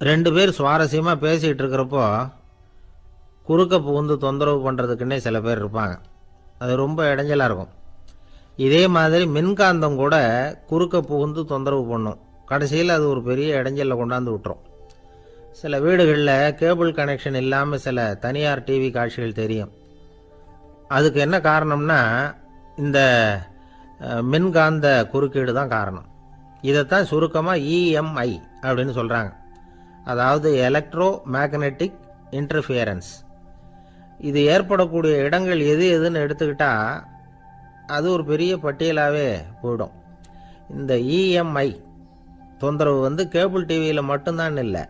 2 பேர் சுவாரஸ்யமாக பேசிகிட்டு இருக்கிறப்போ குறுக்க புகுந்து தொந்தரவு பண்ணுறதுக்குன்னே சில பேர் இருப்பாங்க. அது ரொம்ப இடைஞ்சலாக இருக்கும். இதே மாதிரி மின்காந்தம் கூட குறுக்க புகுந்து தொந்தரவு பண்ணும். கடைசியில் அது ஒரு பெரிய இடைஞ்சலில் கொண்டாந்து விட்டுரும். சில வீடுகளில் கேபிள் கனெக்ஷன் இல்லாமல் சில தனியார் டிவி காட்சிகள் தெரியும். அதுக்கு என்ன காரணம்னா இந்த மின்காந்த குறுக்கீடு தான் காரணம். இதைத்தான் சுருக்கமாக இஎம்ஐ அப்படின்னு சொல்கிறாங்க. அதாவது எலக்ட்ரோ மேக்னெட்டிக் இன்டர்ஃபியரன்ஸ். இது ஏற்படக்கூடிய இடங்கள் எது எதுன்னு எடுத்துக்கிட்டால் அது ஒரு பெரிய பட்டியலாகவே போயிடும். இந்த இஎம்ஐ தொந்தரவு கேபிள் டிவியில் மட்டும்தான் இல்லை,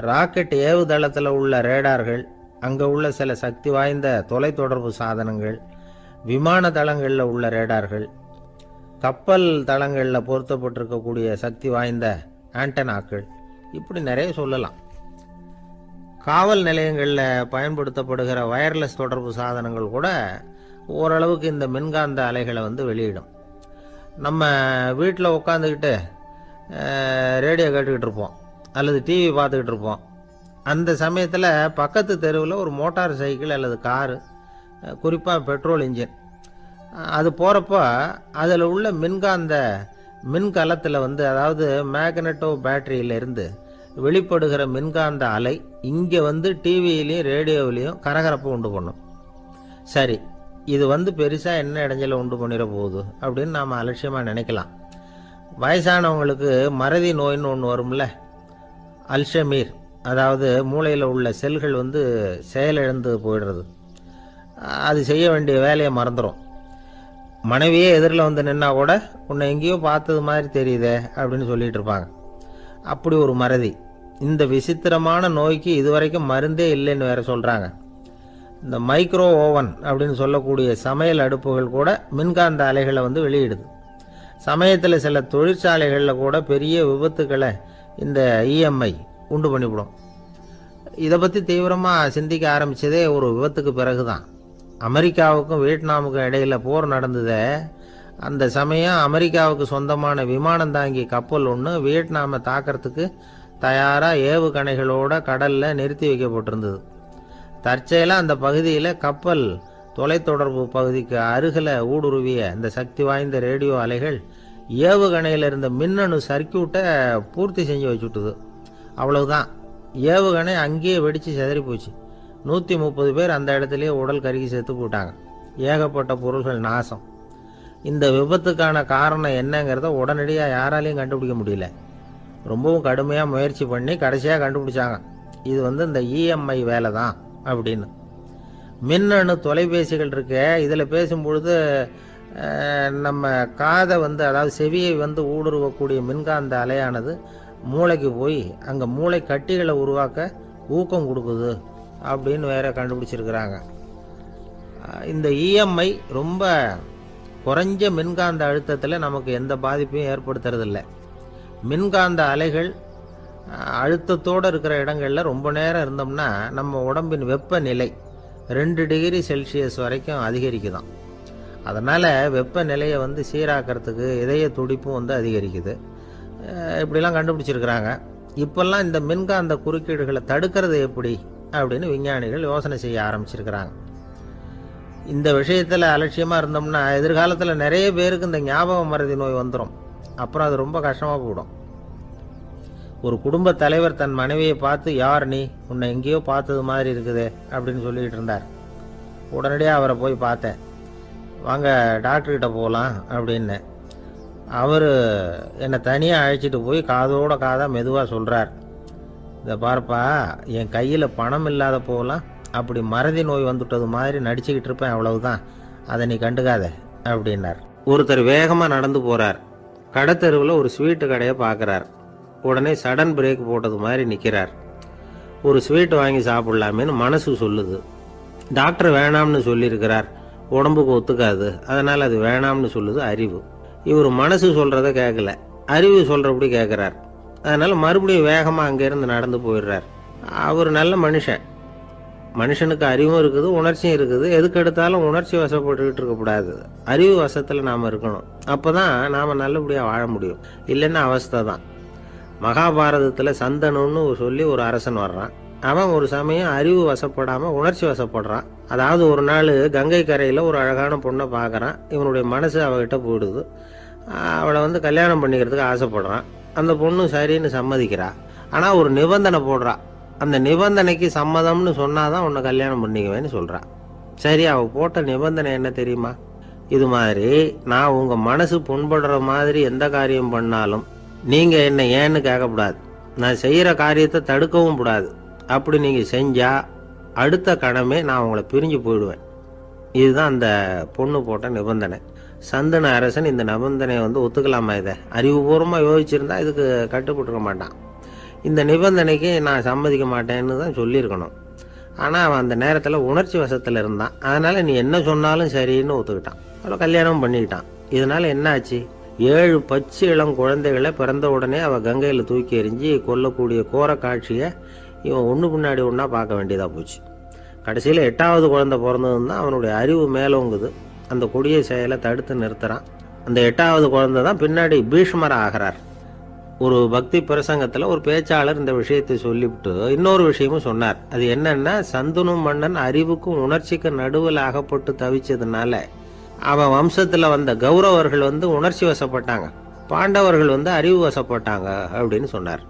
ராக்கெட் ஏவுதளத்தில் உள்ள ரேடார்கள், அங்கே உள்ள சில சக்தி வாய்ந்த தொலைத்தொடர்பு சாதனங்கள், விமான தளங்களில் உள்ள ரேடார்கள், கப்பல் தளங்களில் பொருத்தப்பட்டிருக்கக்கூடிய சக்தி வாய்ந்த ஆண்டனாக்கள், இப்படி நிறைய சொல்லலாம். காவல் நிலையங்களில் பயன்படுத்தப்படுகிற வயர்லெஸ் தொடர்பு சாதனங்கள் கூட ஓரளவுக்கு இந்த மின்காந்த அலைகளை வெளியிடும். நம்ம வீட்டில் உட்காந்துக்கிட்டு ரேடியோ கேட்டுக்கிட்டு இருப்போம் அல்லது டிவி பார்த்துக்கிட்டு இருப்போம். அந்த சமயத்தில் பக்கத்து தெருவில் ஒரு மோட்டார் சைக்கிள் அல்லது காரு, குறிப்பாக பெட்ரோல் இன்ஜின், அது போகிறப்போ அதில் உள்ள மின்காந்த மின்கலத்தில் அதாவது மேக்னெட்டோ பேட்டரியிலிருந்து வெளிப்படுகிற மின்காந்த அலை இங்கே டிவியிலையும் ரேடியோவிலையும் கரகரப்பை உண்டு பண்ணும். சரி, இது பெருசாக என்ன இடைஞ்சலை உண்டு பண்ணிட போகுது அப்படின்னு நாம் அலட்சியமாக நினைக்கலாம். வயசானவங்களுக்கு மறதி நோயின்னு ஒன்று வரும்ல, அல்ஷமீர், அதாவது மூளையில் உள்ள செல்கள் செயலிழந்து போயிடுறது. அது செய்ய வேண்டிய வேலையை மறந்துடும். மனைவியே எதிரில் நின்னா கூட உன்னை எங்கேயோ பார்த்தது மாதிரி தெரியுதே அப்படின்னு சொல்லிட்டு இருப்பாங்க. அப்படி ஒரு மறதி. இந்த விசித்திரமான நோய்க்கு இதுவரைக்கும் மருந்தே இல்லைன்னு வேற சொல்கிறாங்க. இந்த மைக்ரோ ஓவன் அப்படின்னு சொல்லக்கூடிய சமையல் அடுப்புகள் கூட மின்காந்த அலைகளை வெளியிடுது. சமயத்தில் சில தொழிற்சாலைகளில் கூட பெரிய விபத்துக்களை இந்த இஎம்ஐ உண்டு பண்ணிவிடும். இதை பற்றி தீவிரமாக சிந்திக்க ஆரம்பித்ததே ஒரு விபத்துக்கு பிறகு தான். அமெரிக்காவுக்கும் வியட்நாமுக்கும் இடையில் போர் நடந்தது. அந்த சமயம் அமெரிக்காவுக்கு சொந்தமான விமானம் தாங்கி கப்பல் ஒன்று வியட்நாமை தாக்கிறதுக்கு தயாராக ஏவுகணைகளோட கடலில் நிறுத்தி வைக்கப்பட்டிருந்தது. தற்செயலாக அந்த பகுதியில் கப்பல் தொலைத்தொடர்பு பகுதிக்கு அருகில் ஊடுருவிய இந்த சக்தி வாய்ந்த ரேடியோ அலைகள் ஏவுகணையில் இருந்த மின்னணு சர்க்கியூட்டை பூர்த்தி செஞ்சு வச்சுட்டுது. அவ்வளவுதான், ஏவுகணை அங்கேயே வெடித்து சிதறி போச்சு. 130 பேர் அந்த இடத்துலையே உடல் கருகி செத்து போட்டாங்க. ஏகப்பட்ட பொருள்கள் நாசம். இந்த விபத்துக்கான காரணம் என்னங்கிறத உடனடியாக யாராலையும் கண்டுபிடிக்க முடியல. ரொம்பவும் கடுமையாக முயற்சி பண்ணி கடைசியாக கண்டுபிடிச்சாங்க. இது இந்த இஎம்ஐ வேலை தான் அப்படின்னு. மின்னணு தொலைபேசிகள் இருக்க, இதில் பேசும்பொழுது நம்ம காதை அதாவது செவியை ஊடுருவக்கூடிய மின்காந்த அலையானது மூளைக்கு போய் அங்கே மூளை கட்டிகளை உருவாக்க ஊக்கம் கொடுக்குது அப்படின்னு வேற கண்டுபிடிச்சிருக்கிறாங்க. இந்த இஎம்ஐ ரொம்ப குறைஞ்ச மின்காந்த அழுத்தத்தில் நமக்கு எந்த பாதிப்பையும் ஏற்படுத்துறதில்லை. மின்காந்த அலைகள் அழுத்தத்தோடு இருக்கிற இடங்களில் ரொம்ப நேரம் இருந்தோம்னா நம்ம உடம்பின் வெப்பநிலை 2 டிகிரி செல்சியஸ் வரைக்கும் அதிகரிக்குதாம். அதனால் வெப்பநிலையை சீராக்கிறதுக்கு இதய துடிப்பும் அதிகரிக்குது. இப்படிலாம் கண்டுபிடிச்சிருக்கிறாங்க. இப்போல்லாம் இந்த மின்காந்த குறுக்கீடுகளை தடுக்கிறது எப்படி அப்படின்னு விஞ்ஞானிகள் யோசனை செய்ய ஆரம்பிச்சிருக்கிறாங்க. இந்த விஷயத்தில் அலட்சியமாக இருந்தோம்னா எதிர்காலத்தில் நிறைய பேருக்கு இந்த ஞாபக மறதி நோய் வந்துடும். அப்புறம் அது ரொம்ப கஷ்டமாக போயிடும். ஒரு குடும்ப தலைவர் தன் மனைவியை பார்த்து, யார் நீ, உன்னை எங்கேயோ பார்த்தது மாதிரி இருக்குதே அப்படின்னு சொல்லிகிட்டு இருந்தார். உடனடியாக அவரை போய் பார்த்தேன். வாங்க டாக்டர்கிட்ட போகலாம் அப்படின்னு. அவர் என்னை தனியாக அழைச்சிட்டு போய் காதோட காதாக மெதுவாக சொல்கிறார், இதை பார்ப்பா, என் கையில் பணம் இல்லாத போகலாம் அப்படி மறதி நோய் வந்துட்டது மாதிரி நடிச்சுக்கிட்டு இருப்பேன், அவ்வளவுதான், அதை நீ கண்டுக்காத அப்படின்னார். ஒருத்தர் வேகமாக நடந்து போகிறார். கடத்தெருவில் ஒரு ஸ்வீட்டு கடையை பார்க்குறார். உடனே சடன் பிரேக் போட்டது மாதிரி நிற்கிறார். ஒரு ஸ்வீட் வாங்கி சாப்பிட்லாமேன்னு மனசு சொல்லுது. டாக்டர் வேணாம்னு சொல்லியிருக்கிறார், உடம்புக்கு ஒத்துக்காது, அதனால் அது வேணாம்னு சொல்லுது அறிவு. இவர் மனசு சொல்கிறத கேட்கல, அறிவு சொல்கிறபடி கேட்குறார். அதனால் மறுபடியும் வேகமாக அங்கேருந்து நடந்து போயிடுறார். அவர் நல்ல மனுஷன். மனுஷனுக்கு அறிவும் இருக்குது, உணர்ச்சியும் இருக்குது. எதுக்கு எடுத்தாலும் உணர்ச்சி வசப்பட்டுக்கிட்டு இருக்கக்கூடாது, அறிவு வசத்தில் நாம் இருக்கணும். அப்போ தான் நாம் நல்லபடியாக வாழ முடியும். இல்லைன்னா அவஸ்தை தான். மகாபாரதத்தில் சந்தனுன்னு சொல்லி ஒரு அரசன் வர்றான். அவன் ஒரு சமயம் அறிவு வசப்படாமல் உணர்ச்சி வசப்படுறான். அதாவது ஒரு நாள் கங்கை கரையில் ஒரு அழகான பொண்ணை பார்க்குறான். இவனுடைய மனசு அவகிட்ட போயிடுது. அவளை கல்யாணம் பண்ணிக்கிறதுக்கு ஆசைப்படுறான். அந்த பொண்ணு சரின்னு சம்மதிக்கிறா. ஆனால் ஒரு நிபந்தனை போடுறா. அந்த நிபந்தனைக்கு சம்மதம்னு சொன்னாதான் உன்னை கல்யாணம் பண்ணிக்குவேன்னு சொல்கிறா. சரி, அவள் போட்ட நிபந்தனை என்ன தெரியுமா? இது மாதிரி நான் உங்கள் மனசு புண்படுற மாதிரி எந்த காரியம் பண்ணாலும் நீங்கள் என்னை ஏன்னு கேட்கக்கூடாது. நான் செய்கிற காரியத்தை தடுக்கவும் கூடாது. அப்படி நீங்கள் செஞ்சால் அடுத்த கணமே நான் உங்களை பிரிஞ்சு போயிடுவேன். இதுதான் அந்த பொண்ணு போட்ட நிபந்தனை. சந்தன அரசன் இந்த நிபந்தனையை ஒத்துக்கலாமா? இதை அறிவுபூர்வமாக யோசிச்சிருந்தா இதுக்கு கட்டுப்பட்டுக்க மாட்டான். இந்த நிபந்தனைக்கு நான் சம்மதிக்க மாட்டேன்னு தான் சொல்லியிருக்கணும். ஆனால் அவன் அந்த நேரத்தில் உணர்ச்சி வசத்தில் இருந்தான். அதனால் நீ என்ன சொன்னாலும் சரின்னு ஒத்துக்கிட்டான். அவளை கல்யாணம் பண்ணிக்கிட்டான். இதனால் என்ன ஆச்சு? 7 பச்சை இளம் குழந்தைகளை பிறந்த உடனே அவள் கங்கையில் தூக்கி எறிஞ்சி கொல்லக்கூடிய கோர காட்சியை இவன் ஒன்று பின்னாடி ஒன்றா பார்க்க வேண்டியதாக போச்சு. கடைசியில் 8வது குழந்தை பிறந்ததுன்னு தான் அவனுடைய அறிவு மேலோங்குது. அந்த கொடிய செயலை தடுத்து நிறுத்துறான். அந்த 8வது குழந்தை தான் பின்னாடி பீஷ்மர் ஆகிறார். ஒரு பக்தி பிரசங்கத்தில் ஒரு பேச்சாளர் இந்த விஷயத்தை சொல்லிவிட்டு இன்னொரு விஷயமும் சொன்னார். அது என்னன்னா, சந்தனு மன்னன் அறிவுக்கும் உணர்ச்சிக்கு நடுவில் அகப்பட்டு தவிச்சதுனால அவன் வம்சத்தில் வந்த கௌரவர்கள் உணர்ச்சி வசப்பட்டாங்க, பாண்டவர்கள் அறிவு வசப்பட்டாங்க அப்படின்னு சொன்னார்.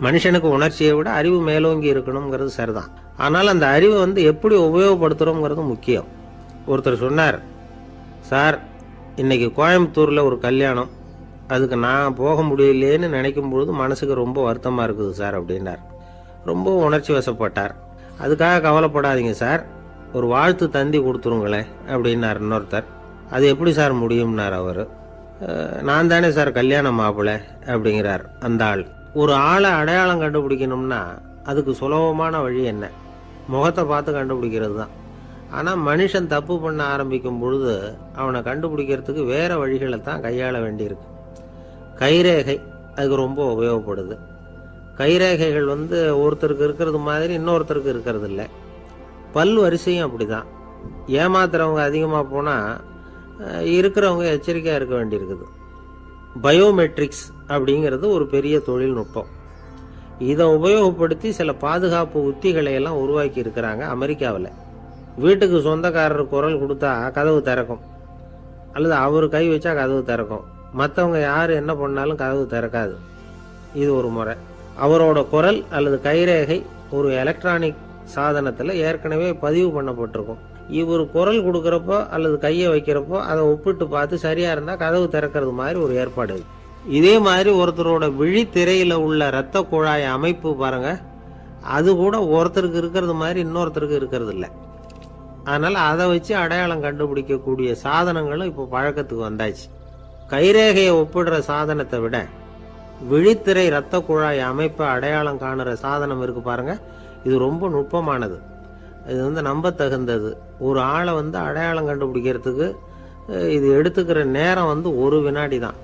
மனுஷனுக்கு உணர்ச்சியை விட அறிவு மேலோங்கி இருக்கணுங்கிறது சரிதான். ஆனால் அந்த அறிவை எப்படி உபயோகப்படுத்துகிறோங்கிறது முக்கியம். ஒருத்தர் சொன்னார், சார் இன்னைக்கு கோயம்புத்தூரில் ஒரு கல்யாணம், அதுக்கு நான் போக முடியலேன்னு நினைக்கும் பொழுது மனசுக்கு ரொம்ப வருத்தமாக இருக்குது சார் அப்படின்னார். ரொம்ப உணர்ச்சி வசப்பட்டார். அதுக்காக கவலைப்படாதீங்க சார், ஒரு வாழ்த்து தந்தி கொடுத்துருங்களேன் அப்படின்னார் இன்னொருத்தர். அது எப்படி சார் முடியும்னார் அவர். நான் தானே சார் கல்யாண மாப்பிள்ளை அப்படிங்கிறார் அந்த ஆள். ஒரு ஆளை அடையாளம் கண்டுபிடிக்கணும்னா அதுக்கு சுலபமான வழி என்ன? முகத்தை பார்த்து கண்டுபிடிக்கிறது தான். ஆனால் மனுஷன் தப்பு பண்ண ஆரம்பிக்கும் பொழுது அவனை கண்டுபிடிக்கிறதுக்கு வேறு வழிகளை தான் கையாள வேண்டியிருக்கு. கைரேகை அதுக்கு ரொம்ப உபயோகப்படுது. கைரேகைகள் ஒருத்தருக்கு இருக்கிறது மாதிரி இன்னொருத்தருக்கு இருக்கிறது இல்லை. பல் வரிசையும் அப்படி தான். ஏமாத்துறவங்க அதிகமாக போனால் இருக்கிறவங்க எச்சரிக்கையாக இருக்க வேண்டியிருக்குது. பயோமெட்ரிக்ஸ் அப்படிங்கிறது ஒரு பெரிய தொழில்நுட்பம். இதை உபயோகப்படுத்தி சில பாதுகாப்பு உத்திகளை எல்லாம் உருவாக்கி இருக்கிறாங்க அமெரிக்காவில். வீட்டுக்கு சொந்தக்காரர் குரல் கொடுத்தா கதவு திறக்கும், அல்லது அவர் கை வச்சா கதவு திறக்கும். மற்றவங்க யார் என்ன பண்ணாலும் கதவு திறக்காது. இது ஒரு முறை. அவரோட குரல் அல்லது கைரேகை ஒரு எலக்ட்ரானிக் சாதனத்தில் ஏற்கனவே பதிவு பண்ணப்பட்டிருக்கும். இவர் குரல் கொடுக்குறப்போ அல்லது கையை வைக்கிறப்போ அதை ஒப்பிட்டு பார்த்து சரியாக இருந்தால் கதவு திறக்கிறது மாதிரி ஒரு ஏற்பாடு. இதே மாதிரி ஒருத்தரோட விழித்திரையில் உள்ள இரத்த குழாய் அமைப்பு பாருங்க, அது கூட ஒருத்தருக்கு இருக்கிறது மாதிரி இன்னொருத்தருக்கு இருக்கிறது இல்லை. அதனால் அதை வச்சு அடையாளம் கண்டுபிடிக்கக்கூடிய சாதனங்களும் இப்போ பழக்கத்துக்கு வந்தாச்சு. கைரேகையை ஒப்பிடுற சாதனத்தை விட விழித்திரை இரத்த குழாய் அமைப்பை அடையாளம் காணுற சாதனம் இருக்கு பாருங்க, இது ரொம்ப நுட்பமானது. இது நம்ப தகுந்தது. ஒரு ஆளை அடையாளம் கண்டுபிடிக்கிறதுக்கு இது எடுத்துக்கிற நேரம் 1 வினாடி தான்.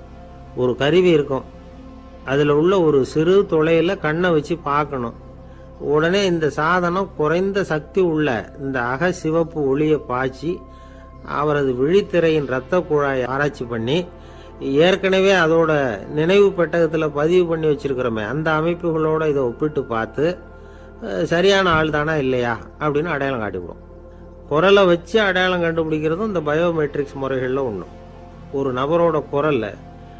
ஒரு கருவி இருக்கும், அதில் உள்ள ஒரு சிறு துளையில் கண்ணை வச்சு பார்க்கணும். உடனே இந்த சாதனம் குறைந்த சக்தி உள்ள இந்த அகசிவப்பு ஒளியை பாய்ச்சி அவரது விழித்திரையின் இரத்த குழாயை ஆராய்ச்சி பண்ணி ஏற்கனவே அதோட நினைவு பெட்டகத்தில் பதிவு பண்ணி வச்சிருக்கிறோமே அந்த அமைப்புகளோட இதை ஒப்பிட்டு பார்த்து சரியான ஆள் தானா இல்லையா அப்படின்னு அடையாளம் காட்டிவிடும். குரலை வச்சு அடையாளம் கண்டுபிடிக்கிறதும் இந்த பயோமெட்ரிக்ஸ் முறைகளில் ஒன்று. ஒரு நபரோட குரலை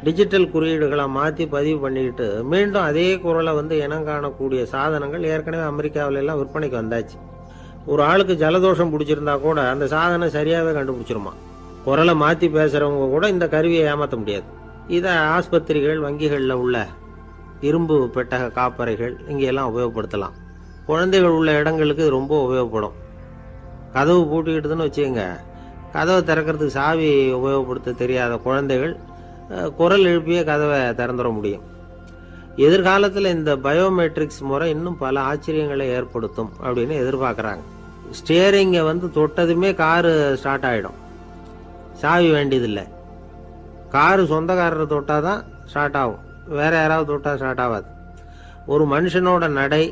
டிஜிட்டல் குறியீடுகளை மாற்றி பதிவு பண்ணிக்கிட்டு மீண்டும் அதே குரலை இனம் காணக்கூடிய சாதனங்கள் ஏற்கனவே அமெரிக்காவில எல்லாம் விற்பனைக்கு வந்தாச்சு. ஒரு ஆளுக்கு ஜலதோஷம் பிடிச்சிருந்தா கூட அந்த சாதனம் சரியாகவே கண்டுபிடிச்சிருமா. குரலை மாற்றி பேசுகிறவங்க கூட இந்த கருவியை ஏமாற்ற முடியாது. இதை ஆஸ்பத்திரிகள், வங்கிகளில் உள்ள இரும்பு பெட்டக காப்பறைகள் இங்கெல்லாம் உபயோகப்படுத்தலாம். குழந்தைகள் உள்ள இடங்களுக்கு இது ரொம்ப உபயோகப்படும். கதவு பூட்டிக்கிட்டுதுன்னு வச்சுக்கோங்க, கதவை திறக்கிறதுக்கு சாவி உபயோகப்படுத்த தெரியாத குழந்தைகள் குரல் எழுப்பிய கதவை திறந்துட முடியும். எதிர்காலத்தில் இந்த பயோமெட்ரிக்ஸ் முறை இன்னும் பல ஆச்சரியங்களை ஏற்படுத்தும் அப்படின்னு எதிர்பார்க்குறாங்க. ஸ்டியரிங்கை தொட்டதுமே காரு ஸ்டார்ட் ஆகிடும், சாவி வேண்டியதில்லை. காரு சொந்தக்காரரை தொட்டால் தான் ஸ்டார்ட் ஆகும், வேற யாராவது தொட்டால் ஸ்டார்ட் ஆகாது. ஒரு மனுஷனோட நடை,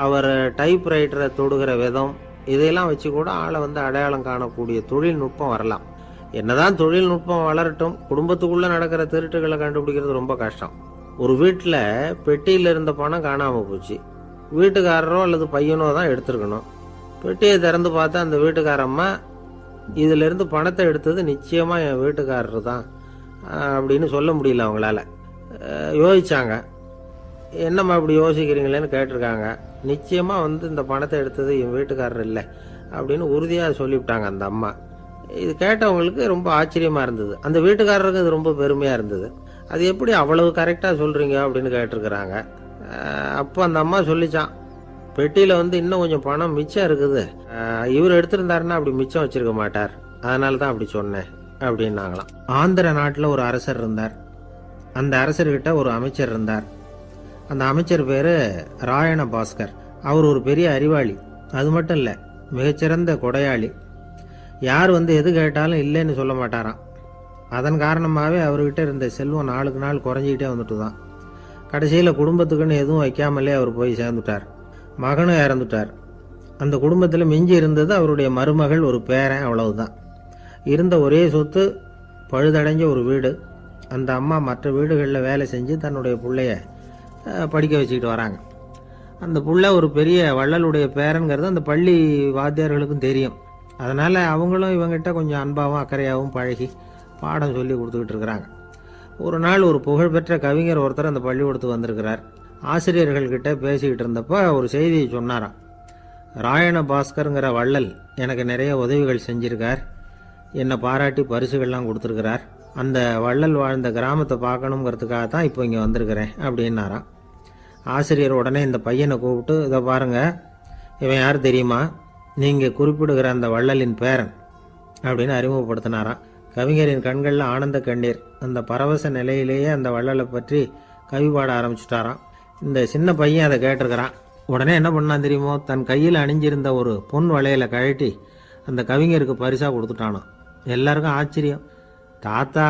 அவர் டைப்ரைட்டரை தொடுகிற விதம், இதையெல்லாம் வச்சு கூட ஆளை அடையாளம் காணக்கூடிய தொழில்நுட்பம் வரலாம். என்னதான் தொழில்நுட்பம் வளரட்டும், குடும்பத்துக்குள்ளே நடக்கிற திருட்டுகளை கண்டுபிடிக்கிறது ரொம்ப கஷ்டம். ஒரு வீட்டில் பெட்டியில் இருந்த பணம் காணாமல் போச்சு. வீட்டுக்காரரோ அல்லது பையனோ தான் எடுத்துருக்கணும். பெட்டியை திறந்து பார்த்தா அந்த வீட்டுக்காரம்மா, இதிலிருந்து பணத்தை எடுத்தது நிச்சயமாக என் வீட்டுக்காரரு தான் அப்படின்னு சொல்ல முடியல அவங்களால. யோசிச்சாங்க. என்னம்மா இப்படி யோசிக்கிறீங்களேன்னு கேட்டிருக்காங்க. நிச்சயமாக இந்த பணத்தை எடுத்தது என் வீட்டுக்காரர் இல்லை அப்படின்னு உறுதியாக சொல்லிவிட்டாங்க அந்த அம்மா. இது கேட்டவங்களுக்கு ரொம்ப ஆச்சரியமாக இருந்தது. அந்த வீட்டுக்காரருக்கு இது ரொம்ப பெருமையாக இருந்தது. அது எப்படி அவ்வளவு கரெக்டாக சொல்கிறீங்க அப்படின்னு கேட்டிருக்கிறாங்க. அப்போ அந்த அம்மா சொல்லிச்சான், பெட்டியில் இன்னும் கொஞ்சம் பணம் மிச்சம் இருக்குது, இவர் எடுத்திருந்தாருன்னா அப்படி மிச்சம் வச்சிருக்க மாட்டார், அதனால தான் அப்படி சொன்னேன் அப்படின்னாங்களாம். ஆந்திர நாட்டில் ஒரு அரசர் இருந்தார். அந்த அரசர்கிட்ட ஒரு அமைச்சர் இருந்தார். அந்த அமைச்சர் பேர் ராயண பாஸ்கர். அவர் ஒரு பெரிய அறிவாளி. அது மட்டும் இல்லை, மிகச்சிறந்த கொடையாளி. யார் எது கேட்டாலும் இல்லைன்னு சொல்ல மாட்டாராம். அதன் காரணமாகவே அவர்கிட்ட இருந்த செல்வம் நாளுக்கு நாள் குறைஞ்சிக்கிட்டே வந்துட்டு தான். கடைசியில் குடும்பத்துக்குன்னு எதுவும் வைக்காமலே அவர் போய் சேர்ந்துட்டார். மகனும் இறந்துட்டார். அந்த குடும்பத்தில் மிஞ்சி இருந்தது அவருடைய மருமகள், ஒரு பேரன், அவ்வளவுதான். இருந்த ஒரே சொத்து பழுதடைஞ்ச ஒரு வீடு. அந்த அம்மா மற்ற வீடுகளில் வேலை செஞ்சு தன்னுடைய பிள்ளைய படிக்க வச்சுக்கிட்டு வராங்க. அந்த புள்ள ஒரு பெரிய வள்ளலுடைய பேரன்கிறது அந்த பள்ளி வாத்தியார்களுக்கும் தெரியும். அதனால் அவங்களும் இவங்கிட்ட கொஞ்சம் அன்பாகவும் அக்கறையாகவும் பழகி பாடம் சொல்லி கொடுத்துக்கிட்டு இருக்கிறாங்க. ஒரு நாள் ஒரு புகழ்பெற்ற கவிஞர் ஒருத்தர் அந்த பள்ளிக்கூடத்துக்கு வந்திருக்கிறார். ஆசிரியர்கள்கிட்ட பேசிக்கிட்டு இருந்தப்போ ஒரு செய்தியை சொன்னாராம். ராயண பாஸ்கருங்கிற வள்ளல் எனக்கு நிறைய உதவிகள் செஞ்சிருக்கார், என்னை பாராட்டி பரிசுகள்லாம் கொடுத்துருக்கிறார். அந்த வள்ளல் வாழ்ந்த கிராமத்தை பார்க்கணுங்கிறதுக்காக தான் இப்போ இங்கே வந்திருக்கிறேன் அப்படின்னாராம். ஆசிரியர் உடனே இந்த பையனை கூப்பிட்டு, இதை பாருங்க, இவன் யார் தெரியுமா, நீங்கள் குறிப்பிடுகிற அந்த வள்ளலின் பேரன் அப்படின்னு அறிமுகப்படுத்தினாராம். கவிஞரின் கண்களில் ஆனந்த கண்ணீர். அந்த பரவச நிலையிலேயே அந்த வள்ளலை பற்றி கவி பாட ஆரம்பிச்சுட்டாராம். இந்த சின்ன பையன் அதை கேட்டிருக்கிறான். உடனே என்ன பண்ணான் தெரியுமோ, தன் கையில் அணிஞ்சிருந்த ஒரு பொன் வளையலை கழட்டி அந்த கவிஞருக்கு பரிசாக கொடுத்துட்டானான். எல்லாருக்கும் ஆச்சரியம். தாத்தா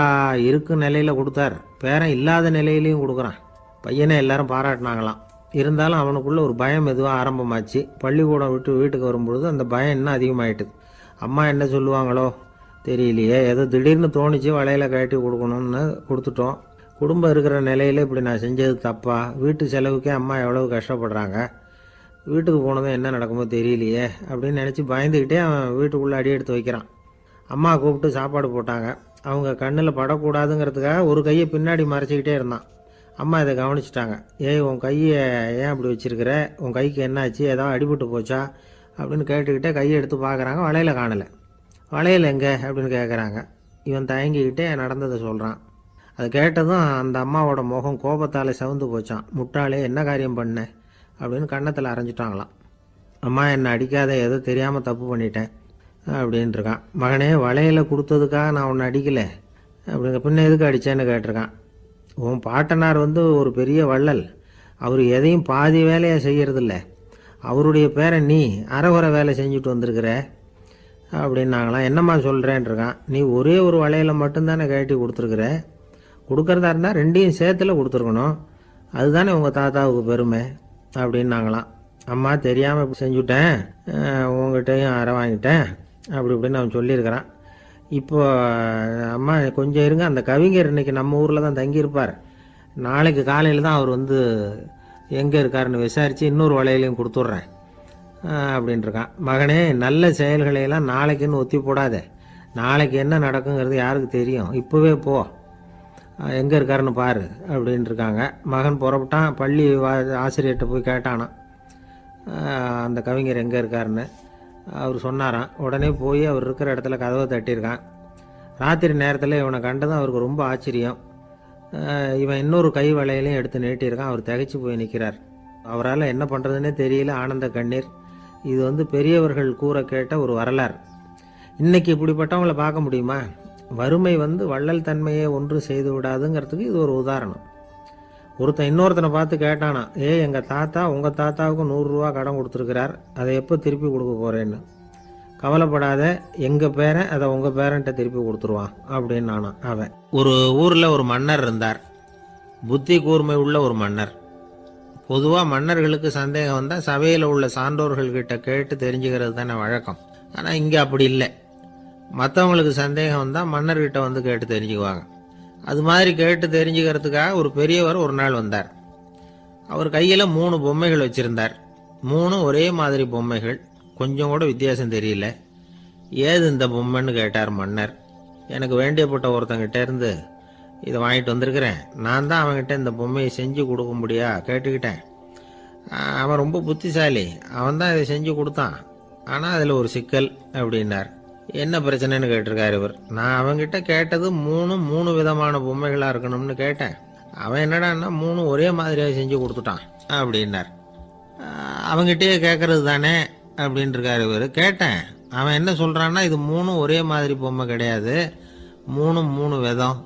இருக்கும் நிலையில் கொடுத்தார், பேரன் இல்லாத நிலையிலையும் கொடுக்குறான். பையனை எல்லாரும் பாராட்டினாங்களாம். இருந்தாலும் அவனுக்குள்ள ஒரு பயம் எதுவும் ஆரம்பமாச்சு. பள்ளிக்கூடம் விட்டு வீட்டுக்கு வரும்பொழுது அந்த பயம் இன்னும் அதிகமாயிட்டுது. அம்மா என்ன சொல்லுவாங்களோ தெரியலையே, ஏதோ திடீர்னு தோணிச்சு வளையல கழட்டி கொடுக்கணும்னு கொடுத்துட்டோம். குடும்பம் இருக்கிற நிலையில் இப்படி நான் செஞ்சது தப்பா, வீட்டு செலவுக்கே அம்மா எவ்வளவு கஷ்டப்படுறாங்க, வீட்டுக்கு போனதும் என்ன நடக்குமோ தெரியலையே அப்படின்னு நினச்சி பயந்துக்கிட்டே அவன் வீட்டுக்குள்ளே அடி எடுத்து வைக்கிறான். அம்மா கூப்பிட்டு சாப்பாடு போட்டாங்க. அவங்க கண்ணில் படக்கூடாதுங்கிறதுக்காக ஒரு கையை பின்னாடி மறைச்சிக்கிட்டே இருந்தான். அம்மா இதை கவனிச்சிட்டாங்க. ஏய், உன் கையை ஏன் அப்படி வச்சிருக்கிற, உன் கைக்கு என்னாச்சு, ஏதாவது அடிபட்டு போச்சா அப்படின்னு கேட்டுக்கிட்டே கையை எடுத்து பார்க்குறாங்க. வளையல காணலை. வளையல் எங்கே அப்படின்னு கேட்குறாங்க. இவன் தயங்கிக்கிட்டே நடந்ததை சொல்கிறான். அது கேட்டதும் அந்த அம்மாவோட முகம் கோபத்தால் செவந்து போச்சான். முட்டாளே, என்ன காரியம் பண்ண அப்படின்னு கன்னத்தில் அரைஞ்சிட்டாங்களாம். அம்மா, என்னை அடிக்காத, ஏதோ தெரியாமல் தப்பு பண்ணிட்டேன் அப்படின்ட்டுருக்கான். மகனே, வளையலை கொடுத்ததுக்காக நான் உன்னை அடிக்கலை அப்படிங்க, பின்ன எதுக்கு அடித்தேன்னு கேட்டிருக்கான். உன் பாட்டனார் ஒரு பெரிய வள்ளல், அவர் எதையும் பாதி வேலையை செய்யறதில்ல, அவருடைய பேரை நீ அரைகுறை வேலை செஞ்சுட்டு வந்திருக்கிற அப்படின்னாங்களாம். என்னம்மா சொல்கிறேன்ருக்கான். நீ ஒரே ஒரு வளையலை மட்டும்தானே கழட்டி கொடுத்துருக்குற, கொடுக்கறதா இருந்தால் ரெண்டையும் சேர்த்துல கொடுத்துருக்கணும், அதுதானே உங்கள் தாத்தாவுக்கு பெருமை அப்படின்னாங்களாம். அம்மா, தெரியாமல் செஞ்சுட்டேன், உங்கள்கிட்டையும் அரை வாங்கிட்டேன் அப்படி இப்படின்னு அவன் சொல்லியிருக்கிறான். இப்போ அம்மா கொஞ்சம் இருங்க, அந்த கவிஞர் இன்னைக்கு நம்ம ஊரில் தான் தங்கியிருப்பார், நாளைக்கு காலையில் தான் அவர் எங்கே இருக்காருன்னு விசாரித்து இன்னொரு வளையலையும் கொடுத்துட்றேன் அப்படின்ட்டுருக்கான். மகனே, நல்ல செயல்களையெல்லாம் நாளைக்குன்னு ஒத்தி போடாத, நாளைக்கு என்ன நடக்குங்கிறது யாருக்கு தெரியும், இப்போவே போ, எங்கே இருக்காருன்னு பாரு அப்படின்ட்டுருக்காங்க. மகன் புறப்பட்டான். பள்ளி ஆசிரியர்கிட்ட போய் கேட்டானான் அந்த கவிஞர் எங்கே இருக்காருன்னு. அவர் சொன்னாராம். உடனே போய் அவர் இருக்கிற இடத்துல கதவை தட்டியிருக்கான். ராத்திரி நேரத்தில் இவனை கண்டதும் அவருக்கு ரொம்ப ஆச்சரியம். இவன் இன்னொரு கை வளையலையும் எடுத்து நீட்டியிருக்கான். அவர் திகைச்சு போய் நிற்கிறார். அவரால் என்ன பண்ணுறதுன்னே தெரியல. ஆனந்த கண்ணீர். இது பெரியவர்கள் கூற கேட்ட ஒரு வரலாறு. இன்னைக்கு இப்படிப்பட்டவங்களை பார்க்க முடியுமா? வறுமை வள்ளல் தன்மையை ஒன்றும் செய்து விடாதுங்கிறதுக்கு இது ஒரு உதாரணம். ஒருத்தன் இன்னொருத்தனை பார்த்து கேட்டானா, எங்கள் தாத்தா உங்கள் தாத்தாவுக்கு 100 ரூபா கடன் கொடுத்துருக்கிறார், அதை எப்போ திருப்பி கொடுக்க போகிறேன்னு. கவலைப்படாத, எங்கள் பேரன் அதை உங்கள் பேரன்ட்ட திருப்பி கொடுத்துருவான் அப்படின்னு நானான் அவன். ஒரு ஊரில் ஒரு மன்னர் இருந்தார். புத்தி கூர்மை உள்ள ஒரு மன்னர். பொதுவாக மன்னர்களுக்கு சந்தேகம் வந்தால் சபையில் உள்ள சான்றோர்கள்கிட்ட கேட்டு தெரிஞ்சுக்கிறது தானே வழக்கம். ஆனால் இங்கே அப்படி இல்லை. மற்றவங்களுக்கு சந்தேகம் வந்தால் மன்னர்கிட்ட கேட்டு தெரிஞ்சுக்குவாங்க. அது மாதிரி கேட்டு தெரிஞ்சுக்கிறதுக்காக ஒரு பெரியவர் ஒரு நாள் வந்தார். அவர் கையில் 3 பொம்மைகள் வச்சுருந்தார். 3 ஒரே மாதிரி பொம்மைகள், கொஞ்சம் கூட வித்தியாசம் தெரியல. ஏது இந்த பொம்மைன்னு கேட்டார் மன்னர். எனக்கு வேண்டியப்பட்ட ஒருத்தங்கிட்ட இருந்து இதை வாங்கிட்டு வந்திருக்கிறேன். நான் தான் அவன்கிட்ட இந்த பொம்மையை செஞ்சு கொடுக்கும்படியா கேட்டுக்கிட்டேன். அவன் ரொம்ப புத்திசாலி, அவன் தான் இதை செஞ்சு கொடுத்தான். ஆனால் அதில் ஒரு சிக்கல் அப்படின்னார். என்ன பிரச்சனைன்னு கேட்டிருக்காரு இவர். நான் அவன்கிட்ட கேட்டது 3 விதமான பொம்மைகளாக இருக்கணும்னு கேட்டேன். அவன் என்னடான்னா 3 ஒரே மாதிரியாக செஞ்சு கொடுத்துட்டான் அப்படின்னார். அவங்ககிட்டயே கேட்கறது தானே அப்படின்னு இருக்காரு இவர். கேட்டேன், அவன் என்ன சொல்கிறான்னா இது 3 ஒரே மாதிரி பொம்மை கிடையாது, 3 விதம்,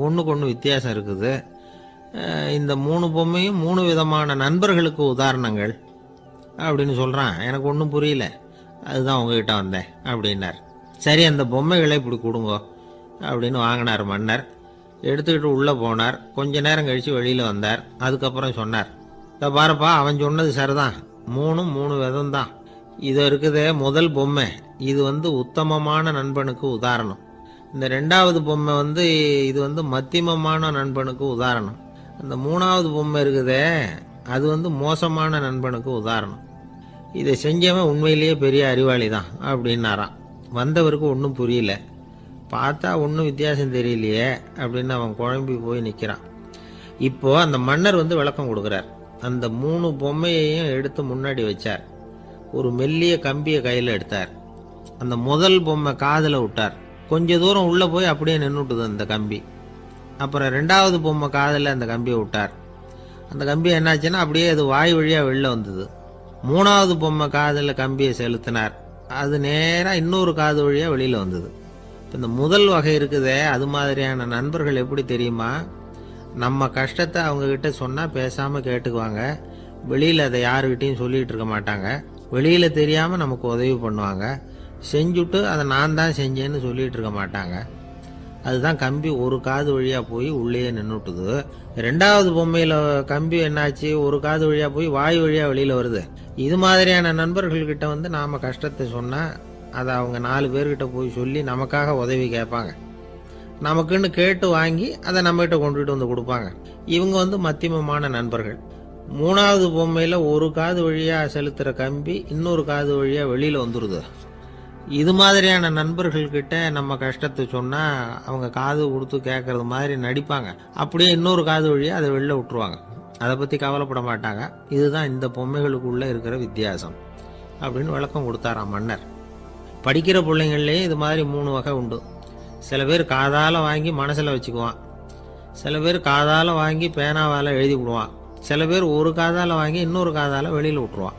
ஒன்றுக்கு ஒன்று வித்தியாசம் இருக்குது. இந்த 3 பொம்மையும் 3 விதமான நண்பர்களுக்கு உதாரணங்கள் அப்படின்னு சொல்கிறான். எனக்கு ஒன்றும் புரியல, அதுதான் உங்ககிட்ட வந்தேன் அப்படின்னார். சரி, அந்த பொம்மைகளை இப்படி கொடுங்கோ அப்படின்னு வாங்கினார் மன்னர். எடுத்துக்கிட்டு உள்ளே போனார். கொஞ்ச நேரம் கழித்து வெளியில் வந்தார். அதுக்கப்புறம் சொன்னார், இதை பாருப்பா, அவன் சொன்னது சரிதான், 3 விதம் தான். இது இருக்குதே முதல் பொம்மை, இது உத்தமமான நண்பனுக்கு உதாரணம். இந்த 2வது பொம்மை இது மத்தியமமான நண்பனுக்கு உதாரணம். அந்த 3வது பொம்மை இருக்குதே அது மோசமான நண்பனுக்கு உதாரணம். இதை செஞ்சவன் உண்மையிலேயே பெரிய அறிவாளி தான் அப்படின்னாராம். வந்தவருக்கு ஒன்றும் புரியல. பார்த்தா ஒன்றும் வித்தியாசம் தெரியலையே அப்படின்னு அவன் குழம்பி போய் நிற்கிறான். இப்போ அந்த மன்னர் விளக்கம் கொடுக்குறார். அந்த 3 பொம்மையையும் எடுத்து முன்னாடி வச்சார். ஒரு மெல்லிய கம்பியை கையில் எடுத்தார். அந்த முதல் பொம்மை காதில் விட்டார். கொஞ்ச தூரம் உள்ளே போய் அப்படியே நின்றுட்டுது அந்த கம்பி. அப்புறம் 2வது பொம்மை காதில் அந்த கம்பியை விட்டார். அந்த கம்பி என்னாச்சுன்னா அப்படியே அது வாய் வழியாக வெளில வந்தது. 3வது பொம்மை காதில் கம்பியை செலுத்தினார். அது நேராக இன்னொரு காது வழியாக வெளியில் வந்தது. இப்போ இந்த முதல் வகை இருக்குதே, அது மாதிரியான நண்பர்கள் எப்படி தெரியுமா? நம்ம கஷ்டத்தை அவங்கக்கிட்ட சொன்னால் பேசாமல் கேட்டுக்குவாங்க. வெளியில் அதை யாருக்கிட்டையும் சொல்லிகிட்டு இருக்க மாட்டாங்க. வெளியில் தெரியாமல் நமக்கு உதவி பண்ணுவாங்க. செஞ்சுட்டு அதை நான் தான் செஞ்சேன்னு சொல்லிகிட்டு இருக்க மாட்டாங்க. அதுதான் கம்பி ஒரு காது வழியாக போய் உள்ளேயே நின்றுட்டுது. 2வது பொம்மையில் கம்பி என்னாச்சு, ஒரு காது வழியாக போய் வாய் வழியாக வெளியில் வருது. இது மாதிரியான நண்பர்கள்கிட்ட நாம் கஷ்டத்தை சொன்னால் அதை அவங்க 4 பேர்கிட்ட போய் சொல்லி நமக்காக உதவி கேட்பாங்க. நமக்குன்னு கேட்டு வாங்கி அதை நம்மகிட்ட கொண்டுகிட்டு கொடுப்பாங்க. இவங்க மத்தியமமான நண்பர்கள். 3வது பொம்மையில் ஒரு காது வழியாக செலுத்துகிற கம்பி இன்னொரு காது வழியாக வெளியில் வந்துடுது. இது மாதிரியான நண்பர்கள்கிட்ட நம்ம கஷ்டத்தை சொன்னால் அவங்க காது கொடுத்து கேட்கறது மாதிரி நடிப்பாங்க. அப்படியே இன்னொரு காது வழியாக அதை வெளில விட்டுருவாங்க. அதை பற்றி கவலைப்பட மாட்டாங்க. இதுதான் இந்த பொம்மைகளுக்குள்ளே இருக்கிற வித்தியாசம் அப்படின்னு விளக்கம் கொடுத்தாராம் மன்னர். படிக்கிற பிள்ளைங்கள்லேயே இது மாதிரி 3 வகை உண்டு. சில பேர் காதால் வாங்கி மனசில் வச்சுக்குவான். சில பேர் காதால் வாங்கி பேனாவால் எழுதி விடுவான். சில பேர் ஒரு காதால் வாங்கி இன்னொரு காதால் வெளியில் விட்டுருவான்.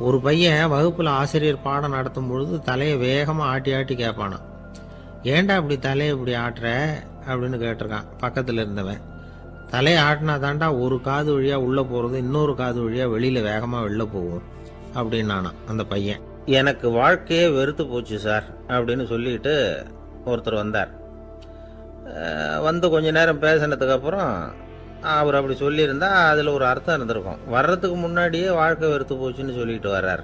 ஒரு பையன் வகுப்பில் ஆசிரியர் பாடம் நடத்தும் பொழுது தலையை வேகமாக ஆட்டி ஆட்டி கேட்பானான். ஏன்டா இப்படி தலையை இப்படி ஆட்டுற அப்படின்னு கேட்டிருக்கான் பக்கத்தில் இருந்தவன். தலையை ஆட்டினா தாண்டா ஒரு காது வழியாக உள்ளே போகிறது இன்னொரு காது வழியாக வெளியில் வேகமாக வெளில போகும் அப்படின்னானா அந்த பையன். எனக்கு வாழ்க்கையே வெறுத்து போச்சு சார் அப்படின்னு சொல்லிட்டு ஒருத்தர் வந்தார். கொஞ்ச நேரம் பேசினதுக்கப்புறம் அவர் அப்படி சொல்லியிருந்தா அதில் ஒரு அர்த்தம் இருந்திருக்கும். வர்றதுக்கு முன்னாடியே வாழ்க்கை வெறுத்து போச்சுன்னு சொல்லிட்டு வர்றார்.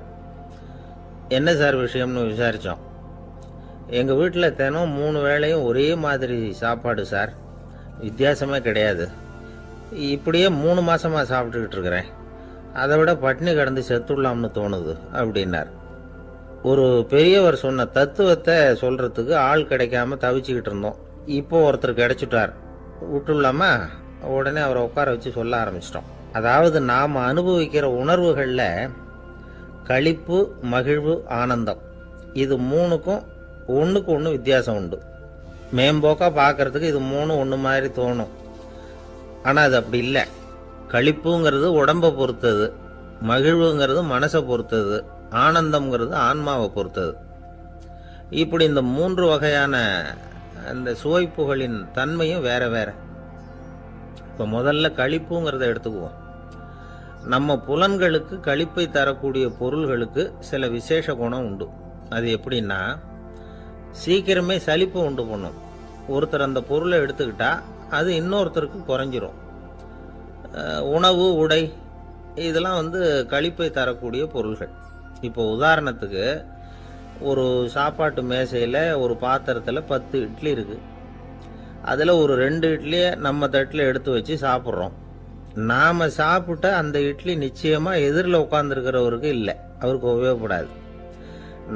என்ன சார் விஷயம்னு விசாரித்தோம். எங்கள் வீட்டில் தினம் 3 வேளையும் ஒரே மாதிரி சாப்பாடு சார், வித்தியாசமே கிடையாது. இப்படியே 3 மாதமாக சாப்பிட்டுக்கிட்டு இருக்கிறேன். அதை விட பட்டினி கிடந்து செத்துடலாம்னு தோணுது அப்படின்னார். ஒரு பெரியவர் சொன்ன தத்துவத்தை சொல்கிறதுக்கு ஆள் கிடைக்காம தவிச்சுக்கிட்டு இருந்தோம். இப்போ ஒருத்தர் கிடைச்சிட்டார், விட்டுலாமா? உடனே அவரை உட்கார வச்சு சொல்ல ஆரம்பிச்சிட்டோம். அதாவது நாம் அனுபவிக்கிற உணர்வுகளில் களிப்பு, மகிழ்வு, ஆனந்தம், இது 3க்கும் ஒன்றுக்கு ஒன்று வித்தியாசம் உண்டு. மேம்போக்காக பார்க்குறதுக்கு இது 3 ஒன்று மாதிரி தோணும். ஆனால் அது அப்படி இல்லை. களிப்புங்கிறது உடம்பை பொறுத்தது, மகிழ்வுங்கிறது மனசை பொறுத்தது, ஆனந்தம்ங்கிறது ஆன்மாவை பொறுத்தது. இப்படி இந்த 3 வகையான அந்த சுவைப்புகளின் தன்மையும் வேற வேற. இப்போ முதல்ல களிப்புங்கிறத எடுத்துக்குவோம். நம்ம புலன்களுக்கு களிப்பை தரக்கூடிய பொருள்களுக்கு சில விசேஷ குணம் உண்டு. அது எப்படின்னா, சீக்கிரமே சலிப்பை உண்டு பண்ணும். ஒருத்தர் அந்த பொருளை எடுத்துக்கிட்டா அது இன்னொருத்தருக்கு குறைஞ்சிரும். உணவு, உடை, இதெல்லாம் களிப்பை தரக்கூடிய பொருள்கள். இப்போ உதாரணத்துக்கு, ஒரு சாப்பாட்டு மேசையில் ஒரு பாத்திரத்தில் 10 இட்லி இருக்குது. அதில் ஒரு 2 இட்லியை நம்ம தட்டில் எடுத்து வச்சு சாப்பிட்றோம். நாம் சாப்பிட்ட அந்த இட்லி நிச்சயமாக எதிரில் உட்காந்துருக்கிறவருக்கு இல்லை, அவருக்கு உபயோகப்படாது.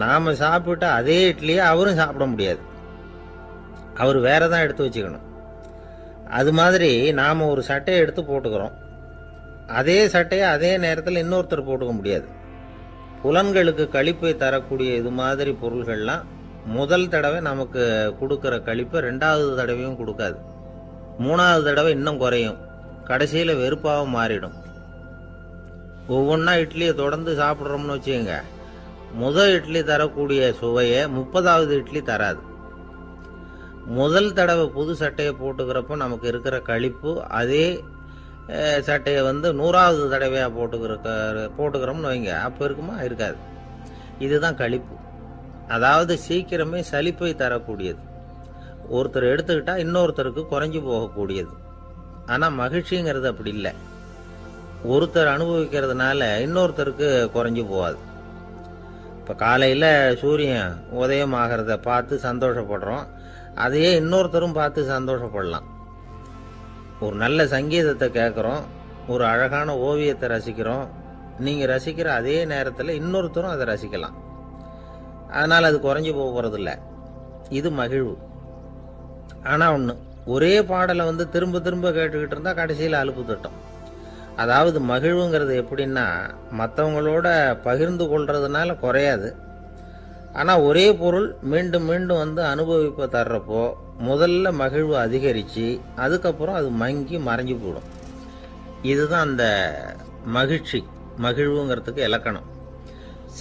நாம் சாப்பிட்ட அதே இட்லியை அவரும் சாப்பிட முடியாது, அவர் வேற தான் எடுத்து வச்சுக்கணும். அது மாதிரி நாம் ஒரு சட்டையை எடுத்து போட்டுக்கிறோம், அதே சட்டையை அதே நேரத்தில் இன்னொருத்தர் போட்டுக்க முடியாது. புலன்களுக்கு களிப்பை தரக்கூடிய இது மாதிரி பொருள்கள்லாம் முதல் தடவை நமக்கு கொடுக்குற களிப்பை 2வது தடவையும் கொடுக்காது, 3வது தடவை இன்னும் குறையும், கடைசியில் வெறுப்பாகவும் மாறிடும். ஒவ்வொன்றா இட்லியை தொடர்ந்து சாப்பிட்றோம்னு வச்சுக்கோங்க, முதல் இட்லி தரக்கூடிய சுவையை 30வது இட்லி தராது. முதல் தடவை புது சட்டையை போட்டுக்கிறப்போ நமக்கு இருக்கிற களிப்பு அதே சட்டையை 100வது தடவையாக போட்டுக்கிறோம்னு வைங்க, அப்போ இருக்குமா? இருக்காது. இதுதான் களிப்பு. அதாவது சீக்கிரமே சலிப்பை தரக்கூடியது. ஒருத்தர் எடுத்துக்கிட்டா இன்னொருத்தருக்கு குறைஞ்சி போகக்கூடியது. ஆனால் மகிழ்ச்சிங்கிறது அப்படி இல்லை. ஒருத்தர் அனுபவிக்கிறதுனால இன்னொருத்தருக்கு குறைஞ்சி போகாது. இப்போ காலையில் சூரியன் உதயம் ஆகிறத பார்த்து சந்தோஷப்படுறோம், அதையே இன்னொருத்தரும் பார்த்து சந்தோஷப்படலாம். ஒரு நல்ல சங்கீதத்தை கேட்குறோம், ஒரு அழகான ஓவியத்தை ரசிக்கிறோம், நீங்கள் ரசிக்கிற அதே நேரத்தில் இன்னொருத்தரும் அதை ரசிக்கலாம். அதனால் அது குறைஞ்சி போகிறதில்ல. இது மகிழ்வு. ஆனால் ஒன்று, ஒரே பாடலை திரும்ப திரும்ப கேட்டுக்கிட்டு இருந்தால் கடைசியில் அலுப்பு தட்டும். அதாவது மகிழ்வுங்கிறது எப்படின்னா, மற்றவங்களோட பகிர்ந்து கொள்றதுனால குறையாது. ஆனால் ஒரே பொருள் மீண்டும் மீண்டும் அனுபவிப்பை தர்றப்போ முதல்ல மகிழ்வு அதிகரித்து அதுக்கப்புறம் அது மங்கி மறைஞ்சு போயிடும். இதுதான் அந்த மகிழ்வுங்கிறதுக்கு இலக்கணம்.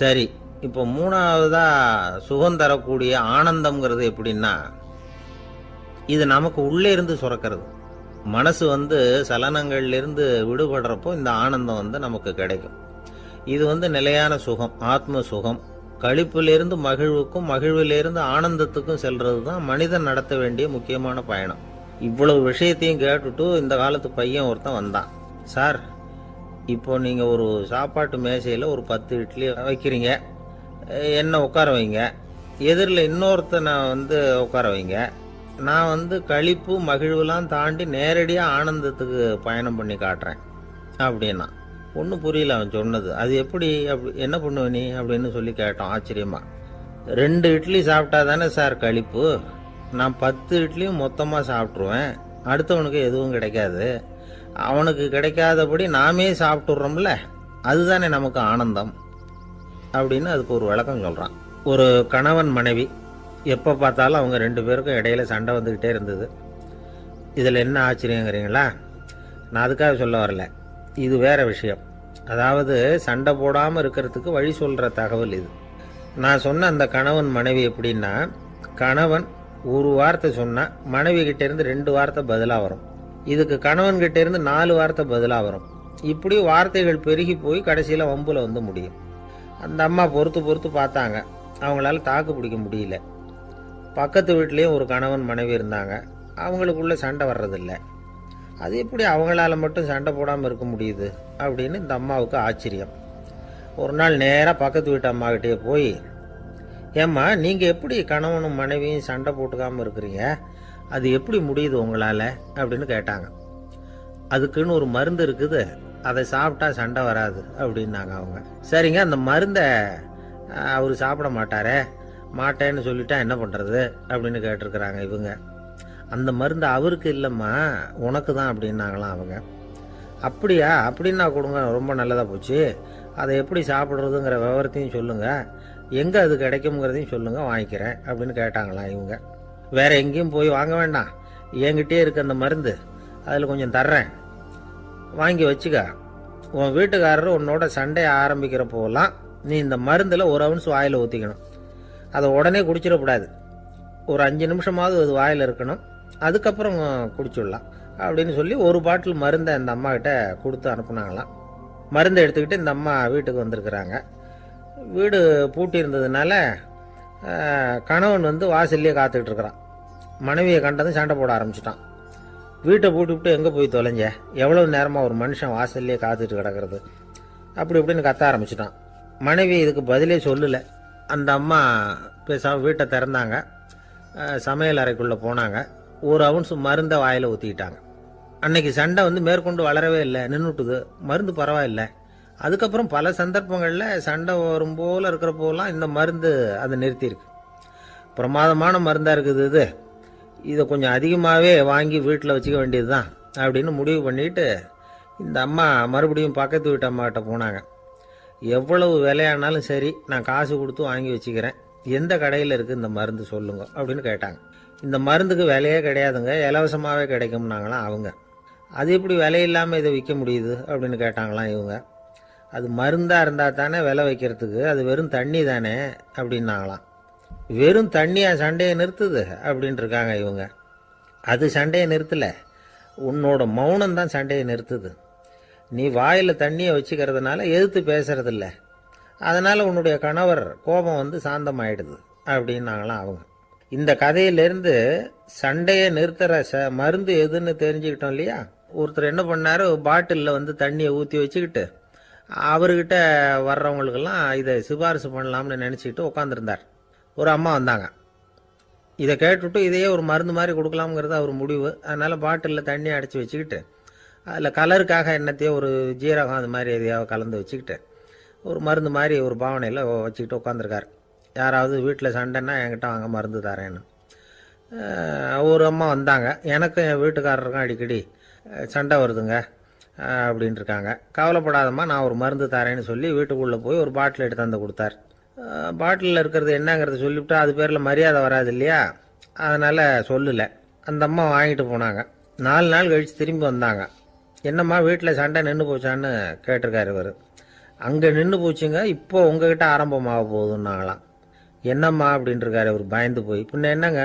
சரி, இப்போ 3வதாக சுகம் தரக்கூடிய ஆனந்தம்ங்கிறது எப்படின்னா, இது நமக்கு உள்ளே இருந்து சுரக்கிறது. மனசு சலனங்கள்லேருந்து விடுபடுறப்போ இந்த ஆனந்தம் நமக்கு கிடைக்கும். இது நிலையான சுகம், ஆத்ம சுகம். களிப்பிலிருந்து மகிழ்வுக்கும் மகிழ்விலிருந்து ஆனந்தத்துக்கும் செல்றது தான் மனிதன் நடத்த வேண்டிய முக்கியமான பயணம். இவ்வளவு விஷயத்தையும் கேட்டுட்டு இந்த காலத்து பையன் ஒருத்தன் வந்தான். சார், இப்போ நீங்கள் ஒரு சாப்பாட்டு மேசையில் ஒரு 10 இட்லி வைக்கிறீங்க, என்ன உட்கார வைங்க, எதிரில் இன்னொருத்தனை உட்கார வைங்க, நான் களிப்பு மகிழ்வுலாம் தாண்டி நேரடியாக ஆனந்தத்துக்கு பயணம் பண்ணி காட்டுறேன் அப்படின்னா. ஒன்றும் புரியல அவன் சொன்னது. அது எப்படி, அப்படி என்ன பண்ணுவ நீ அப்படின்னு சொல்லி கேட்டோம் ஆச்சரியமா. 2 இட்லி சாப்பிட்டா தானே சார் களிப்பு, நான் 10 இட்லியும் மொத்தமாக சாப்பிட்ருவேன், அடுத்தவனுக்கு எதுவும் கிடைக்காது, அவனுக்கு கிடைக்காதபடி நாமே சாப்பிட்டுடுறோம்ல, அதுதானே நமக்கு ஆனந்தம் அப்படின்னு அதுக்கு ஒரு விளக்கம் சொல்கிறான். ஒரு கணவன் மனைவி, எப்போ பார்த்தாலும் அவங்க 2 பேருக்கும் இடையில சண்டை வந்துக்கிட்டே இருந்தது. இதில் என்ன ஆச்சரியங்கிறீங்களா? நான் அதுக்காக சொல்ல வரல, இது வேற விஷயம். அதாவது சண்டை போடாமல் இருக்கிறதுக்கு வழி சொல்கிற தகவல் இது. நான் சொன்ன அந்த கணவன் மனைவி எப்படின்னா, கணவன் ஒரு வார்த்தை சொன்னால் மனைவி கிட்டேருந்து 2 வார்த்தை பதிலாக வரும், இதுக்கு கணவன் கிட்டேருந்து 4 வார்த்தை பதிலாக வரும். இப்படி வார்த்தைகள் பெருகி போய் கடைசியில் வம்புல முடியும். அந்த அம்மா பொறுத்து பார்த்தாங்க, அவங்களால தாக்கு பிடிக்க முடியல. பக்கத்து வீட்லேயும் ஒரு கணவன் மனைவி இருந்தாங்க, அவங்களுக்குள்ள சண்டை வர்றதில்லை, அது எப்படி அவங்களால மட்டும் சண்டை போடாமல் இருக்க முடியுது அப்படின்னு இந்த அம்மாவுக்கு ஆச்சரியம். ஒரு நாள் நேராக பக்கத்து வீட்டு அம்மாக்கிட்டே போய், ஏம்மா, நீங்கள் எப்படி கணவனும் மனைவியும் சண்டை போட்டுக்காமல் இருக்கிறீங்க, அது எப்படி முடியுது உங்களால் அப்படின்னு கேட்டாங்க. அதுக்குன்னு ஒரு மருந்து இருக்குது, அதை சாப்பிட்டா சண்டை வராது அப்படின்னாங்க அவங்க. சரிங்க, அந்த மருந்தை அவர் சாப்பிட மாட்டேன்னு சொல்லிட்டா என்ன பண்ணுறது அப்படின்னு கேட்டிருக்கிறாங்க இவங்க. அந்த மருந்து அவருக்கு இல்லைம்மா, உனக்கு தான் அப்படின்னாங்களாம் அவங்க. அப்படியா, அப்படின்னா கொடுங்க, ரொம்ப நல்லதாக போச்சு, அதை எப்படி சாப்பிட்றதுங்கிற விவரத்தையும் சொல்லுங்கள், எங்கே அது கிடைக்குங்கிறதையும் சொல்லுங்கள், வாங்கிக்கிறேன் அப்படின்னு கேட்டாங்களாம் இவங்க. வேறு எங்கேயும் போய் வாங்க வேண்டாம், என்கிட்டே இருக்க அந்த மருந்து, அதில் கொஞ்சம் தர்றேன், வாங்கி வச்சுக்க. உன் வீட்டுக்காரர் உன்னோட சண்டையை ஆரம்பிக்கிறப்போலாம் நீ இந்த மருந்தில் 1 ounce வாயில் ஊற்றிக்கணும், அதை உடனே குடிச்சிடக்கூடாது, ஒரு 5 நிமிஷமாவது அது வாயில் இருக்கணும், அதுக்கப்புறம் குடிச்சிடலாம் அப்படின்னு சொல்லி ஒரு பாட்டில் மருந்தை அந்த அம்மா கிட்ட கொடுத்து அனுப்புனாங்களாம். மருந்தை எடுத்துக்கிட்டு இந்த அம்மா வீட்டுக்கு வந்திருக்கிறாங்க. வீடு பூட்டி இருந்ததுனால கணவன் வாசல்லையே காத்துக்கிட்டு இருக்கிறான். மனைவியை கண்டதும் சண்டை போட ஆரம்பிச்சிட்டான். வீட்டை பூட்டிவிட்டு எங்கே போய் தொலைஞ்ச, எவ்வளவு நேரமாக ஒரு மனுஷன் வாசல்லையே காத்துட்டு கிடக்கிறது அப்படி இப்படின்னு கத்த ஆரம்பிச்சிட்டான். மனைவி இதுக்கு பதிலே சொல்லலை. அந்த அம்மா பேசாமல் வீட்டை திறந்தாங்க, சமையல் அறைக்குள்ளே போனாங்க. ஒரு அவுன்ஸ் மருந்தை வாயில் ஊற்றிக்கிட்டாங்க. அன்னைக்கு சண்டை மேற்கொண்டு வளரவே இல்லை, நின்றுட்டுது. மருந்து பரவாயில்லை. அதுக்கப்புறம் பல சந்தர்ப்பங்களில் சண்டை வரும் போல் இருக்கிறப்போலாம் இந்த மருந்து அதை நிறுத்தியிருக்கு. பிரமாதமான மருந்தாக இருக்குது இதை கொஞ்சம் அதிகமாகவே வாங்கி வீட்டில் வச்சுக்க வேண்டியது தான் அப்படின்னு முடிவு பண்ணிட்டு இந்த அம்மா மறுபடியும் பக்கத்து வீட்டு அம்மாக்கிட்ட போனாங்க. எவ்வளவு விலையானாலும் சரி, நான் காசு கொடுத்து வாங்கி வச்சுக்கிறேன், எந்த கடையில் இருக்குது இந்த மருந்து சொல்லுங்க அப்படின்னு கேட்டாங்க. இந்த மருந்துக்கு விலையே கிடையாதுங்க, இலவசமாகவே கிடைக்கும்னாங்களாம் அவங்க. அது எப்படி விலை இல்லாமல் இதை விற்க முடியுது அப்படின்னு கேட்டாங்களாம் இவங்க. அது மருந்தாக இருந்தால் தானே விலை வைக்கிறதுக்கு, அது வெறும் தண்ணி தானே அப்படின்னாங்களாம். வெறும் தண்ணியாக சண்டையை நிறுத்துது அப்படின்ட்டு இருக்காங்க இவங்க. அது சண்டையை நிறுத்தலை, உன்னோட மௌனம் தான் சண்டையை நிறுத்துது. நீ வாயில் தண்ணியை வச்சுக்கிறதுனால எதிர்த்து பேசுறதில்ல, அதனால் உன்னுடைய கணவர் கோபம் சாந்தமாயிடுது அப்படின்னாங்களாம் அவங்க. இந்த கதையிலேருந்து சண்டையை நிறுத்துகிற மருந்து எதுன்னு தெரிஞ்சுக்கிட்டோம் இல்லையா. ஒருத்தர் என்ன பண்ணார், பாட்டிலில் தண்ணியை ஊற்றி வச்சுக்கிட்டு அவர்கிட்ட வர்றவங்களுக்கெல்லாம் இதை சிபாரிசு பண்ணலாம்னு நினச்சிக்கிட்டு உட்காந்துருந்தார். ஒரு அம்மா வந்தாங்க. இதை கேட்டுவிட்டு இதையே ஒரு மருந்து மாதிரி கொடுக்கலாம்ங்கிறது அவர் முடிவு. அதனால் பாட்டிலில் தண்ணியை அடைச்சி வச்சுக்கிட்டு அதில் கலருக்காக என்னத்தையோ ஒரு ஜீரகம் அது மாதிரி எதையாவது கலந்து வச்சுக்கிட்டு ஒரு மருந்து மாதிரி ஒரு பாவனையில் வச்சுக்கிட்டு உட்காந்துருக்கார். யாராவது வீட்டில் சண்டைன்னா என்கிட்ட வாங்க மருந்து தரேன்னு. ஒரு அம்மா வந்தாங்க. எனக்கும் என் வீட்டுக்காரருக்கும் அடிக்கடி சண்டை வருதுங்க அப்படின்ட்டு இருக்காங்க. கவலைப்படாதம்மா, நான் ஒரு மருந்து தரேன்னு சொல்லி வீட்டுக்குள்ளே போய் ஒரு பாட்டில் எடுத்து வந்து கொடுத்தார். பாட்டிலில் இருக்கிறது என்னங்கிறத சொல்லிவிட்டு அது பேரில் மரியாதை வராது இல்லையா, அதனால் சொல்லலை. அந்த அம்மா வாங்கிட்டு போனாங்க. 4 நாள் கழித்து திரும்பி வந்தாங்க. என்னம்மா வீட்டில் சண்டை நின்று போச்சான்னு கேட்டிருக்காரு இவர். அங்கே நின்று போச்சுங்க, இப்போ உங்ககிட்ட ஆரம்பமாக போகுதுன்னாங்களாம். என்னம்மா அப்படின்ட்டுருக்காரு இவர் பயந்து போய். பின்ன என்னங்க,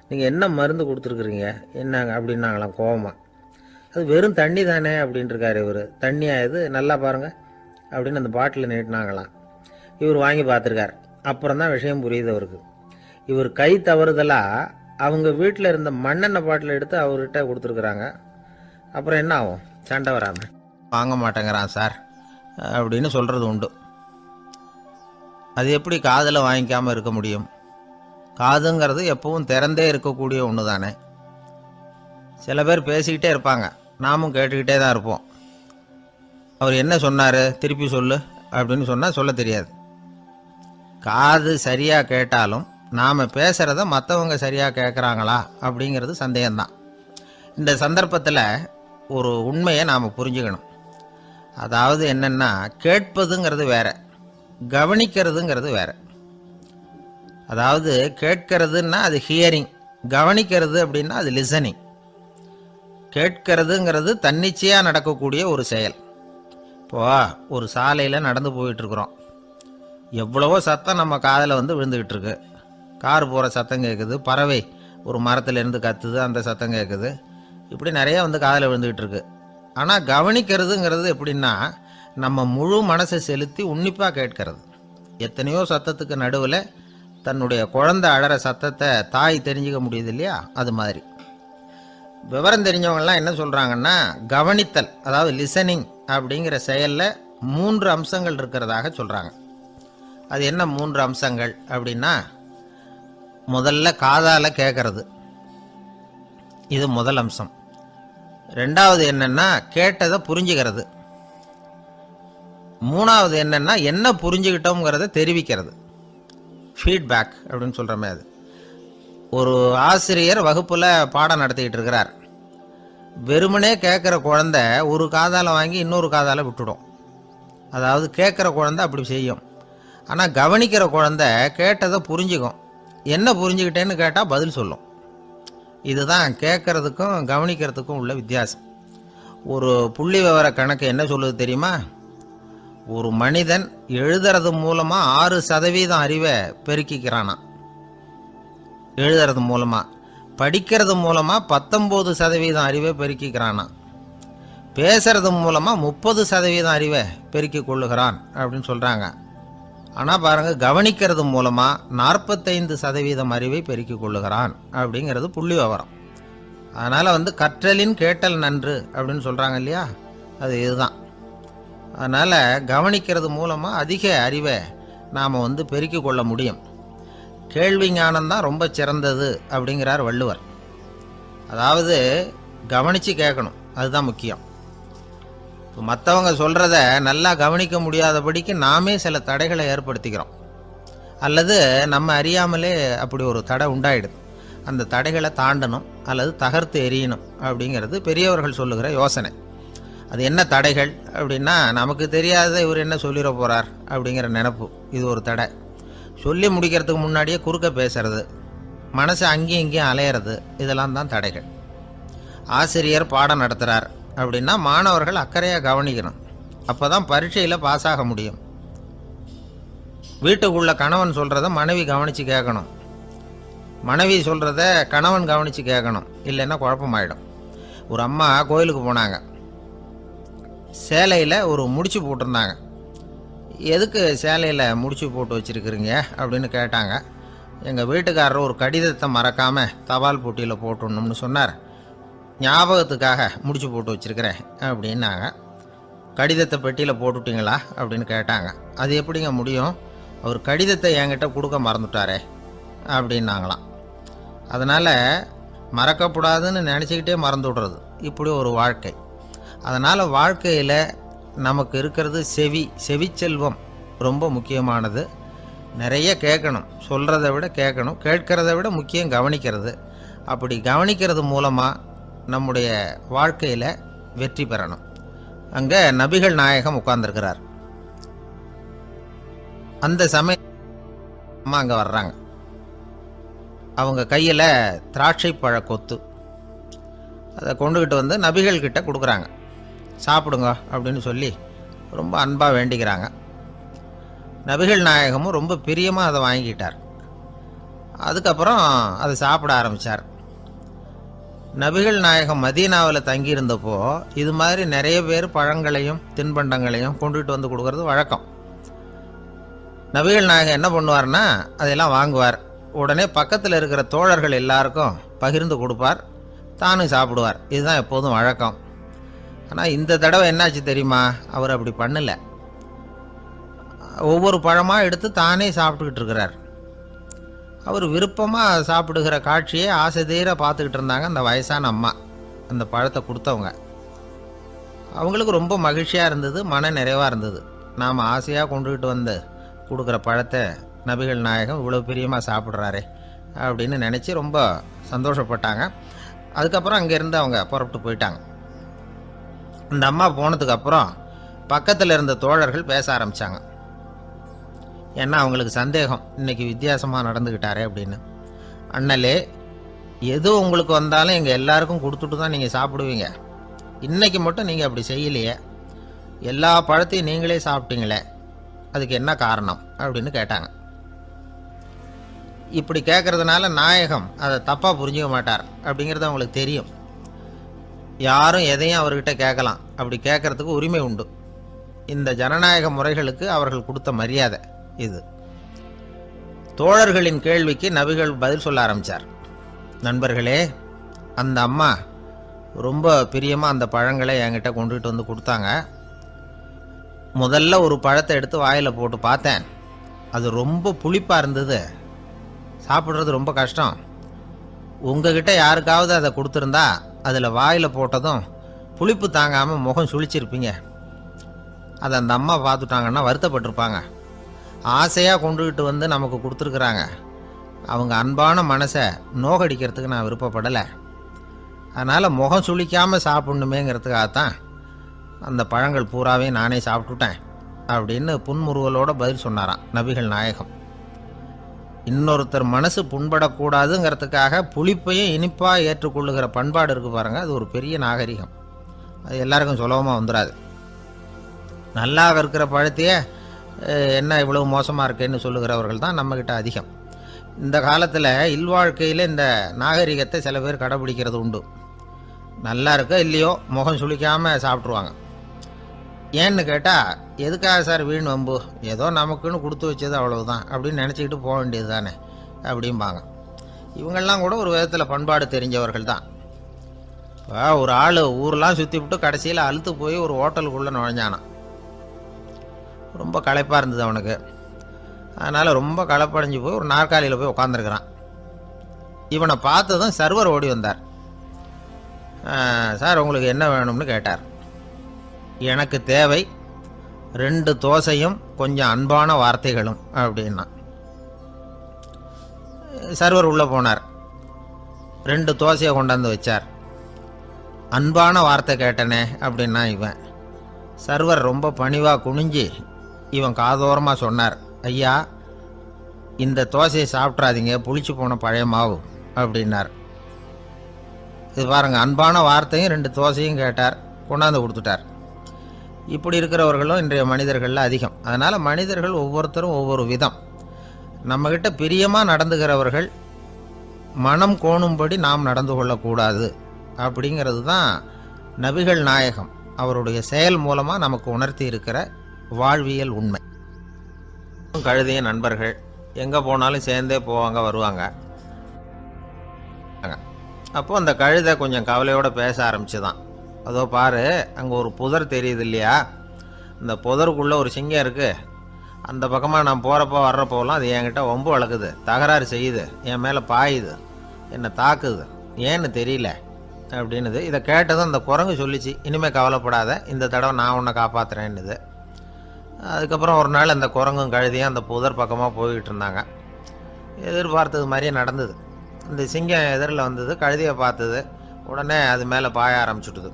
நீங்கள் என்ன மருந்து கொடுத்துருக்குறீங்க என்னங்க அப்படின்னாங்களாம் கோவமாக. அது வெறும் தண்ணி தானே அப்படின்ட்டுருக்காரு இவர். தண்ணியாக இது நல்லா பாருங்கள் அப்படின்னு அந்த பாட்டில் நீட்டினாங்களாம். இவர் வாங்கி பார்த்துருக்கார். அப்புறம் தான் விஷயம் புரியுது அவருக்கு. இவர் கை தவறுதலாக அவங்க வீட்டில் இருந்த மண்ணெண்ணெய் பாட்டில் எடுத்து அவர்கிட்ட கொடுத்துருக்குறாங்க. அப்புறம் என்ன ஆகும், சண்டை வராமல். வாங்க மாட்டேங்கிறான் சார் அப்படின்னு சொல்கிறது உண்டு. அது எப்படி காதில் வாங்கிக்காமல் இருக்க முடியும்? காதுங்கிறது எப்பவும் திறந்தே இருக்கக்கூடிய ஒன்று தானே. சில பேர் பேசிக்கிட்டே இருப்பாங்க, நாமும் கேட்டுக்கிட்டே தான் இருப்போம். அவர் என்ன சொன்னார் திருப்பி சொல்லு அப்படின்னு சொன்னால் சொல்ல தெரியாது. காது சரியாக கேட்டாலும் நாம் பேசுகிறத மற்றவங்க சரியாக கேட்குறாங்களா அப்படிங்கிறது சந்தேகம்தான். இந்த சந்தர்ப்பத்தில் ஒரு உண்மையை நாம் புரிஞ்சுக்கணும். அதாவது என்னென்னா, கேட்பதுங்கிறது வேற, கவனிக்கிறதுங்கிறது வேற. அதாவது கேட்கறதுன்னா அது ஹியரிங், கவனிக்கிறது அப்படின்னா அது லிசனிங். கேட்கறதுங்கிறது தன்னிச்சையாக நடக்கக்கூடிய ஒரு செயல். இப்போது ஒரு சாலையில் நடந்து போயிட்டுருக்குறோம். எவ்வளவோ சத்தம் நம்ம காதில் விழுந்துக்கிட்டு இருக்கு. கார் போகிற சத்தம் கேட்குது, பறவை ஒரு மரத்துலேருந்து கத்துது, அந்த சத்தம் கேட்குது. இப்படி நிறைய காதில் விழுந்துக்கிட்டு இருக்கு. ஆனால் கவனிக்கிறதுங்கிறது எப்படின்னா, நம்ம முழு மனசை செலுத்தி உன்னிப்பாக கேட்கறது. எத்தனையோ சத்தத்துக்கு நடுவில் தன்னுடைய குழந்தை அழற சத்தத்தை தாய் தெரிஞ்சிக்க முடியுது இல்லையா, அது மாதிரி. விவரம் தெரிஞ்சவங்கலாம் என்ன சொல்கிறாங்கன்னா, கவனித்தல் அதாவது லிசனிங் அப்படிங்கிற செயலில் 3 அம்சங்கள் இருக்கிறதாக சொல்கிறாங்க. அது என்ன 3 அம்சங்கள் அப்படின்னா, முதல்ல காதால் கேட்கறது, இது முதல் அம்சம். ரெண்டாவது என்னன்னா கேட்டதை புரிஞ்சுக்கிறது. மூணாவது என்னன்னா என்ன புரிஞ்சுக்கிட்டோங்கிறத தெரிவிக்கிறது, ஃபீட்பேக் அப்படின்னு சொல்கிற மாதிரி. ஒரு ஆசிரியர் வகுப்பில் பாடம் நடத்திக்கிட்டு இருக்கிறார். வெறுமனே கேட்குற குழந்தை ஒரு காதால் வாங்கி இன்னொரு காதால் விட்டுடும். அதாவது கேட்குற குழந்தை அப்படி செய்யும். ஆனால் கவனிக்கிற குழந்தை கேட்டதை புரிஞ்சுக்கும். என்ன புரிஞ்சுக்கிட்டேன்னு கேட்டால் பதில் சொல்லும். இதுதான் கேட்கறதுக்கும் கவனிக்கிறதுக்கும் உள்ள வித்தியாசம். ஒரு புள்ளி விவர கணக்கு என்ன சொல்லுது தெரியுமா? ஒரு மனிதன் எழுதுறது மூலமாக 6% அறிவை பெருக்கிக்கிறானா, எழுதுறது மூலமாக. படிக்கிறது மூலமாக 19% அறிவை பெருக்கிக்கிறானா, பேசுறது மூலமாக 30% அறிவை பெருக்கி கொள்ளுகிறான் அப்படின்னு சொல்கிறாங்க. ஆனால் பாருங்கள், கவனிக்கிறது மூலமாக 45% அறிவை பெருக்கி கொள்ளுகிறான் அப்படிங்கிறது புள்ளி விவரம். அதனால் கற்றலின் கேட்டல் நன்று அப்படின்னு சொல்கிறாங்க இல்லையா, அது இதுதான். அதனால் கவனிக்கிறது மூலமாக அதிக அறிவை நாம் பெருக்கி கொள்ள முடியும். கேள்வி ஞானம்தான் ரொம்ப சிறந்தது அப்படிங்கிறார் வள்ளுவர். அதாவது கவனித்து கேட்கணும், அதுதான் முக்கியம். இப்போ மற்றவங்க சொல்கிறத நல்லா கவனிக்க முடியாதபடிக்கு நாமே சில தடைகளை ஏற்படுத்திக்கிறோம், அல்லது நம்ம அறியாமலே அப்படி ஒரு தடை உண்டாயிடுது. அந்த தடைகளை தாண்டணும் அல்லது தகர்த்து எறியணும் அப்படிங்கிறது பெரியவர்கள் சொல்லுகிற யோசனை. அது என்ன தடைகள் அப்படின்னா, நமக்கு தெரியாத இவர் என்ன சொல்லிட போகிறார் அப்படிங்கிற நினப்பு, இது ஒரு தடை. சொல்லி முடிக்கிறதுக்கு முன்னாடியே குறுக்க பேசுறது, மனசை அங்கேயும் இங்கேயும் அலையிறது, இதெல்லாம் தான் தடைகள். ஆசிரியர் பாடம் நடத்துகிறார் அப்படின்னா மாணவர்கள் அக்கறையாக கவனிக்கணும், அப்போ தான் பரீட்சையில் பாஸ் ஆக முடியும். வீட்டுக்குள்ள கணவன் சொல்கிறத மனைவி கவனித்து கேட்கணும், மனைவி சொல்கிறத கணவன் கவனித்து கேட்கணும், இல்லைன்னா குழப்பமாயிடும். ஒரு அம்மா கோயிலுக்கு போனாங்க, சேலையில் ஒரு முடிச்சு போட்டிருந்தாங்க. எதுக்கு சேலையில் முடிச்சு போட்டு வச்சுருக்குறீங்க அப்படின்னு கேட்டாங்க. எங்கள் வீட்டுக்காரர் ஒரு கடிதத்தை மறக்காமல் தபால் போட்டியில் போட்டுடணும்னு சொன்னார், ஞாபகத்துக்காக முடிச்சு போட்டு வச்சுருக்கிறேன் அப்படின்னாங்க. கடிதத்தை பெட்டியில் போட்டுவிட்டீங்களா அப்படின்னு கேட்டாங்க. அது எப்படிங்க முடியும், அவர் கடிதத்தை என்கிட்ட கொடுக்க மறந்துட்டாரே அப்படின்னாங்களாம். அதனால் மறக்கப்படாதுன்னு நினச்சிக்கிட்டே மறந்து விடுறது, இப்படி ஒரு வாழ்க்கை. அதனால் வாழ்க்கையில் நமக்கு இருக்கிறது செவிச்செல்வம் ரொம்ப முக்கியமானது. நிறைய கேட்கணும், சொல்கிறத விட கேட்கணும், கேட்கிறத விட முக்கியம் கவனிக்கிறது. அப்படி கவனிக்கிறது மூலமாக நம்முடைய வாழ்க்கையில் வெற்றி பெறணும். அங்கே நபிகள் நாயகம் உட்கார்ந்துருக்கிறார். அந்த சமயம் அம்மா அங்கே வர்றாங்க. அவங்க கையில் திராட்சை பழ கொத்து, அதை கொண்டுக்கிட்டு வந்து நபிகள்கிட்ட கொடுக்குறாங்க. சாப்பிடுங்க அப்படின்னு சொல்லி ரொம்ப அன்பாக வேண்டிக்கிறாங்க. நபிகள் நாயகமும் ரொம்ப பிரியமாக அதை வாங்கிக்கிட்டார். அதுக்கப்புறம் அதை சாப்பிட ஆரம்பித்தார். நபிகள் நாயகம் மதீனாவில் தங்கியிருந்தப்போ இது மாதிரி நிறைய பேர் பழங்களையும் தின்பண்டங்களையும் கொண்டுகிட்டு வந்து கொடுக்கறது வழக்கம். நபிகள் நாயகம் என்ன பண்ணுவார்னா, அதெல்லாம் வாங்குவார். உடனே பக்கத்தில் இருக்கிற தோழர்கள் எல்லாருக்கும் பகிர்ந்து கொடுப்பார், தானும் சாப்பிடுவார். இதுதான் எப்போதும் வழக்கம். ஆனால் இந்த தடவை என்னாச்சு தெரியுமா, அவர் அப்படி பண்ணலை. ஒவ்வொரு பழமாக எடுத்து தானே சாப்பிட்டுக்கிட்டு இருக்கிறார். அவர் விருப்பமாக சாப்பிடுகிற காட்சியை ஆசை தீர பார்த்துக்கிட்டு இருந்தாங்க அந்த வயசான அம்மா, அந்த பழத்தை கொடுத்தவங்க. அவங்களுக்கு ரொம்ப மகிழ்ச்சியாக இருந்தது, மன நிறைவாக இருந்தது. நாம் ஆசையாக கொண்டுகிட்டு வந்து கொடுக்குற பழத்தை நபிகள் நாயகம் இவ்வளோ பிரியமாக சாப்பிட்றாரே அப்படின்னு நினச்சி ரொம்ப சந்தோஷப்பட்டாங்க. அதுக்கப்புறம் அங்கேருந்து அவங்க புறப்பட்டு போயிட்டாங்க. அந்த அம்மா போனதுக்கப்புறம் பக்கத்தில் இருந்த தோழர்கள் பேச ஆரம்பித்தாங்க. ஏன்னா அவங்களுக்கு சந்தேகம், இன்றைக்கி வித்தியாசமாக நடந்துக்கிட்டாரே அப்படின்னு. அண்ணலே, எது உங்களுக்கு வந்தாலும் எங்கள் எல்லாருக்கும் கொடுத்துட்டு தான் நீங்கள் சாப்பிடுவீங்க, இன்றைக்கி மட்டும் நீங்கள் அப்படி செய்யலையே, எல்லா பழத்தையும் நீங்களே சாப்பிட்டீங்களே, அதுக்கு என்ன காரணம் அப்படின்னு கேட்டாங்க. இப்படி கேட்கறதுனால நாயகம் அதை தப்பாக புரிஞ்சுக்க மாட்டார் அப்படிங்கிறது அவங்களுக்கு தெரியும். யாரும் எதையும் அவர்கிட்ட கேட்கலாம், அப்படி கேட்கறதுக்கு உரிமை உண்டு. இந்த ஜனநாயக முறைகளுக்கு அவர்கள் கொடுத்த மரியாதை இது. தோழர்களின் கேள்விக்கு நபிகள் பதில் சொல்ல ஆரம்பித்தார். நண்பர்களே, அந்த அம்மா ரொம்ப பிரியமாக அந்த பழங்களை என்கிட்ட கொண்டுகிட்டு வந்து கொடுத்தாங்க. முதல்ல ஒரு பழத்தை எடுத்து வாயில் போட்டு பார்த்தேன், அது ரொம்ப புளிப்பாக இருந்தது, சாப்பிட்றது ரொம்ப கஷ்டம். உங்ககிட்ட யாருக்காவது அதை கொடுத்துருந்தா அதில் வாயில் போட்டதும் புளிப்பு தாங்காமல் முகம் சுழிச்சிருப்பீங்க. அதை அந்த அம்மா பார்த்துட்டாங்கன்னா வருத்தப்பட்டிருப்பாங்க. ஆசையாக கொண்டுகிட்டு வந்து நமக்கு கொடுத்துருக்குறாங்க, அவங்க அன்பான மனசை நோகடிக்கிறதுக்கு நான் விருப்பப்படலை. அதனால் முகம் சுழிக்காமல் சாப்பிட்ணுமேங்கிறதுக்காகத்தான் அந்த பழங்கள் பூராவே நானே சாப்பிட்டுட்டேன் அப்படின்னு புன்முறுவலோட பதில் சொன்னாராம் நபிகள் நாயகம். இன்னொருத்தர் மனசு புண்படக்கூடாதுங்கிறதுக்காக புளிப்பையும் இனிப்பாக ஏற்றுக்கொள்ளுகிற பண்பாடு இருக்குது பாருங்கள், அது ஒரு பெரிய நாகரிகம். அது எல்லாருக்கும் சுலபமாக வந்துடாது. நல்லா இருக்கிற பழத்தையே என்ன இவ்வளவு மோசமாக இருக்கேன்னு சொல்லுகிறவர்கள் தான் நம்மக்கிட்ட அதிகம். இந்த காலத்தில் இல்வாழ்க்கையில் இந்த நாகரிகத்தை சில பேர் கடைபிடிக்கிறது உண்டு. நல்லா இருக்க இல்லையோ முகம் சுளிக்காமல் சாப்பிட்ருவாங்க. ஏன்னு கேட்டால், எதுக்காக சார் வீண் வம்பு, ஏதோ நமக்குன்னு கொடுத்து வச்சது அவ்வளவுதான் அப்படின்னு நினச்சிக்கிட்டு போக வேண்டியது தானே அப்படிம்பாங்க. இவங்கெல்லாம் கூட ஒரு விதத்தில் பண்பாடு தெரிஞ்சவர்கள் தான். இப்போ ஒரு ஆள் ஊரெலாம் சுற்றி விட்டு கடைசியில் அழுத்து போய் ஒரு ஹோட்டலுக்குள்ளே நுழைஞ்சானான். ரொம்ப களைப்பாக இருந்தது அவனுக்கு. அதனால் ரொம்ப களைப்படைஞ்சு போய் ஒரு நாற்காலியில் போய் உட்காந்துருக்கிறான். இவனை பார்த்ததும் சர்வர் ஓடி வந்தார். சார் உங்களுக்கு என்ன வேணும்னு கேட்டார். எனக்கு தேவை 2 தோசையும் கொஞ்சம் அன்பான வார்த்தைகளும் அப்படின்னா. சர்வர் உள்ளே போனார், 2 தோசையை கொண்டாந்து வச்சார். அன்பான வார்த்தை கேட்டனே அப்படின்னா இவன். சர்வர் ரொம்ப பணிவாக குனிஞ்சு இவன் காதோரமாக சொன்னார், ஐயா இந்த தோசையை சாப்பிட்றாதீங்க, புளிச்சு போன பழைய மாவு அப்படின்னார். இது பாருங்கள், அன்பான வார்த்தையும் 2 தோசையும் கேட்டார், கொண்டாந்து கொடுத்துட்டார். இப்படி இருக்கிறவர்களும் இன்றைய மனிதர்களில் அதிகம். அதனால் மனிதர்கள் ஒவ்வொருத்தரும் ஒவ்வொரு விதம். நம்மக்கிட்ட பிரியமாக நடந்துகிறவர்கள் மனம் கோணும்படி நாம் நடந்து கொள்ளக்கூடாது அப்படிங்கிறது தான் நபிகள் நாயகம் அவருடைய செயல் மூலமாக நமக்கு உணர்த்தி இருக்கிற வாழ்வியல் உண்மை. கழுதைய நண்பர்கள் எங்கே போனாலும் சேர்ந்தே போவாங்க வருவாங்க. அப்போது அந்த கழுதை கொஞ்சம் கவலையோடு பேச ஆரம்பிச்சுதான். அதோ பாரு, அங்கே ஒரு புதர் தெரியுது இல்லையா, இந்த புதருக்குள்ளே ஒரு சிங்கம் இருக்குது. அந்த பக்கமாக நான் போகிறப்போ வர்றப்போலாம் அது என்கிட்ட வம்பு வளர்க்குது, தகராறு செய்யுது, என் மேலே பாயுது, என்னை தாக்குது, ஏன்னு தெரியல அப்படின்னுது. இதை கேட்டதும் அந்த குரங்கு சொல்லிச்சு, இனிமேல் கவலைப்படாத, இந்த தடவை நான் உன்னை காப்பாற்றுறேன்னுது. அதுக்கப்புறம் ஒரு நாள் அந்த குரங்கும் கழுதியும் அந்த புதர் பக்கமாக போய்கிட்டு இருந்தாங்க. எதிர்பார்த்தது மாதிரியே நடந்தது. இந்த சிங்கம் எதிரில் வந்தது, கழுதியை பார்த்தது, உடனே அது மேலே பாய ஆரம்பிச்சுட்டுது.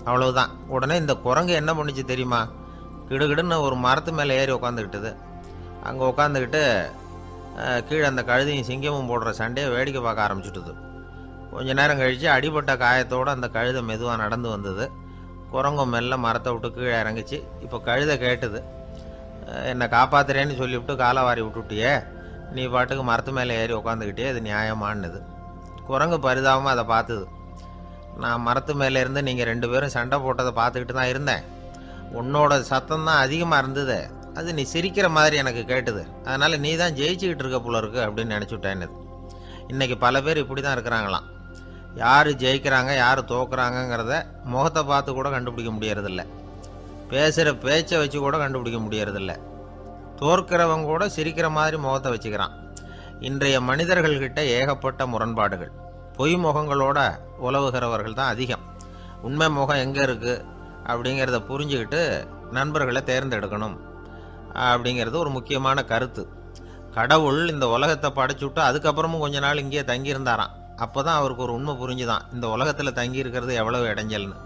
அவ்வளவுதான். உடனே இந்த குரங்கு என்ன பண்ணிச்சு தெரியுமா, கிடுகிடுன்னு ஒரு மரத்து மேலே ஏறி உட்காந்துக்கிட்டுது. அங்கே உட்காந்துக்கிட்டு கீழே அந்த கழுதியும் சிங்கமும் போடுற சண்டையை வேடிக்கை பார்க்க ஆரம்பிச்சுட்டுது. கொஞ்ச நேரம் கழித்து அடிபட்ட காயத்தோடு அந்த கழுதை மெதுவாக நடந்து வந்தது. குரங்கும் மெல்ல மரத்தை விட்டு கீழே இறங்கிச்சு. இப்போ கழுதை கேட்டுது, என்னை காப்பாத்துறேன்னு சொல்லிவிட்டு காலை வாரி விட்டுட்டியே, நீ பாட்டுக்கு மரத்து மேலே ஏறி உட்காந்துக்கிட்டே, அது நியாயமானது. குரங்கு பரிதாபமாக அதை பார்த்துது. நான் மரத்து மேலே இருந்து நீங்கள் 2 பேரும் சண்டை போட்டதை பார்த்துக்கிட்டு தான் இருந்தேன். உன்னோட சத்தம் தான் அதிகமாக இருந்தது, அது நீ சிரிக்கிற மாதிரி எனக்கு கேட்டுது, அதனால் நீ தான் ஜெயிச்சுக்கிட்டு இருக்க போல இருக்கு அப்படின்னு நினச்சிவிட்டேன்னு. இன்றைக்கி பல பேர் இப்படி தான் இருக்கிறாங்களாம். யார் ஜெயிக்கிறாங்க யார் தோக்குறாங்கங்கிறத முகத்தை பார்த்து கூட கண்டுபிடிக்க முடியறதில்ல, பேசுகிற பேச்சை வச்சு கூட கண்டுபிடிக்க முடியறதில்ல. தோற்கிறவங்க கூட சிரிக்கிற மாதிரி முகத்தை வச்சுக்கிறான். இன்றைய மனிதர்கள்கிட்ட ஏகப்பட்ட முரண்பாடுகள். பொய் முகங்களோட உலவுகிறவர்கள் தான் அதிகம். உண்மை முகம் எங்கே இருக்குது அப்படிங்கிறத புரிஞ்சுக்கிட்டு நண்பர்களை தேர்ந்தெடுக்கணும் அப்படிங்கிறது ஒரு முக்கியமான கருத்து. கடவுள் இந்த உலகத்தை படைச்சுட்டு அதுக்கப்புறமும் கொஞ்ச நாள் இங்கேயே தங்கியிருந்தாராம். அப்போ தான் அவருக்கு ஒரு உண்மை புரிஞ்சுதான், இந்த உலகத்தில் தங்கி இருக்கிறது எவ்வளவு இடைஞ்சல்னு.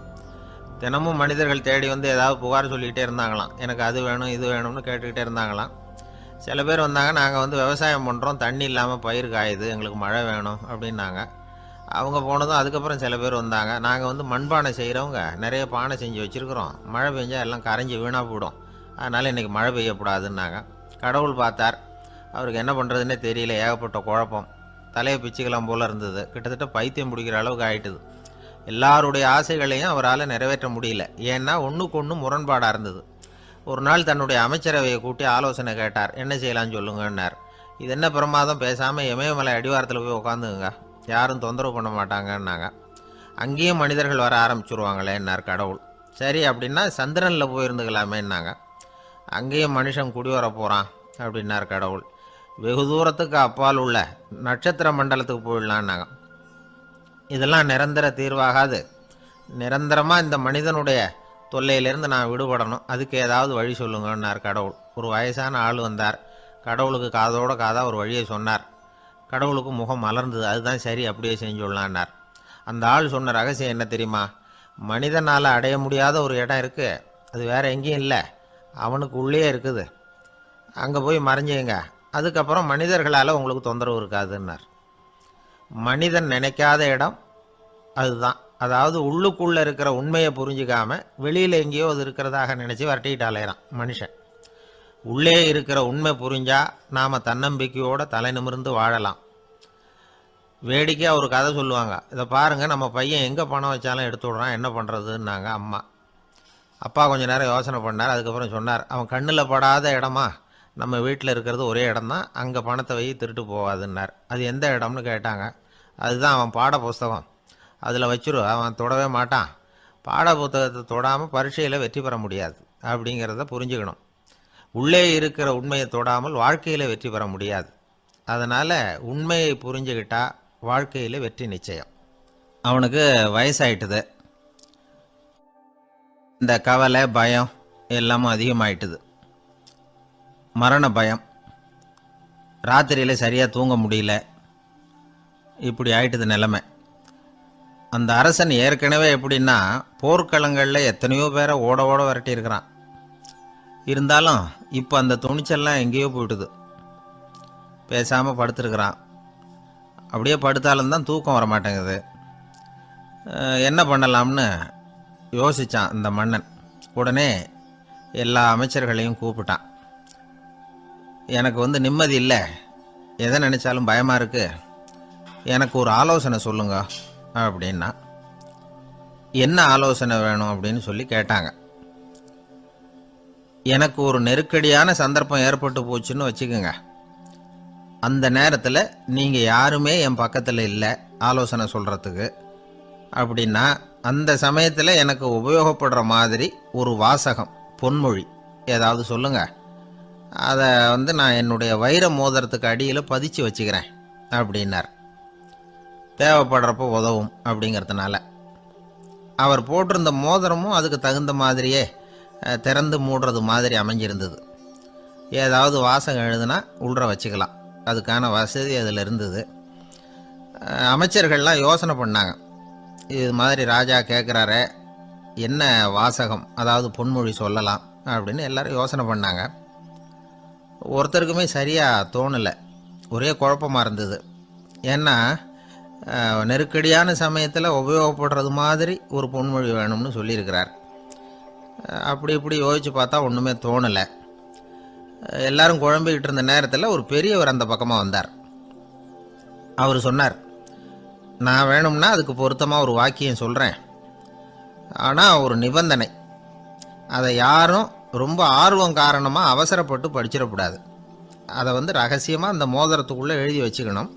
தினமும் மனிதர்கள் தேடி வந்து ஏதாவது புகார் சொல்லிக்கிட்டே இருந்தாங்களாம், எனக்கு அது வேணும் இது வேணும்னு கேட்டுக்கிட்டே இருந்தாங்களாம். சில பேர் வந்தாங்க, நாங்கள் வந்து விவசாயம் பண்ணுறோம், தண்ணி இல்லாமல் பயிர் காயுது, எங்களுக்கு மழை வேணும் அப்படின்னாங்க. அவங்க போனதும் அதுக்கப்புறம் சில பேர் வந்தாங்க, நாங்கள் வந்து மண்பானை செய்கிறவங்க, நிறைய பானை செஞ்சு வச்சுருக்குறோம், மழை பெஞ்சால் எல்லாம் கரைஞ்சி வீணாக போயிடும், அதனால் இன்றைக்கி மழை பெய்யக்கூடாதுன்னாங்க. கடவுள் பார்த்தார், அவருக்கு என்ன பண்ணுறதுன்னே தெரியல, ஏகப்பட்ட குழப்பம், தலையை பிச்சுக்கலாம் போல் இருந்தது, கிட்டத்தட்ட பைத்தியம் பிடிக்கிற அளவுக்கு ஆயிட்டுது. எல்லாருடைய ஆசைகளையும் அவரால் நிறைவேற்ற முடியல, ஏன்னா ஒன்றுக்கு ஒன்று முரண்பாடாக இருந்தது. ஒரு நாள் தன்னுடைய அமைச்சரவையை கூட்டி ஆலோசனை கேட்டார், என்ன செய்யலான்னு சொல்லுங்கன்னார். இது என்ன பிரமாதம், பேசாமல் இமயமலை அடிவாரத்தில் போய் உட்காந்துங்க, யாரும் தொந்தரவு பண்ண மாட்டாங்கன்னாங்க. அங்கேயும் மனிதர்கள் வர ஆரம்பிச்சுருவாங்களேன்னார் கடவுள். சரி அப்படின்னா சந்திரனில் போயிருந்துக்கலாமேன்னாங்க. அங்கேயும் மனுஷன் குடி வர போகிறான் அப்படின்னார் கடவுள். வெகு தூரத்துக்கு அப்பால் உள்ள நட்சத்திர மண்டலத்துக்கு போயிடலான்னாங்க. இதெல்லாம் நிரந்தர தீர்வாகாது, நிரந்தரமாக இந்த மனிதனுடைய தொல்லையிலேருந்து நான் விடுபடணும், அதுக்கு ஏதாவது வழி சொல்லுங்கன்னார் கடவுள். ஒரு வயசான ஆள் வந்தார், கடவுளுக்கு காதோட காதாக ஒரு வழியை சொன்னார். கடவுளுக்கு முகம் மலர்ந்தது, அதுதான் சரி, அப்படியே செஞ்சுடலான்னார். அந்த ஆள் சொன்ன ரகசியம் என்ன தெரியுமா, மனிதனால் அடைய முடியாத ஒரு இடம் இருக்குது, அது வேறு எங்கேயும் இல்லை, அவனுக்கு உள்ளே இருக்குது, அங்கே போய் மறைஞ்சிங்க, அதுக்கப்புறம் மனிதர்களால் உங்களுக்கு தொந்தரவு இருக்காதுன்னார். மனிதன் நினைக்காத இடம் அதுதான். அதாவது உள்ளுக்குள்ளே இருக்கிற உண்மையை புரிஞ்சிக்காம வெளியில் எங்கேயோ அது இருக்கிறதாக நினச்சி வரட்டிக்கிட்டு அலையிறான் மனுஷன். உள்ளே இருக்கிற உண்மை புரிஞ்சா நாம் தன்னம்பிக்கையோடு தலை நிமிர்ந்து வாழலாம். வேடிக்கையாக ஒரு கதை சொல்லுவாங்க, இதை பாருங்கள், நம்ம பையன் எங்கே பணம் வச்சாலும் எடுத்து விடுறான், என்ன பண்ணுறதுன்னாங்க அம்மா. அப்பா கொஞ்சம் நேரம் யோசனை பண்ணார், அதுக்கப்புறம் சொன்னார், அவன் கண்ணில் படாத இடமா, நம்ம வீட்டில் இருக்கிறது ஒரே இடம் தான், அங்கே பணத்தை வை திருட்டு போகாதுன்னார். அது எந்த இடம்னு கேட்டாங்க. அதுதான் அவன் பாட புஸ்தகம், அதில் வச்சிரு, அவன் தொடவே மாட்டான், பாட புத்தகத்தை தொடாமல் பரீட்சையில் வெற்றி பெற முடியாது அப்படிங்கிறத புரிஞ்சுக்கணும். உள்ளே இருக்கிற உண்மையை தொடாமல் வாழ்க்கையில் வெற்றி பெற முடியாது. அதனால் உண்மையை புரிஞ்சுக்கிட்டால் வாழ்க்கையில் வெற்றி நிச்சயம். அவனுக்கு வயசாயிட்டுது. இந்த கவலை பயம் எல்லாமும் அதிகமாயிட்டுது. மரண பயம், ராத்திரியில் சரியாக தூங்க முடியல, இப்படி ஆயிட்டுது நிலைமை. அந்த அரசன் ஏற்கனவே எப்படின்னா போர்க்களங்களில் எத்தனையோ பேரை ஓட ஓட விரட்டியிருக்கிறான். இருந்தாலும் இப்போ அந்த துணிச்சல்லாம் எங்கேயோ போயிட்டுது. பேசாமல் படுத்துருக்கிறான். அப்படியே படுத்தாலும் தான் தூக்கம் வர மாட்டேங்குது. என்ன பண்ணலாம்னு யோசித்தான் இந்த மன்னன். உடனே எல்லா அமைச்சர்களையும் கூப்பிட்டான். எனக்கு நிம்மதி இல்லை, எதை நினச்சாலும் பயமாக இருக்குது, எனக்கு ஒரு ஆலோசனை சொல்லுங்க அப்படின்னா. என்ன ஆலோசனை வேணும் அப்படின்னு சொல்லி கேட்டாங்க. எனக்கு ஒரு நெருக்கடியான சந்தர்ப்பம் ஏற்பட்டு போச்சுன்னு வச்சுக்கோங்க. அந்த நேரத்தில் நீங்கள் யாருமே என் பக்கத்தில் இல்லை ஆலோசனை சொல்கிறதுக்கு அப்படின்னா, அந்த சமயத்தில் எனக்கு உபயோகப்படுற மாதிரி ஒரு வாசகம், பொன்மொழி ஏதாவது சொல்லுங்கள். அதை நான் என்னுடைய வைர மோதிரத்துக்கு அடியில் பதிச்சு வச்சுக்கிறேன் அப்படின்னார். தேவைப்படுறப்போ உதவும் அப்படிங்கிறதுனால. அவர் போட்டிருந்த மோதிரமும் அதுக்கு தகுந்த மாதிரியே திறந்து மூடுறது மாதிரி அமைஞ்சிருந்தது. ஏதாவது வாசகம் எழுதுனா உள்ற வச்சுக்கலாம், அதுக்கான வசதி அதில் இருந்தது. அமைச்சர்கள்லாம் யோசனை பண்ணாங்க. இது மாதிரி ராஜா கேட்குறாரே, என்ன வாசகம், அதாவது பொன்மொழி சொல்லலாம் அப்படின்னு எல்லாரும் யோசனை பண்ணாங்க. ஒருத்தருக்குமே சரியாக தோணலை, ஒரே குழப்பமாக இருந்தது. ஏன்னா நெருக்கடியான சமயத்தில் உபயோகப்படுறது மாதிரி ஒரு பொன்மொழி வேணும்னு சொல்லியிருக்கிறார். அப்படி இப்படி யோசித்து பார்த்தா ஒன்றுமே தோணலை. எல்லாரும் குழம்பிக்கிட்டு இருந்த நேரத்தில் ஒரு பெரியவர் அந்த பக்கமாக வந்தார். அவர் சொன்னார், நான் வேணும்னா அதுக்கு பொருத்தமாக ஒரு வாக்கியம் சொல்கிறேன், ஆனால் ஒரு நிபந்தனை. அதை யாரும் ரொம்ப ஆர்வம் காரணமாக அவசரப்பட்டு படிச்சிடக்கூடாது. அதை ரகசியமாக அந்த மோதிரத்துக்குள்ளே எழுதி வச்சுக்கணும்.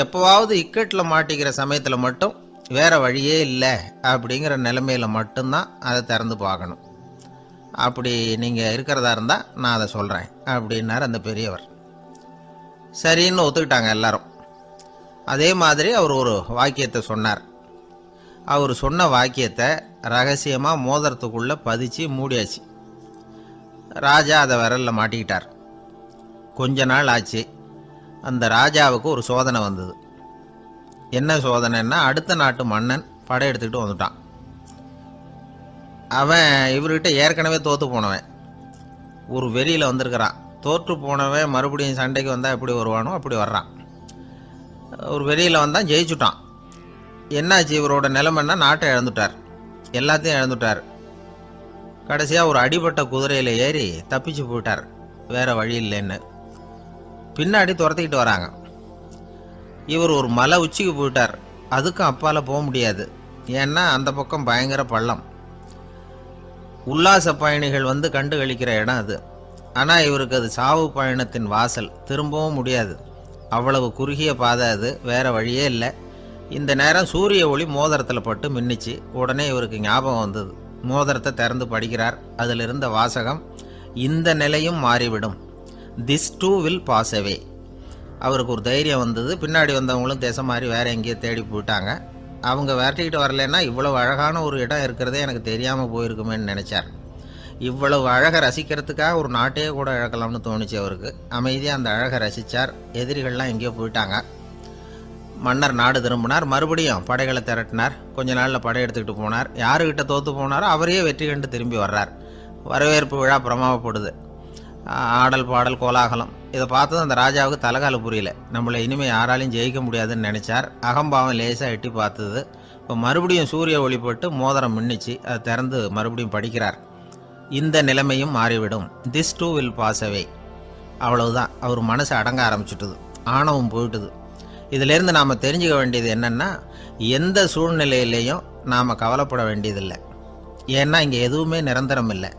எப்போவாவது இக்கட்டில் மாட்டிக்கிற சமயத்தில் மட்டும் வேறு வழியே இல்லை அப்படிங்கிற நிலைமையில் மட்டும்தான் அதை திறந்து பார்க்கணும். அப்படி நீங்கள் இருக்கிறதா இருந்தால் நான் அதை சொல்கிறேன் அப்படின்னார் அந்த பெரியவர். சரின்னு ஒத்துக்கிட்டாங்க எல்லாரும். அதே மாதிரி அவர் ஒரு வாக்கியத்தை சொன்னார். அவர் சொன்ன வாக்கியத்தை ரகசியமாக மோதிரத்துக்குள்ளே பதிச்சு மூடியாச்சு. ராஜா அதை விரலில் மாட்டிக்கிட்டார். கொஞ்ச நாள் ஆச்சு. அந்த ராஜாவுக்கு ஒரு சோதனை வந்தது. என்ன சோதனைன்னா, அடுத்த நாட்டு மன்னன் படையெடுத்துக்கிட்டு வந்துட்டான். அவன் இவர்கிட்ட ஏற்கனவே தோற்று போனவன், ஒரு வெறியில் வந்திருக்கிறான். தோற்று போனவன் மறுபடியும் சண்டைக்கு வந்தால் எப்படி வருவானோ அப்படி வர்றான். ஒரு வெறியில் வந்தான், ஜெயிச்சுட்டான். என்னாச்சு இவரோட நிலைமைன்னா, நாட்டை இழந்துட்டார், எல்லாத்தையும் இழந்துட்டார். கடைசியாக ஒரு அடிபட்ட குதிரையில் ஏறி தப்பிச்சு போயிட்டார், வேறு வழி இல்லைன்னு. பின்னாடி துரத்திக்கிட்டு வராங்க. இவர் ஒரு மலை உச்சிக்கு போயிட்டார். அதுக்கும் அப்பால் போக முடியாது, ஏன்னா அந்த பக்கம் பயங்கர பள்ளம். உல்லாச பயணிகள் கண்டு கழிக்கிற இடம் அது. ஆனால் இவருக்கு அது சாவு பயணத்தின் வாசல், திரும்பவும் முடியாது. அவ்வளவு குறுகிய பாதை அது, வேறு வழியே இல்லை. இந்த நேரம் சூரிய ஒளி மோதிரத்தில் பட்டு மின்னிச்சு. உடனே இவருக்கு ஞாபகம் வந்தது. மோதிரத்தை திறந்து படிக்கிறார். அதில் இருந்த வாசகம், இந்த நிலையும் மாறிவிடும், this too will pass away. அவருக்கு ஒரு தைரியம் வந்தது. பின்னாடி வந்தவங்களும் திசை மாதிரி வேறு எங்கேயோ தேடி போயிட்டாங்க. அவங்க விரட்டிக்கிட்டு வரலன்னா இவ்வளவு அழகான ஒரு இடம் இருக்கிறதே எனக்கு தெரியாமல் போயிருக்குமேன்னு நினச்சார். இவ்வளவு அழகை ரசிக்கிறதுக்காக ஒரு நாட்டையே கூட இழக்கலாம்னு தோணுச்சு அவருக்கு. அமைதியாக அந்த அழகை ரசித்தார். எதிரிகள்லாம் எங்கேயோ போயிட்டாங்க. மன்னர் நாடு திரும்பினார். மறுபடியும் படைகளை திரட்டினார். கொஞ்ச நாளில் படை எடுத்துக்கிட்டு போனார். யாருக்கிட்ட தோற்று போனாரோ அவரையே வெற்றி கண்டு திரும்பி வர்றார். வரவேற்பு விழா பிரமாவப்படுது. ஆடல் பாடல் கோலாகலம். இதை பார்த்ததும் அந்த ராஜாவுக்கு தலைகால புரியல. நம்மளை இனிமேல் யாராலையும் ஜெயிக்க முடியாதுன்னு நினச்சார். அகம்பாவம் லேசாக எட்டி பார்த்தது. இப்போ மறுபடியும் சூரிய ஒளிப்பட்டு மோதிரம் மின்னிச்சு. அதை திறந்து மறுபடியும் படிக்கிறார். இந்த நிலைமையும் மாறிவிடும், this too will pass away. அவ்வளவுதான். அவர் மனசு அடங்க ஆரம்பிச்சுட்டுது, ஆணவம் போயிட்டுது. இதிலேருந்து நாம் தெரிஞ்சுக்க வேண்டியது என்னென்னா, எந்த சூழ்நிலையிலையும் நாம் கவலைப்பட வேண்டியதில்லை. ஏன்னா இங்கே எதுவுமே நிரந்தரம் இல்லை.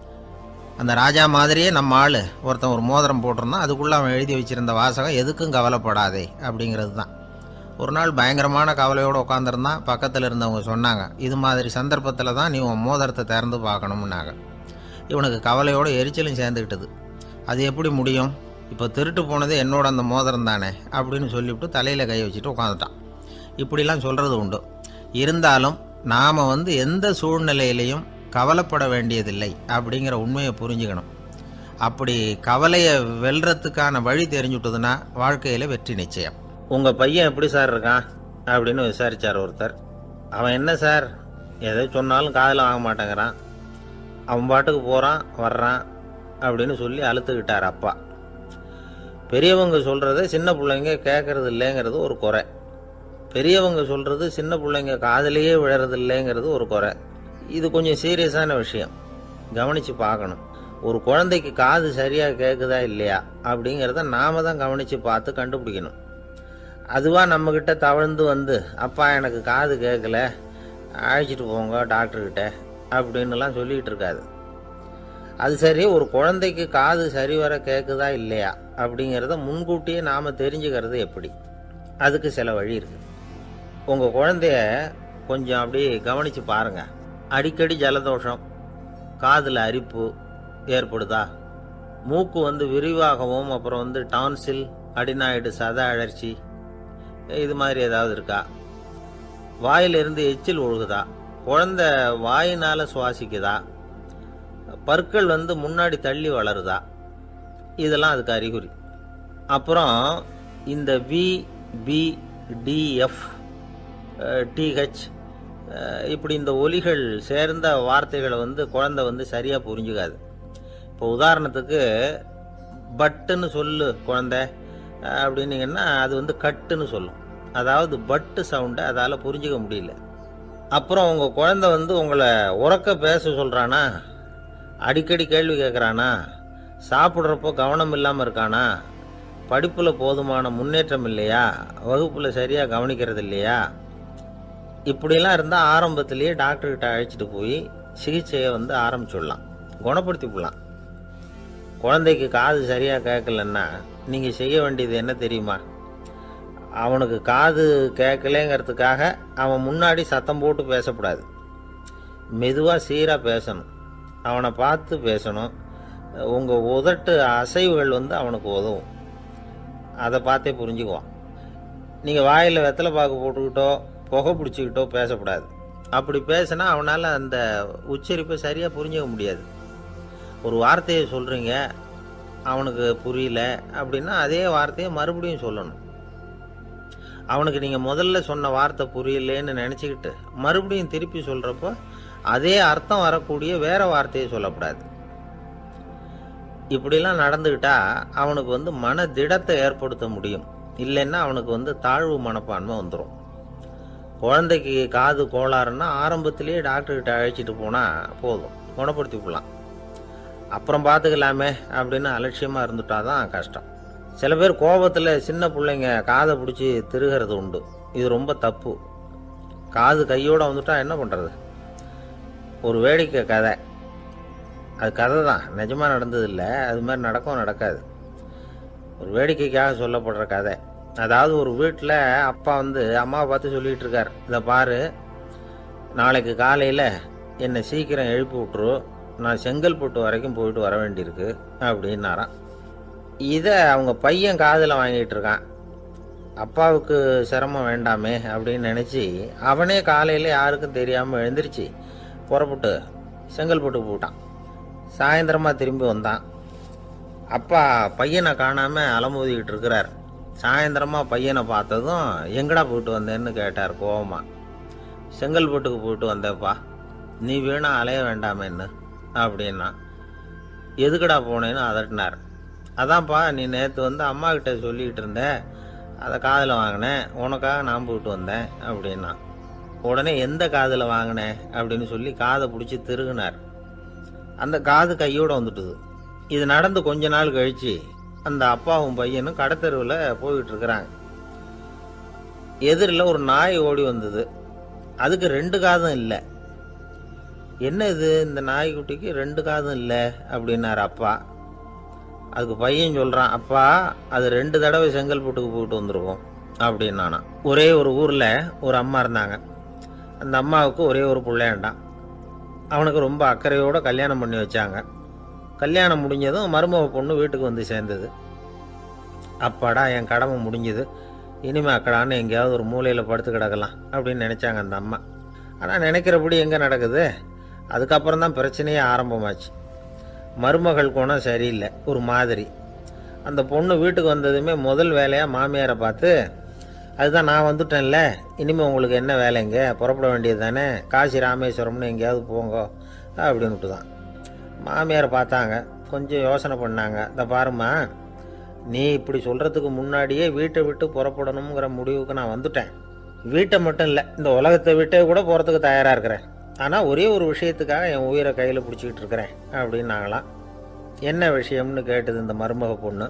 அந்த ராஜா மாதிரியே நம்ம ஆள் ஒருத்தன் ஒரு மோதிரம் போட்டிருந்தான், அதுக்குள்ளே அவன் எழுதி வச்சுருந்த வாசகம், எதுக்கும் கவலைப்படாதே அப்படிங்கிறது தான். ஒரு நாள் பயங்கரமான கவலையோடு உட்காந்துருந்தான். பக்கத்தில் இருந்தவங்க சொன்னாங்க, இது மாதிரி சந்தர்ப்பத்தில் தான் நீ உன் மோதிரத்தை திறந்து பார்க்கணும்னாங்க. இவனுக்கு கவலையோடு எரிச்சலும் சேர்ந்துக்கிட்டது. அது எப்படி முடியும், இப்போ திருட்டு போனது என்னோட அந்த மோதிரம் தானே அப்படின்னு சொல்லிவிட்டு தலையில் கை வச்சுட்டு உட்காந்துட்டான். இப்படிலாம் சொல்கிறது உண்டு. இருந்தாலும் நாம் எந்த சூழ்நிலையிலையும் கவலைப்பட வேண்டியதில்லை அப்படிங்கிற உண்மையை புரிஞ்சுக்கணும். அப்படி கவலையை வெல்றதுக்கான வழி தெரிஞ்சுட்டதுன்னா வாழ்க்கையில் வெற்றி நிச்சயம். உங்கள் பையன் எப்படி சார் இருக்கான் அப்படின்னு விசாரித்தார் ஒருத்தர். அவன் என்ன சார், எதை சொன்னாலும் காதில் வாங்க மாட்டேங்கிறான், அவன் பாட்டுக்கு போகிறான் வர்றான் அப்படின்னு சொல்லி அழுத்துக்கிட்டார் அப்பா. பெரியவங்க சொல்கிறத சின்ன பிள்ளைங்க கேட்கறது இல்லைங்கிறது ஒரு குறை. பெரியவங்க சொல்கிறது சின்ன பிள்ளைங்க காதிலேயே விழறது இல்லைங்கிறது ஒரு குறை. இது கொஞ்சம் சீரியஸான விஷயம், கவனித்து பார்க்கணும். ஒரு குழந்தைக்கு காது சரியாக கேட்குதா இல்லையா அப்படிங்கிறத நாம் தான் கவனித்து பார்த்து கண்டுபிடிக்கணும். அதுவாக நம்மக்கிட்ட தவழ்ந்து அப்பா எனக்கு காது கேட்கல, அழைச்சிட்டு போங்க டாக்டர்கிட்ட அப்படின்னுலாம் சொல்லிகிட்டு இருக்காது. அது சரி, ஒரு குழந்தைக்கு காது சரிவர கேட்குதா இல்லையா அப்படிங்கிறத முன்கூட்டியே நாம் தெரிஞ்சுக்கிறது எப்படி? அதுக்கு சில வழி இருக்குது. உங்கள் குழந்தைய கொஞ்சம் அப்படி கவனித்து பாருங்கள். அடிக்கடி ஜலதோஷம், காதில் அரிப்பு ஏற்படுதா, மூக்கு விரிவாகவும் அப்புறம் டான்சில், அடினாய்டு, சத அழற்சி இது மாதிரி ஏதாவது இருக்கா, வாயிலிருந்து எச்சில் ஒழுகுதா, குழந்தை வாயினால் சுவாசிக்குதா, பற்கள் முன்னாடி தள்ளி வளருதா, இதெல்லாம் அதுக்கு அறிகுறி. அப்புறம் இந்த VBDF TH இப்படி இந்த ஒலிகள் சேர்ந்த வார்த்தைகளை குழந்தை சரியாக புரிஞ்சுக்காது. இப்போ உதாரணத்துக்கு பட்டுன்னு சொல்லு குழந்தை அப்படின்னீங்கன்னா அது கட்டுன்னு சொல்லும். அதாவது பட்டு சவுண்டை அதால் புரிஞ்சுக்க முடியல. அப்புறம் உங்கள் குழந்தை உங்களை உறக்க பேச சொல்கிறானா, அடிக்கடி கேள்வி கேட்குறானா, சாப்பிட்றப்போ கவனம் இல்லாமல் இருக்கானா, படிப்பில் போதுமான முன்னேற்றம் இல்லையா, வகுப்பில் சரியாக கவனிக்கிறது இல்லையா, இப்படிலாம் இருந்தால் ஆரம்பத்திலேயே டாக்டர்கிட்ட அழைச்சிட்டு போய் சிகிச்சையை ஆரம்பிச்சுடலாம், குணப்படுத்திவிடலாம். குழந்தைக்கு காது சரியாக கேட்கலன்னா நீங்கள் செய்ய வேண்டியது என்ன தெரியுமா? அவனுக்கு காது கேட்கலேங்கிறதுக்காக அவன் முன்னாடி சத்தம் போட்டு பேசக்கூடாது. மெதுவாக சீராக பேசணும், அவனை பார்த்து பேசணும். உங்கள் உதட்டு அசைவுகள் அவனுக்கு உதவும், அதை பார்த்தே புரிஞ்சுக்குவான். நீங்கள் வாயில் வெத்தலை பாக்கு போட்டுக்கிட்டோ புகை பிடிச்சிக்கிட்டோ பேசக்கூடாது. அப்படி பேசினா அவனால் அந்த உச்சரிப்பை சரியாக புரிஞ்சுக்க முடியாது. ஒரு வார்த்தையை சொல்கிறீங்க, அவனுக்கு புரியல அப்படின்னா அதே வார்த்தையை மறுபடியும் சொல்லணும். அவனுக்கு நீங்கள் முதல்ல சொன்ன வார்த்தை புரியலேன்னு நினச்சிக்கிட்டு மறுபடியும் திருப்பி சொல்கிறப்போ அதே அர்த்தம் வரக்கூடிய வேற வார்த்தையை சொல்லக்கூடாது. இப்படிலாம் நடந்துக்கிட்டா அவனுக்கு மன திடத்தை ஏற்படுத்த முடியும். இல்லைன்னா அவனுக்கு தாழ்வு மனப்பான்மை வந்துடும். குழந்தைக்கு காது கோளாறுன்னா ஆரம்பத்திலேயே டாக்டர்கிட்ட அழைச்சிட்டு போனால் போதும், குணப்படுத்தி விடலாம். அப்புறம் பார்த்துக்கலாமே அப்படின்னு அலட்சியமாக இருந்துட்டாதான் கஷ்டம். சில பேர் கோபத்தில் சின்ன பிள்ளைங்க காதை பிடிச்சி திருகிறது உண்டு. இது ரொம்ப தப்பு. காது கையோடு வந்துட்டா என்ன பண்ணுறது? ஒரு வேடிக்கை கதை, அது கதை தான், நிஜமாக நடந்ததில்லை, அது மாதிரி நடக்காது. ஒரு வேடிக்கைக்காக சொல்லப்படுற கதை. அதாவது ஒரு வீட்டில் அப்பா அம்மாவை பார்த்து சொல்லிகிட்டு இருக்கார், இதை பாரு, நாளைக்கு காலையில் என்னை சீக்கிரம் எழுப்பி விட்டுரு, நான் செங்கல்பட்டு வரைக்கும் போயிட்டு வர வேண்டியிருக்கு அப்படின்னாராம். இதை அவங்க பையன் காதில் வாங்கிட்டு இருக்கான். அப்பாவுக்கு சிரமம் வேண்டாமே அப்படின்னு நினச்சி அவனே காலையில் யாருக்கும் தெரியாமல் எழுந்திரிச்சு புறப்பட்டு செங்கல்பட்டு போட்டான். சாயந்தரமாக திரும்பி வந்தான். அப்பா பையனை காணாமல் அலமோதிக்கிட்டு இருக்கிறார். சாயந்தரமாக பையனை பார்த்ததும் எங்கடா போயிட்டு வந்தேன்னு கேட்டார் கோவமா. செங்கல்பட்டுக்கு போயிட்டு வந்தேப்பா, நீ வீணா அலைய வேண்டாமேன்னு அப்படின்னா. எதுக்கடா போனேன்னு அதட்டினார். அதான்ப்பா, நீ நேற்று அம்மா கிட்ட சொல்லிக்கிட்டு இருந்த, அதை காதில் வாங்கினேன், உனக்காக நான் போயிட்டு வந்தேன் அப்படின்னா. உடனே எந்த காதில் வாங்கினேன் அப்படின்னு சொல்லி காதை பிடிச்சி திருகுனார். அந்த காது கையோடு வந்துட்டுது. இது நடந்து கொஞ்ச நாள் கழித்து அந்த அப்பாவும் பையனும் கடத்தெருவில் போயிட்டு இருக்கிறாங்க. எதிரில் ஒரு நாய் ஓடி வந்தது. அதுக்கு 2 காதும் இல்லை. என்ன இது, இந்த நாய்க்குட்டிக்கு 2 காதும் இல்லை அப்படின்னார் அப்பா. அதுக்கு பையன் சொல்கிறான், அப்பா அது 2 தடவை செங்கல்பட்டுக்கு போயிட்டு வந்திருக்கோம் அப்படின்னானா. ஒரே ஒரு ஊரில் ஒரு அம்மா இருந்தாங்க. அந்த அம்மாவுக்கு ஒரே ஒரு பிள்ளையாண்டான். அவனுக்கு ரொம்ப அக்கறையோடு கல்யாணம் பண்ணி வச்சாங்க. கல்யாணம் முடிஞ்சதும் மருமக பொண்ணு வீட்டுக்கு வந்து சேர்ந்தது. அப்பாடா, என் கடமை முடிஞ்சது, இனிமே அக்கடான்னு எங்கேயாவது ஒரு மூலையில் படுத்து கிடக்கலாம் அப்படின்னு நினச்சாங்க அந்த அம்மா. ஆனால் நினைக்கிறபடி எங்கே நடக்குது? அதுக்கப்புறம் தான் பிரச்சனையே ஆரம்பமாச்சு. மருமகள் குணம் சரியில்லை, ஒரு மாதிரி. அந்த பொண்ணு வீட்டுக்கு வந்ததுமே முதல் வேலையாக மாமியாரை பார்த்து, அதுதான் நான் வந்துட்டேன்ல, இனிமேல் உங்களுக்கு என்ன வேலைங்க, புறப்பட வேண்டியது தானே, காசி ராமேஸ்வரம்னு எங்கேயாவது போங்க அப்படின்னுட்டு தான். மாமியாரை பார்த்தாங்க, கொஞ்சம் யோசனை பண்ணாங்க. இந்த பாருமா, நீ இப்படி சொல்கிறதுக்கு முன்னாடியே வீட்டை விட்டு புறப்படணுங்கிற முடிவுக்கு நான் வந்துட்டேன். வீட்டை மட்டும் இல்லை, இந்த உலகத்தை விட்டே கூட போகிறதுக்கு தயாராக இருக்கிறேன். ஆனால் ஒரே ஒரு விஷயத்துக்காக என் உயிரை கையில் பிடிச்சிக்கிட்டு இருக்கிறேன் அப்படின்னாங்களாம். என்ன விஷயம்னு கேட்டது இந்த மருமக பொண்ணு.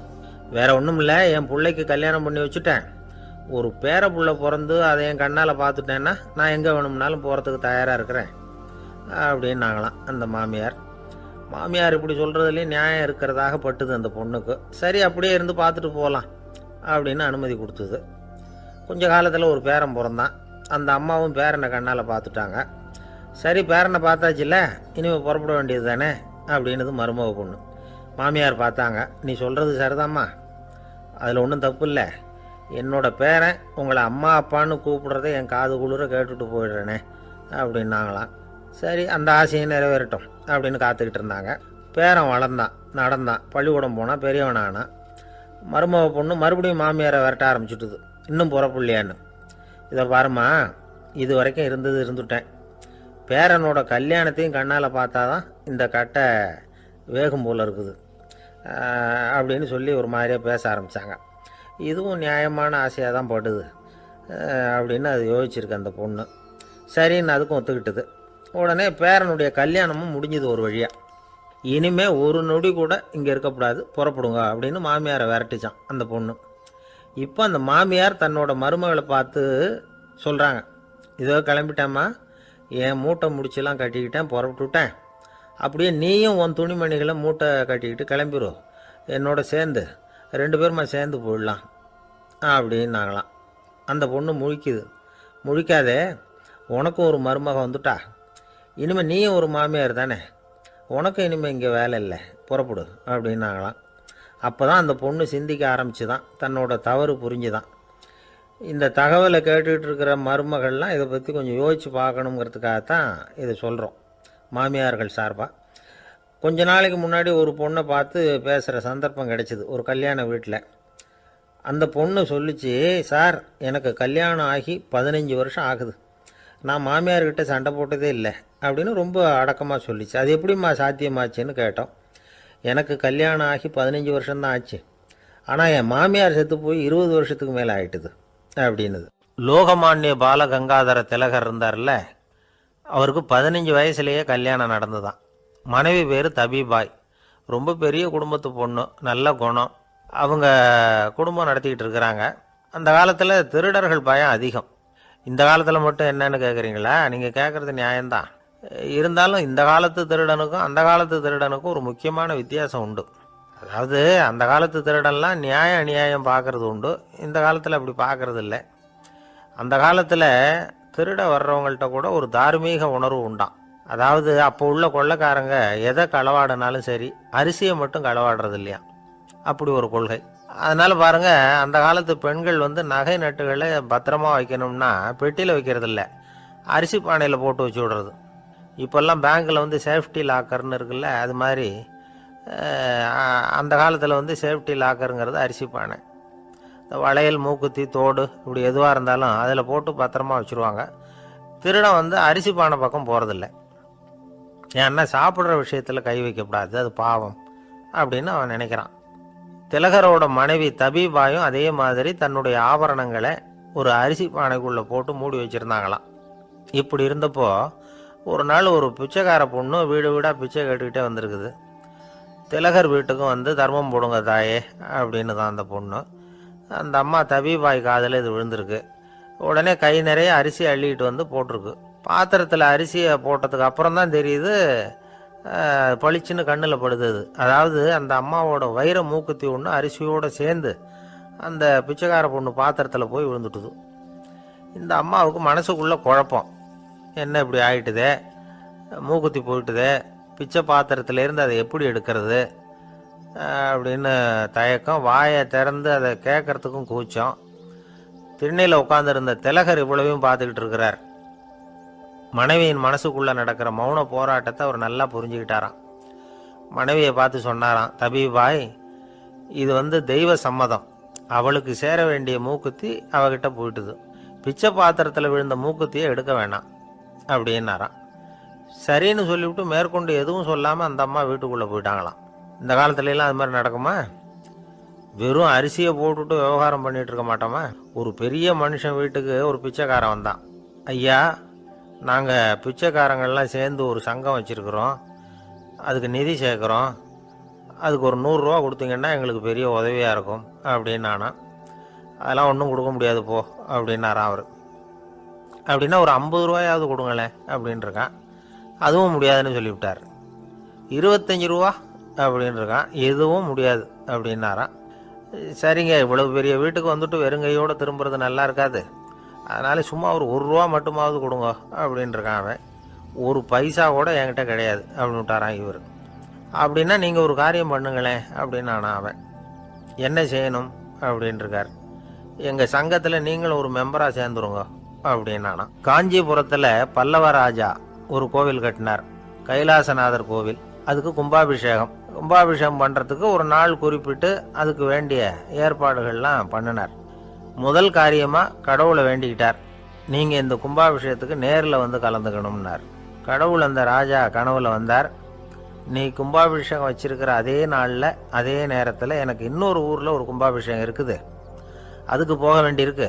வேற ஒன்றும் இல்லை, என் பிள்ளைக்கு கல்யாணம் பண்ணி வச்சுட்டேன். ஒரு பேர புள்ள பிறந்து அதை என் கண்ணால் பார்த்துட்டேன்னா நான் எங்கே வேணும்னாலும் போகிறதுக்கு தயாராக இருக்கிறேன் அப்படின்னாங்களாம் அந்த மாமியார். மாமியார் இப்படி சொல்கிறதுலேயும் நியாயம் இருக்கிறதாக பட்டுது அந்த பொண்ணுக்கு. சரி, அப்படியே இருந்து பார்த்துட்டு போகலாம் அப்படின்னு அனுமதி கொடுத்தது. கொஞ்ச காலத்தில் ஒரு பேரன் பிறந்தான். அந்த அம்மாவும் பேரனை கண்ணால் பார்த்துட்டாங்க. சரி, பேரனை பார்த்தாச்சுல்ல, இனிமேல் புறப்பட வேண்டியது தானே அப்படின்னது மருமக பொண்ணு. மாமியார் பார்த்தாங்க, நீ சொல்கிறது சரிதாம்மா, அதில் ஒன்றும் தப்பு இல்லை. என்னோட பேரன் உங்களை அம்மா அப்பான்னு கூப்பிடுறதை என் காது குளிர கேட்டுட்டு போயிடுறேனே அப்படின்னாங்களாம். சரி, அந்த ஆசையை நிறைவேறட்டும் அப்படின்னு காத்துக்கிட்டு இருந்தாங்க. பேரன் வளர்ந்தான், நடந்தான், பள்ளிக்கூடம் போனால் பெரியவனானான். மருமக பொண்ணு மறுபடியும் மாமியாரை விரட்ட ஆரம்பிச்சுட்டுது, இன்னும் புறப்புள்ளையான்னு. இதை பாருமா, இது வரைக்கும் இருந்துட்டேன். பேரனோட கல்யாணத்தையும் கண்ணால் பார்த்தா தான் இந்த கட்டை வேகும் போல் இருக்குது அப்படின்னு சொல்லி ஒரு மாதிரியாக பேச ஆரம்பித்தாங்க. இதுவும் நியாயமான ஆசையாக தான் படுது அப்படின்னு அது யோசிச்சிருக்கு அந்த பொண்ணு. சரின்னு அதுக்கும் ஒத்துக்கிட்டது. உடனே பேரனுடைய கல்யாணமும் முடிஞ்சது ஒரு வழியாக. இனிமே ஒரு நொடி கூட இங்கே இருக்கக்கூடாது, புறப்படுங்க அப்படின்னு மாமியாரை விரட்டிச்சான் அந்த பொண்ணு. இப்போ அந்த மாமியார் தன்னோட மருமகளை பார்த்து சொல்கிறாங்க, இதோ கிளம்பிட்டேம்மா, என் மூட்டை முடிச்செல்லாம் கட்டிக்கிட்டேன், புறப்பட்டுவிட்டேன். அப்படியே நீயும் உன் துணிமணிகளை மூட்டை கட்டிக்கிட்டு கிளம்பிடும், என்னோட சேர்ந்து 2 பேருமா சேர்ந்து போயிடலாம் அப்படின்னாங்களாம். அந்த பொண்ணு முழிக்குது. முழிக்காதே, உனக்கும் ஒரு மருமக வந்துட்டா, இனிமேல் நீயும் ஒரு மாமியார் தானே, உனக்கும் இனிமேல் இங்கே வேலை இல்லை, புறப்படு அப்படின்னாங்களாம். அப்போ தான் அந்த பொண்ணு சிந்திக்க ஆரம்பிச்சுதான், தன்னோட தவறு புரிஞ்சுதான். இந்த தகவலை கேட்டுக்கிட்டு இருக்கிற மருமகள்லாம் இதை பற்றி கொஞ்சம் யோசித்து பார்க்கணுங்கிறதுக்காகத்தான் இதை சொல்கிறோம் மாமியார்கள் சார்பாக. கொஞ்ச நாளைக்கு முன்னாடி ஒரு பொண்ணை பார்த்து பேசுகிற சந்தர்ப்பம் கிடைச்சிது ஒரு கல்யாண வீட்டில். அந்த பொண்ணு சொல்லிச்சு, சார் எனக்கு கல்யாணம் ஆகி 15 வருஷம் ஆகுது, நான் மாமியார்கிட்ட சண்டை போட்டதே இல்லை அப்படின்னு ரொம்ப அடக்கமாக சொல்லிச்சு. அது எப்படிம்மா சாத்தியமாச்சுன்னு கேட்டோம். எனக்கு கல்யாணம் ஆகி 15 வருஷம்தான் ஆச்சு, ஆனால் என் மாமியார் செத்து போய் 20 வருஷத்துக்கு மேலே ஆயிட்டுது அப்படின்னுது. லோகமானிய பாலகங்காதர திலகர் இருந்தார்ல, அவருக்கு 15 வயசுலேயே கல்யாணம் நடந்துதான். மனைவி பேர் தபிபாய், ரொம்ப பெரிய குடும்பத்து பொண்ணு, நல்ல குணம். அவங்க குடும்பம் நடத்திக்கிட்டு இருக்கிறாங்க. அந்த காலத்தில் திருடர்கள் பயம் அதிகம். இந்த காலத்தில் மட்டும் என்னன்னு கேட்குறீங்களா? நீங்கள் கேட்குறது நியாயம்தான். இருந்தாலும் இந்த காலத்து திருடனுக்கும் அந்த காலத்து திருடனுக்கும் ஒரு முக்கியமான வித்தியாசம் உண்டு. அதாவது அந்த காலத்து திருடன்லாம் நியாயம் அநியாயம் பார்க்குறது உண்டு, இந்த காலத்தில் அப்படி பார்க்குறது இல்லை. அந்த காலத்தில் திருட வர்றவங்கள்ட்ட கூட ஒரு தார்மீக உணர்வு உண்டாம். அதாவது அப்போ உள்ள கொள்ளைக்காரங்க எதை களவாடினாலும் சரி, அரிசியை மட்டும் களவாடுறது இல்லையா, அப்படி ஒரு கொள்கை. அதனால் பாருங்கள், அந்த காலத்து பெண்கள் நகை நட்டுகளை பத்திரமா வைக்கணும்னா பெட்டியில் வைக்கிறதில்ல, அரிசி பானையில் போட்டு வச்சு விடுறது. இப்போல்லாம் பேங்க்கில் சேஃப்டி லாக்கர்னு இருக்குல்ல, அது மாதிரி அந்த காலத்தில் சேஃப்டி லாக்கருங்கிறது அரிசி பானை. வளையல், மூக்குத்தி, தோடு இப்படி எதுவாக இருந்தாலும் அதில் போட்டு பத்திரமா வச்சுருவாங்க. திருடன் அரிசி பானை பக்கம் போகிறதில்ல. ஏன்னா சாப்பிட்ற விஷயத்தில் கை வைக்கக்கூடாது, அது பாவம் அப்படின்னு அவன் நினைக்கிறான். திலகரோட மனைவி தபிபாயும் அதே மாதிரி தன்னுடைய ஆபரணங்களை ஒரு அரிசி பானைக்குள்ளே போட்டு மூடி வச்சுருந்தாங்களாம். இப்படி இருந்தப்போ ஒரு நாள் ஒரு பிச்சைக்கார பொண்ணு வீடு வீடாக பிச்சை கேட்டுக்கிட்டே வந்திருக்குது. திலகர் வீட்டுக்கும் தர்மம் போடுங்க தாயே அப்படின்னு தான் அந்த பொண்ணு. அந்த அம்மா தபிபாய் காதில் இது விழுந்திருக்கு. உடனே கை நிறைய அரிசி அள்ளிக்கிட்டு போட்டிருக்கு. பாத்திரத்தில் அரிசியை போட்டதுக்கு அப்புறம் தான் தெரியுது, பளிச்சுன்னு கண்ணில் படுது. அதாவது அந்த அம்மாவோட வைர மூக்குத்தி ஒன்று அரிசியோடு சேர்ந்து அந்த பிச்சைக்கார பொண்ணு பாத்திரத்தில் போய் விழுந்துட்டுது. இந்த அம்மாவுக்கு மனசுக்குள்ளே குழப்பம், என்ன இப்படி ஆகிட்டுதே, மூக்குத்தி போயிட்டுதே, பிச்சை பாத்திரத்துலேருந்து அதை எப்படி எடுக்கிறது அப்படின்னு தயக்கம். வாயை திறந்து அதை கேட்கறதுக்கும் கூச்சம். திண்ணையில் உட்கார்ந்திருந்த திலகர் இவ்வளவையும் பார்த்துக்கிட்டு இருக்கிறார். மனைவியின் மனசுக்குள்ள நடக்கிற மௌன போராட்டத்தை அவர் நல்லா புரிஞ்சுக்கிட்டாராம். மனைவியை பார்த்து சொன்னாராம், தபீபாய், இது தெய்வ சம்மதம். அவளுக்கு சேர வேண்டிய மூக்குத்தி அவகிட்ட போயிட்டுது. பிச்சை பாத்திரத்தில் விழுந்த மூக்குத்தியை எடுக்க வேணாம் அப்படின்னாராம். சரின்னு சொல்லிவிட்டு மேற்கொண்டு எதுவும் சொல்லாமல் அந்த அம்மா வீட்டுக்குள்ளே போயிட்டாங்களாம். இந்த காலத்துலலாம் அது மாதிரி நடக்குமா? வெறும் அரிசியை போட்டுட்டு விவகாரம் பண்ணிட்டு இருக்க மாட்டோமா? ஒரு பெரிய மனுஷன் வீட்டுக்கு ஒரு பிச்சைக்காரன் வந்தான். ஐயா, நாங்கள் பிச்சைக்காரங்கள்லாம் சேர்ந்து ஒரு சங்கம் வச்சுருக்குறோம், அதுக்கு நிதி சேர்க்குறோம், அதுக்கு ஒரு 100 ரூபா கொடுத்தீங்கன்னா எங்களுக்கு பெரிய உதவியாக இருக்கும் அப்படின்னானா. அதெல்லாம் ஒன்றும் கொடுக்க முடியாது போ அப்படின்னாரான் அவர். அப்படின்னா ஒரு 50 ரூபாயாவது கொடுங்களேன் அப்படின்ட்டுருக்கான். அதுவும் முடியாதுன்னு சொல்லிவிட்டார். 25 ரூபா அப்படின்ட்டுருக்கான். எதுவும் முடியாது அப்படின்னாரான். சரிங்க, இவ்வளவு பெரிய வீட்டுக்கு வந்துட்டு வெறுங்கையோடு திரும்புறது நல்லா இருக்காது, அதனால சும்மா ஒரு 1 ரூபா மட்டுமாவது கொடுங்க அப்படின்ட்டுருக்கான் அவன். ஒரு பைசா கூட என்கிட்ட கிடையாது அப்படின்னு விட்டாரான் இவர். அப்படின்னா நீங்கள் ஒரு காரியம் பண்ணுங்களேன் அப்படின்னானா அவன். என்ன செய்யணும் அப்படின்ட்டுருக்கார். எங்கள் சங்கத்தில் நீங்களும் ஒரு மெம்பராக சேர்ந்துருங்க அப்படின்னானா. காஞ்சிபுரத்தில் பல்லவ ராஜா ஒரு கோவில் கட்டினார், கைலாசநாதர் கோவில். அதுக்கு கும்பாபிஷேகம் பண்ணுறதுக்கு ஒரு நாள் குறிப்பிட்டு அதுக்கு வேண்டிய ஏற்பாடுகள்லாம் பண்ணினார். முதல் காரியமாக கடவுளை வேண்டிக்கிட்டார், நீங்கள் இந்த கும்பாபிஷேகத்துக்கு நேரில் வந்து கலந்துக்கணும்னார். கடவுள் அந்த ராஜா கனவுல வந்தார். நீ கும்பாபிஷேகம் வச்சிருக்கிற அதே நாளில் அதே நேரத்தில் எனக்கு இன்னொரு ஊரில் ஒரு கும்பாபிஷேகம் இருக்குது, அதுக்கு போக வேண்டியிருக்கு.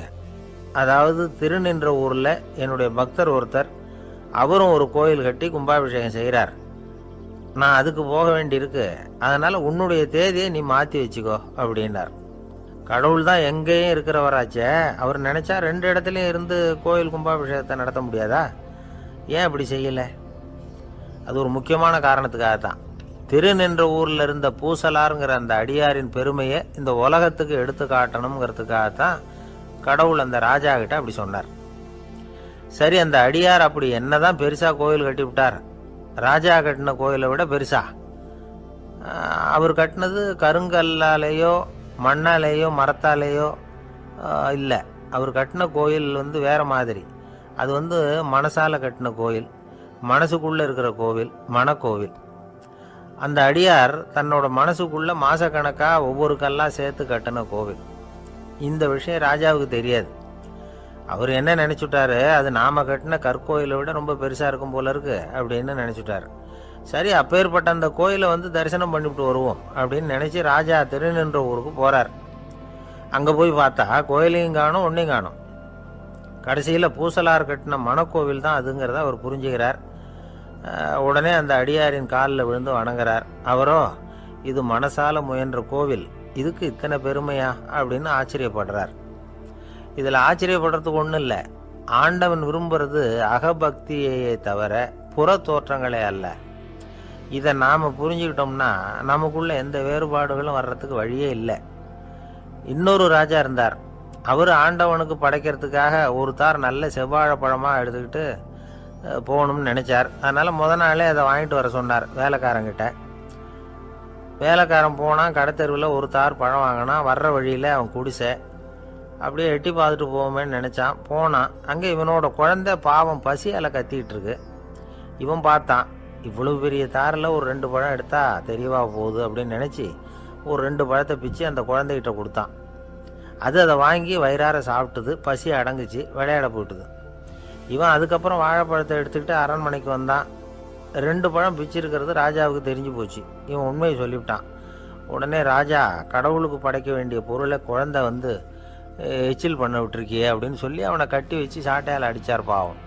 அதாவது திருநின்ற ஊரில் என்னுடைய பக்தர் ஒருத்தர், அவரும் ஒரு கோயில் கட்டி கும்பாபிஷேகம் செய்கிறார், நான் அதுக்கு போக வேண்டியிருக்கு, அதனால் உன்னுடைய தேதியை நீ மாற்றி வச்சுக்கோ அப்படின்னார். கடவுள் தான் எங்கேயும் இருக்கிறவராச்சே, அவர் நினச்சா 2 இடத்துலையும் இருந்து கோயில் கும்பாபிஷேகத்தை நடத்த முடியாதா? ஏன் அப்படி செய்யலை? அது ஒரு முக்கியமான காரணத்துக்காகத்தான். திருநின்ற ஊரில் இருந்த பூசலாருங்கிற அந்த அடியாரின் பெருமையை இந்த உலகத்துக்கு எடுத்து காட்டணுங்கிறதுக்காகத்தான் கடவுள் அந்த ராஜா கிட்ட அப்படி சொன்னார். சரி, அந்த அடியார் அப்படி என்னதான் பெருசாக கோயில் கட்டி விட்டார்? ராஜா கட்டின கோயிலை விட பெருசா? அவர் கட்டினது கருங்கல்லாலேயோ மண்ணாலேயோ மரத்தாலேயோ இல்லை. அவர் கட்டின கோயில் வேற மாதிரி. அது மனசால கட்டின கோயில், மனசுக்குள்ளே இருக்கிற கோவில், மனக்கோவில். அந்த அடியார் தன்னோட மனசுக்குள்ள மாசக்கணக்காக ஒவ்வொரு கல்லாக சேர்த்து கட்டின கோவில். இந்த விஷயம் ராஜாவுக்கு தெரியாது. அவர் என்ன நினச்சுட்டாரு, அது நாம கட்டின கற்கோயிலை விட ரொம்ப பெருசாக இருக்கும் போல இருக்கு அப்படின்னு நினச்சிட்டார். சரி, அப்பேற்பட்ட அந்த கோயிலை தரிசனம் பண்ணிவிட்டு வருவோம் அப்படின்னு நினச்சி ராஜா திருநின்ற ஊருக்கு போகிறார். அங்கே போய் பார்த்தா கோயிலையும் காணும், ஒன்றையும் காணும். கடைசியில் பூசலார் கட்டின மனக்கோவில் தான் அதுங்கிறத அவர் புரிஞ்சுக்கிறார். உடனே அந்த அடியாரின் காலில் விழுந்து வணங்குறார். அவரோ, இது மனசால முயன்ற கோவில், இதுக்கு இத்தனை பெருமையா அப்படின்னு ஆச்சரியப்படுறார். இதில் ஆச்சரியப்படுறதுக்கு ஒன்றும் இல்லை. ஆண்டவன் விரும்புறது அகபக்தியையே தவிர புற தோற்றங்களே அல்ல. இதை நாம் புரிஞ்சுக்கிட்டோம்னா நமக்குள்ள எந்த வேறுபாடுகளும் வர்றதுக்கு வழியே இல்லை. இன்னொரு ராஜா இருந்தார். அவர் ஆண்டவனுக்கு படைக்கிறதுக்காக ஒரு தார் நல்ல செவ்வாழைப்பழமாக எடுத்துக்கிட்டு போகணும்னு நினச்சார். அதனால் முத நாளே அதை வாங்கிட்டு வர சொன்னார் வேலைக்காரங்கிட்ட. வேலைக்காரன் போனால் கடைத்தெருவில் ஒரு தார் பழம் வாங்கினான். வர்ற வழியில் அவன் குடிசை. அப்படியே எட்டி பார்த்துட்டு போவோமேன்னு நினச்சான். போனான். அங்கே இவனோட குழந்தை பாவம் பசியால் கத்திக்கிட்டு இருக்கு. இவன் பார்த்தான், இவ்வளவு பெரிய தாரில் ஒரு 2 பழம் எடுத்தா தெரியவா போகுது அப்படின்னு நினச்சி ஒரு 2 பழத்தை பிச்சு அந்த குழந்தைகிட்ட கொடுத்தான். அதை வாங்கி வயிறார சாப்பிட்டுது. பசி அடங்குச்சு, விளையாட போட்டுது. இவன் அதுக்கப்புறம் வாழைப்பழத்தை எடுத்துக்கிட்டு அரண்மனைக்கு வந்தான். 2 பழம் பிச்சிருக்கிறது ராஜாவுக்கு தெரிஞ்சு போச்சு. இவன் உண்மையை சொல்லிவிட்டான். உடனே ராஜா, கடவுளுக்கு படைக்க வேண்டிய பொருளை குழந்தை எச்சில் பண்ண விட்டுருக்கியே அப்படின்னு சொல்லி அவனை கட்டி வச்சு சாட்டையால் அடித்தார் பாவம்.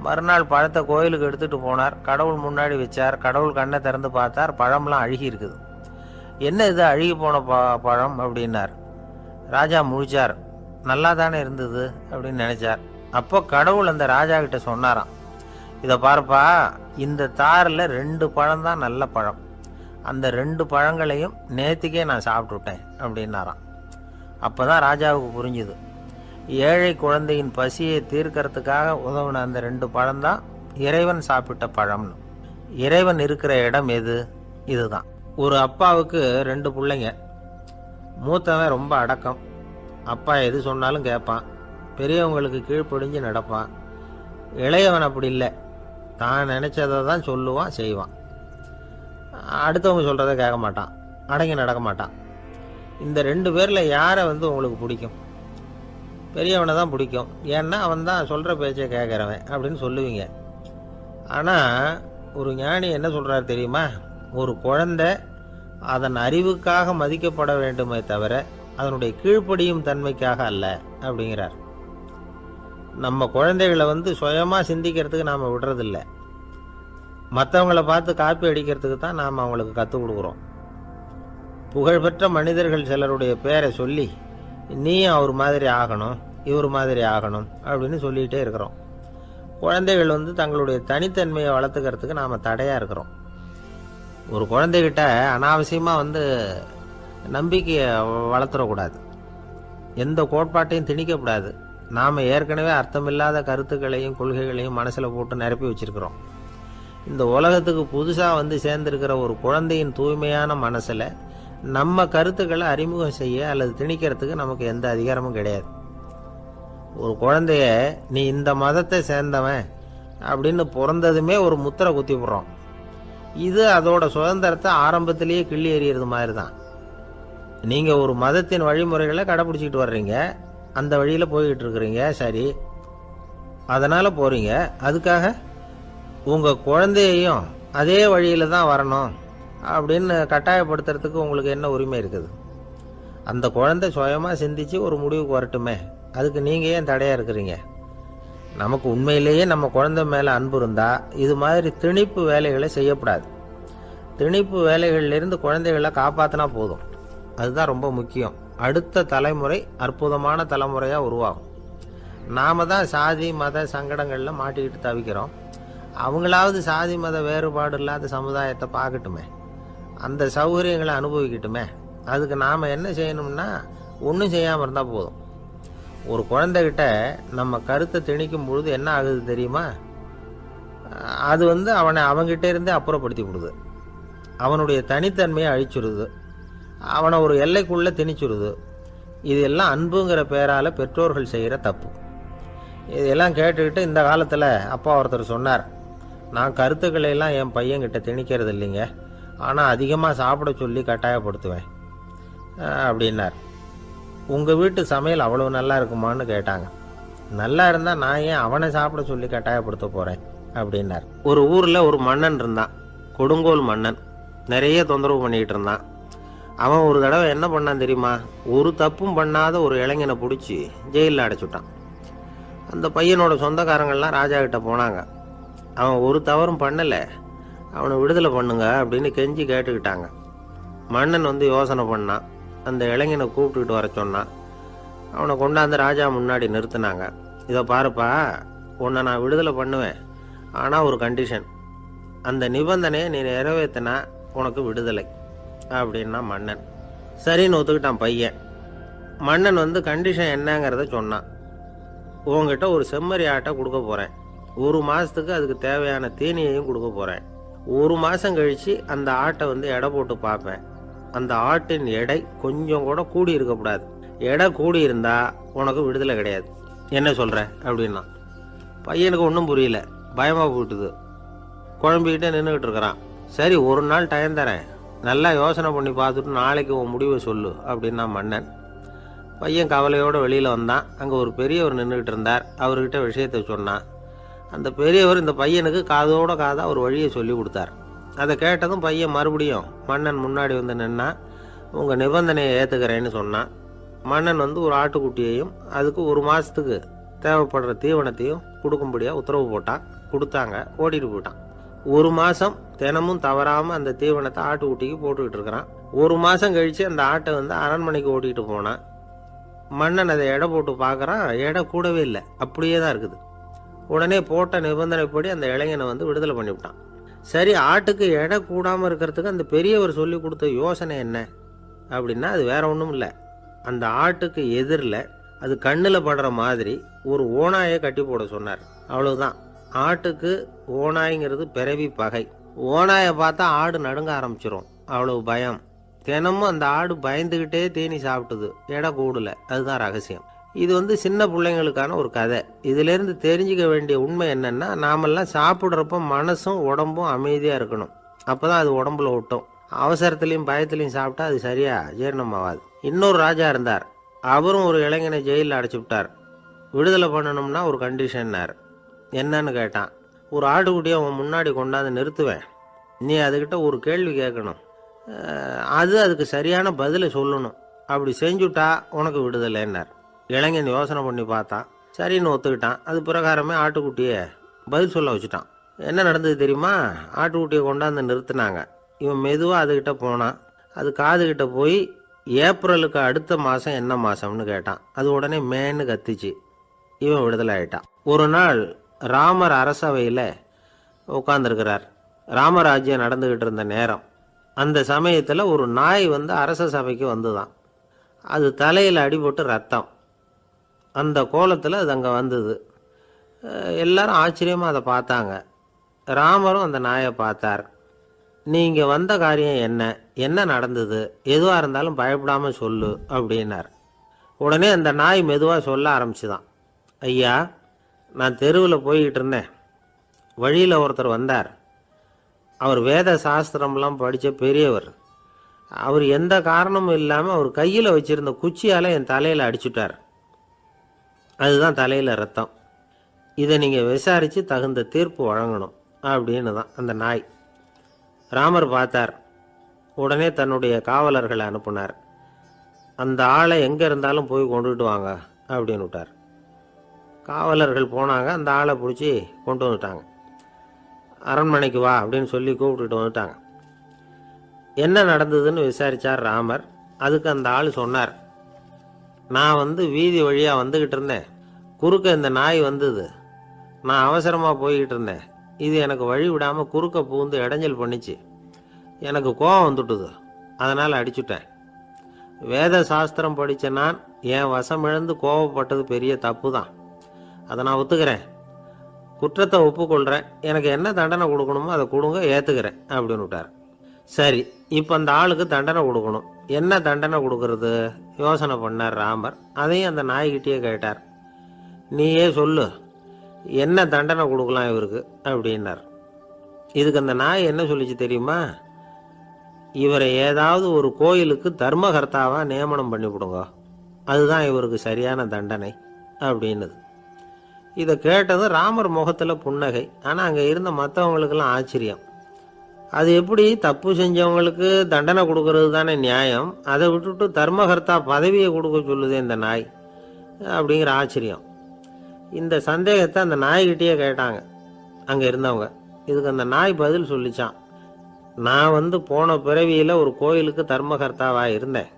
மறுநாள் பழத்தை கோயிலுக்கு எடுத்துகிட்டு போனார். கடவுள் முன்னாடி வச்சார். கடவுள் கண்ணை திறந்து பார்த்தார், பழம்லாம் அழுகி இருக்குது. என்ன இது அழுகி போன பழம் அப்படின்னார். ராஜா முழிச்சார். நல்லா தானே இருந்தது அப்படின்னு நினச்சார். அப்போ கடவுள் அந்த ராஜா கிட்ட சொன்னாராம், இதை பார்ப்பா, இந்த தாரில் 2 பழம் தான் நல்ல பழம், அந்த 2 பழங்களையும் நேற்றுக்கே நான் சாப்பிட்டுட்டேன் அப்படின்னாராம். அப்போ தான் ராஜாவுக்கு புரிஞ்சுது, ஏழை குழந்தையின் பசியை தீர்க்கறதுக்காக உதவின அந்த 2 பழம்தான் இறைவன் சாப்பிட்ட பழம்னு. இறைவன் இருக்கிற இடம் எது? இதுதான். ஒரு அப்பாவுக்கு 2 பிள்ளைங்க. மூத்தவன் ரொம்ப அடக்கம். அப்பா எது சொன்னாலும் கேட்பான். பெரியவங்களுக்கு கீழ்ப்படிஞ்சு நடப்பான். இளையவன் அப்படி இல்லை, தான் நினச்சதை தான் சொல்லுவான், செய்வான். அடுத்தவங்க சொல்கிறத கேட்க மாட்டான், அடங்கி நடக்க மாட்டான். இந்த 2 பேரில் யாரை உங்களுக்கு பிடிக்கும்? பெரியவனை தான் பிடிக்கும். ஏன்னா அவன் தான் சொல்கிற பேச்சை கேட்குறவன் அப்படின்னு சொல்லுவீங்க. ஆனால் ஒரு ஞானி என்ன சொல்கிறார் தெரியுமா? ஒரு குழந்தை அதன் அறிவுக்காக மதிக்கப்பட வேண்டுமே தவிர அதனுடைய கீழ்ப்படியும் தன்மைக்காக அல்ல அப்படிங்கிறார். நம்ம குழந்தைகளை சுயமாக சிந்திக்கிறதுக்கு நாம் விடுறதில்ல. மற்றவங்களை பார்த்து காப்பி அடிக்கிறதுக்கு தான் நாம் அவங்களுக்கு கற்றுக் கொடுக்குறோம். புகழ்பெற்ற மனிதர்கள் சிலருடைய பேரை சொல்லி நீயும் அவர் மாதிரி ஆகணும், இவர் மாதிரி ஆகணும் அப்படின்னு சொல்லிகிட்டே இருக்கிறோம். குழந்தைகள் தங்களுடைய தனித்தன்மையை வளர்த்துக்கிறதுக்கு நாம் தடையாக இருக்கிறோம். ஒரு குழந்தைகிட்ட அனாவசியமாக நம்பிக்கையை வளர்த்துடக்கூடாது, எந்த கோட்பாட்டையும் திணிக்கக்கூடாது. நாம் ஏற்கனவே அர்த்தமில்லாத கருத்துக்களையும் கொள்கைகளையும் மனசில் போட்டு நிரப்பி வச்சுருக்கிறோம். இந்த உலகத்துக்கு புதுசாக சேர்ந்திருக்கிற ஒரு குழந்தையின் தூய்மையான மனசில் நம்ம கருத்துக்களை அறிமுகம் செய்ய அல்லது திணிக்கிறதுக்கு நமக்கு எந்த அதிகாரமும் கிடையாது. ஒரு குழந்தைய நீ இந்த மதத்தை சேர்ந்தவன் அப்படின்னு பிறந்ததுமே ஒரு முத்திரை குத்தி விடுறோம். இது அதோட சுதந்திரத்தை ஆரம்பத்திலேயே கிள்ளி எறிகிறது மாதிரி தான். நீங்கள் ஒரு மதத்தின் வழிமுறைகளை கடைப்பிடிச்சிக்கிட்டு வர்றீங்க, அந்த வழியில் போய்கிட்டு இருக்கிறீங்க, சரி, அதனால் போகிறீங்க. அதுக்காக உங்கள் குழந்தையையும் அதே வழியில் தான் வரணும் அப்படின்னு கட்டாயப்படுத்துறதுக்கு உங்களுக்கு என்ன உரிமை இருக்குது? அந்த குழந்தை சுயமாக சிந்திச்சு ஒரு முடிவுக்கு வரட்டுமே, அதுக்கு நீங்கள் ஏன் தடையாக இருக்கிறீங்க? நமக்கு உண்மையிலேயே நம்ம குழந்தை மேலே அன்பு இருந்தால் இது மாதிரி திணிப்பு வேலைகளை செய்யக்கூடாது. திணிப்பு வேலைகளிலிருந்து குழந்தைகளை காப்பாற்றினா போதும். அதுதான் ரொம்ப முக்கியம். அடுத்த தலைமுறை அற்புதமான தலைமுறையாக உருவாகும். நாம் தான் சாதி மத சங்கடங்களில் மாட்டிக்கிட்டு தவிக்கிறோம். அவங்களாவது சாதி மத வேறுபாடு இல்லாத சமுதாயத்தை பார்க்கட்டுமே, அந்த சௌகரியங்களை அனுபவிக்கட்டுமே. அதுக்கு நாம் என்ன செய்யணும்னா ஒன்றும் செய்யாமல் இருந்தால் போதும். ஒரு குழந்தைகிட்ட நம்ம கருத்தை திணிக்கும் பொழுது என்ன ஆகுது தெரியுமா? அது அவனை அவங்ககிட்ட இருந்தே அப்புறப்படுத்தி விடுது, அவனுடைய தனித்தன்மையை அழிச்சுடுது, அவனை ஒரு எல்லைக்குள்ளே திணிச்சுடுது. இதெல்லாம் அன்புங்கிற பேரால் பெற்றோர்கள் செய்கிற தப்பு. இதெல்லாம் கேட்டுக்கிட்டு இந்த காலத்தில் அப்பா ஒருத்தர் சொன்னார், நான் கருத்துக்களை எல்லாம் என் பையன்கிட்ட திணிக்கிறது இல்லைங்க, ஆனால் அதிகமாக சாப்பிட சொல்லி கட்டாயப்படுத்துவேன் அப்படின்னார். உங்கள் வீட்டு சமையல் அவ்வளோ நல்லா இருக்குமான்னு கேட்டாங்க. நல்லா இருந்தால் நான் ஏன் அவனை சாப்பிட சொல்லி கட்டாயப்படுத்த போகிறேன் அப்படின்னார். ஒரு ஊரில் ஒரு மன்னன் இருந்தான், கொடுங்கோல் மன்னன். நிறைய தொந்தரவு பண்ணிக்கிட்டு இருந்தான். அவன் ஒரு தடவை என்ன பண்ணான் தெரியுமா? ஒரு தப்பும் பண்ணாத ஒரு இளைஞனை பிடிச்சி ஜெயிலில் அடைச்சுட்டான். அந்த பையனோட சொந்தக்காரங்கள்லாம் ராஜா கிட்ட போனாங்க. அவன் ஒரு தவறும் பண்ணலை, அவனை விடுதலை பண்ணுங்க அப்படின்னு கெஞ்சி கேட்டுக்கிட்டாங்க. மன்னன் யோசனை பண்ணான். அந்த இளைஞனை கூப்பிட்டுக்கிட்டு வர சொன்னான். அவனை கொண்டாந்து ராஜா முன்னாடி நிறுத்தினாங்க. இதை பாருப்பா, உன்னை நான் விடுதலை பண்ணுவேன், ஆனால் ஒரு கண்டிஷன். அந்த நிபந்தனையை நீ நிறைவேற்றினா உனக்கு விடுதலை அப்படின்னா மன்னன். சரின்னு ஒத்துக்கிட்டான் பையன். மன்னன் கண்டிஷன் என்னங்கிறத சொன்னான். உங்ககிட்ட ஒரு செம்மறி ஆட்டை கொடுக்க போகிறேன், 1 மாதத்துக்கு அதுக்கு தேவையான தீனியையும் கொடுக்க போகிறேன். 1 மாதம் கழித்து அந்த ஆட்டை எடை போட்டு பார்ப்பேன். அந்த ஆட்டின் எடை கொஞ்சம் கூட கூடி இருக்கக்கூடாது. எடை கூடி இருந்தால் உனக்கு விடுதலை கிடையாது. என்ன சொல்கிற அப்படின்னா. பையனுக்கு ஒன்றும் புரியல, பயமாக போட்டுது. குழம்பிக்கிட்டே நின்றுக்கிட்டு இருக்கிறான். சரி, 1 நாள் டைம் தரேன், நல்லா யோசனை பண்ணி பார்த்துட்டு நாளைக்கு உன் முடிவை சொல்லு அப்படின்னா மன்னன். பையன் கவலையோடு வெளியில் வந்தான். அங்கே ஒரு பெரியவர் நின்றுக்கிட்டு இருந்தார். அவர்கிட்ட விஷயத்தை சொன்னான். அந்த பெரியவர் இந்த பையனுக்கு காதோட காதாக ஒரு வழியை சொல்லி கொடுத்தார். அதை கேட்டதும் பையன் மறுபடியும் மன்னன் முன்னாடி நின்னா, உங்கள் நிபந்தனையை ஏற்றுக்கிறேன்னு சொன்னான். மன்னன் ஒரு ஆட்டுக்குட்டியையும் அதுக்கு 1 மாதத்துக்கு தேவைப்படுற தீவனத்தையும் கொடுக்கும்படியாக உத்தரவு போட்டான். கொடுத்தாங்க, ஓடிட்டு போயிட்டான். 1 மாதம் தினமும் தவறாமல் அந்த தீவனத்தை ஆட்டுக்குட்டிக்கு போட்டுக்கிட்டு இருக்கிறான். 1 மாதம் கழித்து அந்த ஆட்டை அரண்மனைக்கு ஓட்டிகிட்டு போனான். மன்னன் அதை எடை போட்டு பார்க்குறான், எடை கூடவே இல்லை, அப்படியே தான் இருக்குது. உடனே போட்ட நிபந்தனைப்படி அந்த இளைஞனை விடுதலை பண்ணிவிட்டான். சரி, ஆட்டுக்கு எடை கூடாமல் இருக்கிறதுக்கு அந்த பெரியவர் சொல்லி கொடுத்த யோசனை என்ன அப்படின்னா, அது வேற ஒன்றும் இல்லை. அந்த ஆட்டுக்கு எதிரில் அது கண்ணில் படுற மாதிரி ஒரு ஓநாயை கட்டி போட சொன்னார். அவ்வளவுதான். ஆட்டுக்கு ஓநாய்ங்கிறது பிறவி பகை. ஓநாயை பார்த்தா ஆடு நடுங்க ஆரம்பிச்சிரும், அவ்வளவு பயம். தினமும் அந்த ஆடு பயந்துக்கிட்டே தீனி சாப்பிட்டுது, எடை கூடல. அதுதான் ரகசியம். இது சின்ன பிள்ளைங்களுக்கான ஒரு கதை. இதிலேருந்து தெரிஞ்சுக்க வேண்டிய உண்மை என்னென்னா, நாமெல்லாம் சாப்பிட்றப்போ மனசும் உடம்பும் அமைதியாக இருக்கணும். அப்போ தான் அது உடம்புல ஒட்டும். அவசரத்துலேயும் பயத்துலேயும் சாப்பிட்டா அது சரியாக ஜீரணமாகாது. இன்னொரு ராஜா இருந்தார். அவரும் ஒரு இளைஞனை ஜெயிலில் அடைச்சி விட்டார். விடுதலை பண்ணணும்னா ஒரு கண்டிஷன்னார். என்னன்னு கேட்டான். ஒரு ஆட்டுக்குட்டியை அவன் முன்னாடி கொண்டாந்து நிறுத்துவேன். நீ அதுக்கிட்ட ஒரு கேள்வி கேட்கணும். அதுக்கு சரியான பதிலை சொல்லணும். அப்படி செஞ்சுட்டா உனக்கு விடுதலைன்னார். இளைஞன் யோசனை பண்ணி பார்த்தான். சரின்னு ஒத்துக்கிட்டான். அது பிரகாரமே ஆட்டுக்குட்டியை பதில் சொல்ல வச்சுட்டான். என்ன நடந்தது தெரியுமா? ஆட்டுக்குட்டியை கொண்டாந்து நிறுத்தினாங்க. இவன் மெதுவாக அதுக்கிட்ட போனான். அது காதுகிட்ட போய் ஏப்ரலுக்கு அடுத்த மாதம் என்ன மாதம்னு கேட்டான். அது உடனே மேன்னு கத்திச்சு. இவன் விடுதலை ஆகிட்டான். ஒரு நாள் ராமர் அரசவையில் உட்காந்துருக்கிறார். ராமராஜ்யம் நடந்துக்கிட்டு இருந்த நேரம். அந்த சமயத்தில் ஒரு நாய் அரச சபைக்கு வந்துதான். அது தலையில் அடிபட்டு ரத்தம். அந்த கோலத்தில் அது அங்கே வந்தது. எல்லாரும் ஆச்சரியமாக அதை பார்த்தாங்க. ராமரும் அந்த நாயை பார்த்தார். நீங்கள் வந்த காரியம் என்ன நடந்தது? எதுவாக இருந்தாலும் பயப்படாமல் சொல்லு அப்படின்னார். உடனே அந்த நாய் மெதுவாக சொல்ல ஆரம்பிச்சுதான். ஐயா, நான் தெருவில் போய்கிட்டு இருந்தேன். வழியில் ஒருத்தர் வந்தார். அவர் வேத சாஸ்திரம்லாம் படித்த பெரியவர். அவர் எந்த காரணமும் இல்லாமல் அவர் கையில் வச்சுருந்த குச்சியால் என் தலையில் அடிச்சுட்டார். அதுதான் தலையில் ரத்தம். இதை நீங்கள் விசாரித்து தகுந்த தீர்ப்பு வழங்கணும் அப்படின்னு தான் அந்த நாய். ராமர் பார்த்தார். உடனே தன்னுடைய காவலர்களை அனுப்புனார். அந்த ஆளை எங்கே இருந்தாலும் போய் கொண்டுகிட்டு வாங்க அப்படின்னு விட்டார். காவலர்கள் போனாங்க. அந்த ஆளை பிடிச்சி கொண்டு வந்துட்டாங்க. அரண்மனைக்கு வா அப்படின்னு சொல்லி கூப்பிட்டுட்டு வந்துட்டாங்க. என்ன நடந்ததுன்னு விசாரித்தார் ராமர். அதுக்கு அந்த ஆள் சொன்னார். நான் வீதி வழியாக வந்துக்கிட்டு இருந்தேன். குறுக்க இந்த நாய் வந்தது. நான் அவசரமாக போய்கிட்டு இருந்தேன். இது எனக்கு வழி விடாமல் குறுக்க பூந்து இடைஞ்சல் பண்ணிச்சு. எனக்கு கோபம் வந்துட்டுது. அதனால் அடிச்சுட்டேன். வேத சாஸ்திரம் படித்த நான் என் வசம் இழந்து கோபப்பட்டது பெரிய தப்பு தான். அதை நான் ஒத்துக்கிறேன். குற்றத்தை ஒப்புக்கொள்கிறேன். எனக்கு என்ன தண்டனை கொடுக்கணுமோ அதை கொடுங்க, ஏற்றுக்கிறேன் அப்படின்னு விட்டார். சரி, இப்போ அந்த ஆளுக்கு தண்டனை கொடுக்கணும். என்ன தண்டனை கொடுக்கறது யோசனை பண்ணார் ராமர். அதையும் அந்த நாய்கிட்டே கேட்டார். நீயே சொல்லு, என்ன தண்டனை கொடுக்கலாம் இவருக்கு அப்படின்னார். இதுக்கு அந்த நாய் என்ன சொல்லிச்சு தெரியுமா? இவரை ஏதாவது ஒரு கோயிலுக்கு தர்மகர்த்தாவாக நியமனம் பண்ணிவிடுங்க, அதுதான் இவருக்கு சரியான தண்டனை அப்படின்னுது. இதை கேட்டதும் ராமர் முகத்தில் புன்னகை. ஆனால் அங்கே இருந்த மற்றவங்களுக்கெல்லாம் ஆச்சரியம். அது எப்படி தப்பு செஞ்சவங்களுக்கு தண்டனை கொடுக்கறது தானே நியாயம், அதை விட்டுட்டு தர்மகர்த்தா பதவியை கொடுக்க சொல்லுதே இந்த நாய் அப்படிங்கிற ஆச்சரியம். இந்த சந்தேகத்தை அந்த நாய்கிட்டேயே கேட்டாங்க அங்கே இருந்தவங்க. இதுக்கு அந்த நாய் பதில் சொல்லிச்சான். நான் போன பிறவியில் ஒரு கோயிலுக்கு தர்மகர்த்தாவாக இருந்தேன்.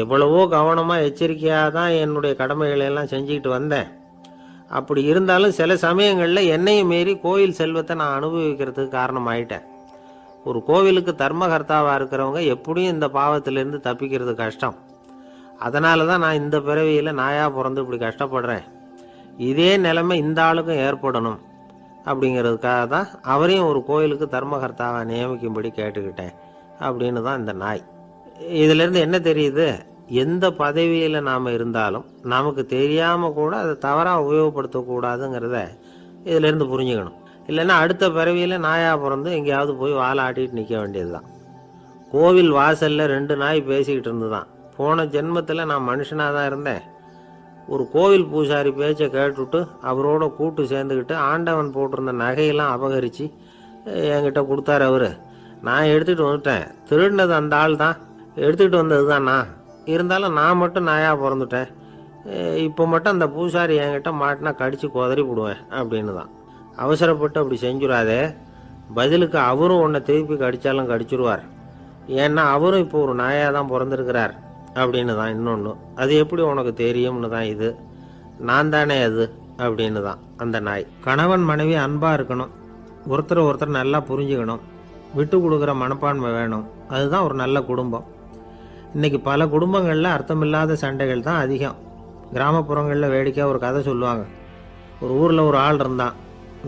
எவ்வளவோ கவனமாக எச்சரிக்கையாக தான் என்னுடைய கடமைகளெல்லாம் செஞ்சுக்கிட்டு வந்தேன். அப்படி இருந்தாலும் சில சமயங்களில் என்னையும் மீறி கோயில் செல்வத்தை நான் அனுபவிக்கிறதுக்கு காரணமாயிட்டேன். ஒரு கோவிலுக்கு தர்மகர்த்தாவாக இருக்கிறவங்க எப்படியும் இந்த பாவத்திலேருந்து தப்பிக்கிறது கஷ்டம். அதனால தான் நான் இந்த பிறவியில் நாயாக பிறந்து இப்படி கஷ்டப்படுறேன். இதே நிலைமை இந்த ஆளுக்கும் ஏற்படணும் அப்படிங்கிறதுக்காக தான் அவரையும் ஒரு கோயிலுக்கு தர்மகர்த்தாவை நியமிக்கும்படி கேட்டுக்கிட்டேன் அப்படின்னு தான் இந்த நாய். இதிலேருந்து என்ன தெரியுது? எந்த பதவியில் நாம் இருந்தாலும் நமக்கு தெரியாமல் கூட அதை தவறாக உபயோகப்படுத்தக்கூடாதுங்கிறத இதிலேருந்து புரிஞ்சுக்கணும். இல்லைன்னா அடுத்த பிறவியில் நாயாக பிறந்து எங்கேயாவது போய் வாழை ஆட்டிட்டு நிற்க வேண்டியது தான். கோவில் வாசலில் 2 நாய் பேசிக்கிட்டு இருந்து தான். போன ஜென்மத்தில் நான் மனுஷனாக தான் இருந்தேன். ஒரு கோவில் பூசாரி பேச்சை கேட்டுவிட்டு அவரோட கூட்டு சேர்ந்துக்கிட்டு ஆண்டவன் போட்டிருந்த நகையெல்லாம் அபகரித்து என்கிட்ட கொடுத்தாரு அவர். நான் எடுத்துகிட்டு வந்துட்டேன். திருடினது அந்த ஆள் தான், எடுத்துக்கிட்டு வந்தது தான் நான். இருந்தாலும் நான் மட்டும் நாயாக பிறந்துட்டேன். இப்போ மட்டும் அந்த பூசாரி என்கிட்ட மாட்டினா கடித்து குதறி விடுவேன் அப்படின்னு தான். அவசரப்பட்டு அப்படி செஞ்சுடாதே. பதிலுக்கு அவரும் உன்னை திருப்பி கடித்தாலும் கடிச்சிருவார். ஏன்னா அவரும் இப்போ ஒரு நாயாக தான் பிறந்திருக்கிறார் அப்படின்னு தான் இன்னொன்று. அது எப்படி உனக்கு தெரியும்னு தான் இது. நான் தானே அது அப்படின்னு தான் அந்த நாய். கணவன் மனைவி அன்பாக இருக்கணும். ஒருத்தர் நல்லா புரிஞ்சுக்கணும். விட்டு கொடுக்குற மனப்பான்மை வேணும். அதுதான் ஒரு நல்ல குடும்பம். இன்றைக்கி பல குடும்பங்களில் அர்த்தமில்லாத சண்டைகள் தான் அதிகம். கிராமப்புறங்களில் வேடிக்கையாக ஒரு கதை சொல்லுவாங்க. ஒரு ஊரில் ஒரு ஆள் இருந்தான்.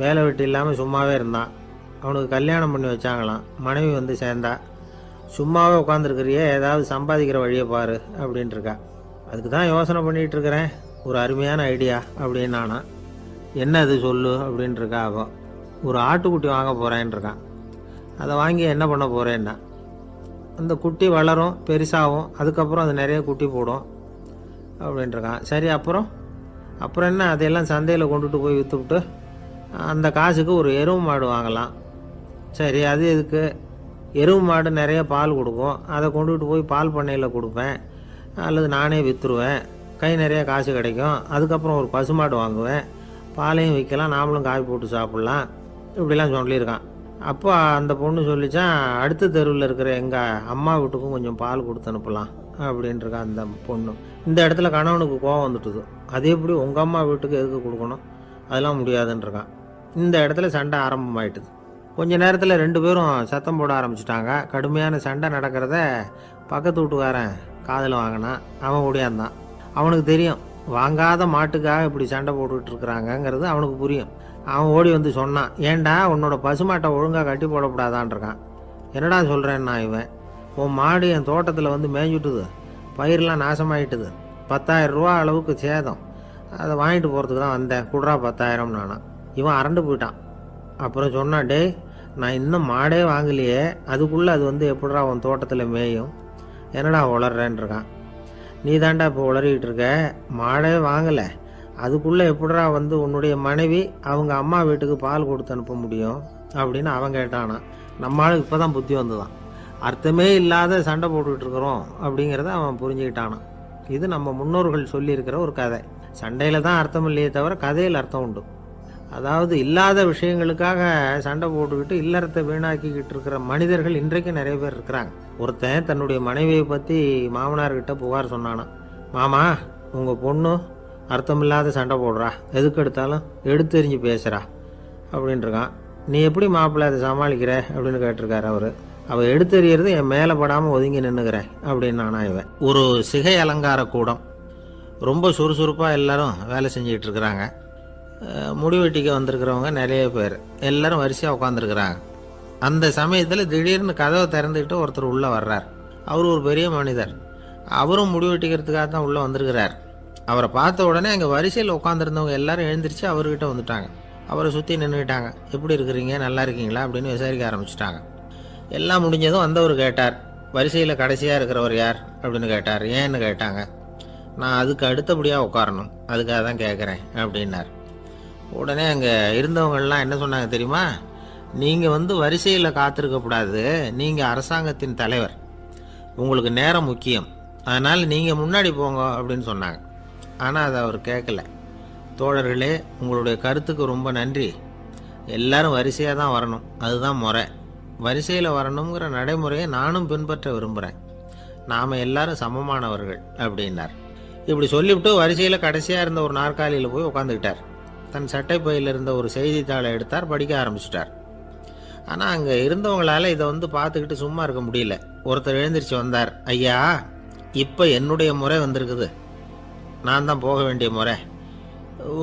வேலை வெட்டி இல்லாமல் சும்மாவே இருந்தான். அவனுக்கு கல்யாணம் பண்ணி வச்சாங்களாம். மனைவி சேர்ந்தா. சும்மாவே உட்காந்துருக்கிறியே, ஏதாவது சம்பாதிக்கிற வழியை பாரு அப்படின்ட்டுருக்கா. அதுக்கு தான் யோசனை பண்ணிகிட்டு இருக்கிறேன். ஒரு அருமையான ஐடியா அப்படின்னு நானா. என்ன அது சொல்லு அப்படின்ட்டுருக்கா அவன். ஒரு ஆட்டுக்குட்டி வாங்க போகிறேன்ருக்கான். அதை வாங்கி என்ன பண்ண போகிறேன்னா, அந்த குட்டி வளரும், பெருசாகும், அதுக்கப்புறம் அது நிறைய குட்டி போடும் அப்படின்ட்டுருக்கான். சரி, அப்புறம் அப்புறம் என்ன, அதையெல்லாம் சந்தையில் கொண்டுட்டு போய் விற்றுவிட்டு அந்த காசுக்கு ஒரு எருவு மாடு வாங்கலாம். சரி, அது எதுக்கு? எருவு மாடு நிறைய பால் கொடுக்கும், அதை கொண்டுகிட்டு போய் பால் பண்ணையில் கொடுப்பேன், அல்லது நானே விற்றுருவேன், கை நிறைய காசு கிடைக்கும். அதுக்கப்புறம் ஒரு பசுமாடு வாங்குவேன், பாலையும் விற்கலாம், நாமளும் காய் போட்டு சாப்பிட்லாம், இப்படிலாம் சொல்லியிருக்கான். அப்போ அந்த பொண்ணு சொல்லிச்சான், அடுத்த தெருவில் இருக்கிற எங்கள் அம்மா வீட்டுக்கும் கொஞ்சம் பால் கொடுத்து அனுப்பலாம் அப்படின்ட்டுருக்கான் அந்த பொண்ணு. இந்த இடத்துல கணவனுக்கு கோவம் வந்துட்டுது. அது எப்படி உங்கள் அம்மா வீட்டுக்கு எதுக்கு கொடுக்கணும், அதெல்லாம் முடியாதுன்றிருக்கான். இந்த இடத்துல சண்டை ஆரம்பமாயிட்டுது. கொஞ்ச நேரத்தில் 2 பேரும் சத்தம் போட ஆரம்பிச்சிட்டாங்க. கடுமையான சண்டை நடக்கிறத பக்கத்து வீட்டுக்காரன் காதில் வாங்கினான். அவன் ஓடியாந்தான். அவனுக்கு தெரியும், வாங்காத மாட்டுக்காக இப்படி சண்டை போட்டுக்கிட்டு இருக்கிறாங்கங்கிறது அவனுக்கு புரியும். அவன் ஓடி வந்து சொன்னான், ஏண்டா உன்னோட பசுமாட்டை ஒழுங்காக கட்டி போடக்கூடாதான்ருக்கான். என்னடா சொல்கிறேன்னா இவன், உன் மாடு என் தோட்டத்தில் வந்து மேய்ஞ்சுட்டுது, பயிரெலாம் நாசமாயிட்டுது, 10,000 ரூபா அளவுக்கு சேதம், அதை வாங்கிட்டு போகிறதுக்கு தான் வந்தேன், குட்ரா 10,000 நானா. இவன் அரண்டு போயிட்டான். அப்புறம் சொன்னான், டே நான் இன்னும் மாடே வாங்கலையே, அதுக்குள்ளே அது வந்து எப்படிடா உன் தோட்டத்தில் மேயும், என்னடா உளர்றேன்ருக்கான். நீ தாண்டா இப்போ உளறிக்கிட்டு இருக்க, மாடே வாங்கலை, அதுக்குள்ளே எப்படிடா வந்து உன்னுடைய மனைவி அவங்க அம்மா வீட்டுக்கு பால் கொடுத்து அனுப்ப முடியும் அப்படின்னு அவன் கேட்டானா. நம்மளுக்கு இப்போ தான் புத்தி வந்துதான், அர்த்தமே இல்லாத சண்டை போட்டுக்கிட்டு இருக்கிறோம் அப்படிங்கிறத அவன் புரிஞ்சுக்கிட்டானான். இது நம்ம முன்னோர்கள் சொல்லியிருக்கிற ஒரு கதை. சண்டையில் தான் அர்த்தம் இல்லையே தவிர கதையில் அர்த்தம் உண்டு. அதாவது இல்லாத விஷயங்களுக்காக சண்டை போட்டுக்கிட்டு இல்லறத்தை வீணாக்கிக்கிட்டு இருக்கிற மனிதர்கள் இன்றைக்கு நிறைய பேர் இருக்கிறாங்க. ஒருத்தன் தன்னுடைய மனைவியை பற்றி மாமனார்கிட்ட புகார் சொன்னானா, மாமா உங்கள் பொண்ணு அர்த்தமில்லாத சண்டை போடுறா, எதுக்கு எடுத்தாலும் எடுத்தெறிஞ்சு பேசுகிறா அப்படின்ட்டுருக்கான். நீ எப்படி மாப்பிள்ளை அதை சமாளிக்கிற அப்படின்னு கேட்டிருக்காரு அவர். அவள் எடுத்தெறியறது என் மேலே படாமல் ஒதுங்கி நின்றுக்கிறேன் அப்படின்னு நானா இவன். ஒரு சிகை அலங்கார கூடம், ரொம்ப சுறுசுறுப்பாக எல்லாரும் வேலை செஞ்சுக்கிட்டு இருக்கிறாங்க. முடிவெட்டிக்க வந்திருக்கிறவங்க நிறைய பேர், எல்லாரும் வரிசையாக உட்காந்துருக்குறாங்க. அந்த சமயத்தில் திடீர்னு கதவை திறந்துக்கிட்டு ஒருத்தர் உள்ளே வர்றார். அவர் ஒரு பெரிய மனிதர். அவரும் முடிவெட்டிக்கிறதுக்காக தான் உள்ளே வந்திருக்கிறார். அவரை பார்த்த உடனே அங்கே வரிசையில் உட்காந்துருந்தவங்க எல்லாரும் எழுந்திரிச்சு அவர்கிட்ட வந்துட்டாங்க. அவரை சுற்றி நின்றுக்கிட்டாங்க. எப்படி இருக்கிறீங்க, நல்லா இருக்கீங்களா அப்படின்னு விசாரிக்க ஆரம்பிச்சிட்டாங்க. எல்லாம் முடிஞ்சதும் வந்தவர் கேட்டார், வரிசையில் கடைசியாக இருக்கிறவர் யார் அப்படின்னு கேட்டார். ஏன்னு கேட்டாங்க. நான் அதுக்கு அடுத்தபடியாக உட்காரணும், அதுக்காக தான் கேட்குறேன் அப்படின்னார். உடனே அங்கே இருந்தவங்கள்லாம் என்ன சொன்னாங்க தெரியுமா, நீங்கள் வந்து வரிசையில் காத்திருக்கக்கூடாது, நீங்கள் அரசாங்கத்தின் தலைவர், உங்களுக்கு நேரம் முக்கியம், அதனால் நீங்கள் முன்னாடி போங்க அப்படின்னு சொன்னாங்க. ஆனால் அதை அவர் கேட்கல. தோழர்களே, உங்களுடைய கருத்துக்கு ரொம்ப நன்றி, எல்லாரும் வரிசையாக தான் வரணும், அதுதான் முறை, வரிசையில் வரணுங்கிற நடைமுறையை நானும் பின்பற்ற விரும்புகிறேன், நாம் எல்லாரும் சமமானவர்கள் அப்படின்னார். இப்படி சொல்லிவிட்டு வரிசையில் கடைசியாக இருந்த ஒரு நாற்காலியில் போய் உட்காந்துக்கிட்டார். தன் சட்டை பையில் இருந்த ஒரு செய்தித்தாளை எடுத்தார், படிக்க ஆரம்பிச்சிட்டார். ஆனால் அங்கே இருந்தவங்களால இதை வந்து பார்த்துக்கிட்டு சும்மா இருக்க முடியல. ஒருத்தர் எழுந்திரிச்சு வந்தார். ஐயா, இப்போ என்னுடைய முறை வந்திருக்குது, நான் தான் போக வேண்டிய முறை,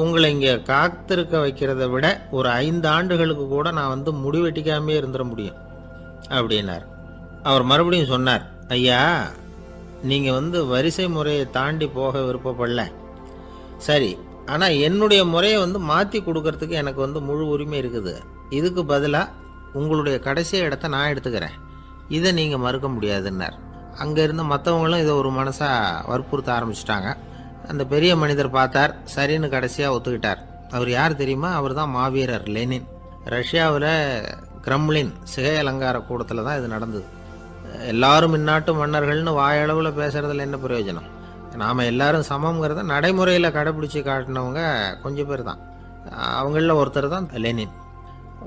உங்களை இங்கே காத்திருக்க வைக்கிறத விட ஒரு 5 ஆண்டுகளுக்கு கூட நான் வந்து முடிவெட்டிக்காமே இருந்துட முடியும் அப்படின்னார். அவர் மறுபடியும் சொன்னார், ஐயா நீங்கள் வந்து வரிசை முறையை தாண்டி போக விருப்பப்படல, சரி, ஆனால் என்னுடைய முறையை வந்து மாற்றி கொடுக்கறதுக்கு எனக்கு வந்து முழு உரிமை இருக்குது, இதுக்கு பதிலாக உங்களுடைய கடைசி இடத்த நான் எடுத்துக்கிறேன், இதை நீங்கள் மறுக்க முடியாதுன்னார். அங்கே இருந்த மற்றவங்களும் இதை ஒரு மனசாக வற்புறுத்த ஆரம்பிச்சிட்டாங்க. அந்த பெரிய மனிதர் பார்த்தார், சரின்னு கடைசியாக ஒத்துக்கிட்டார். அவர் யார் தெரியுமா, அவர் தான் மாவீரர் லெனின். ரஷ்யாவில் கிரெம்ளின் சிகை அலங்கார கூடத்தில் தான் இது நடந்தது. எல்லாரும் இந்நாட்டு மன்னர்கள்னு வாயளவில் பேசுகிறதுல என்ன பிரயோஜனம், நாம் எல்லாரும் சமங்கிறத நடைமுறையில் கடைப்பிடிச்சி காட்டினவங்க கொஞ்சம் பேர் தான். அவங்களில் ஒருத்தர் தான் லெனின்.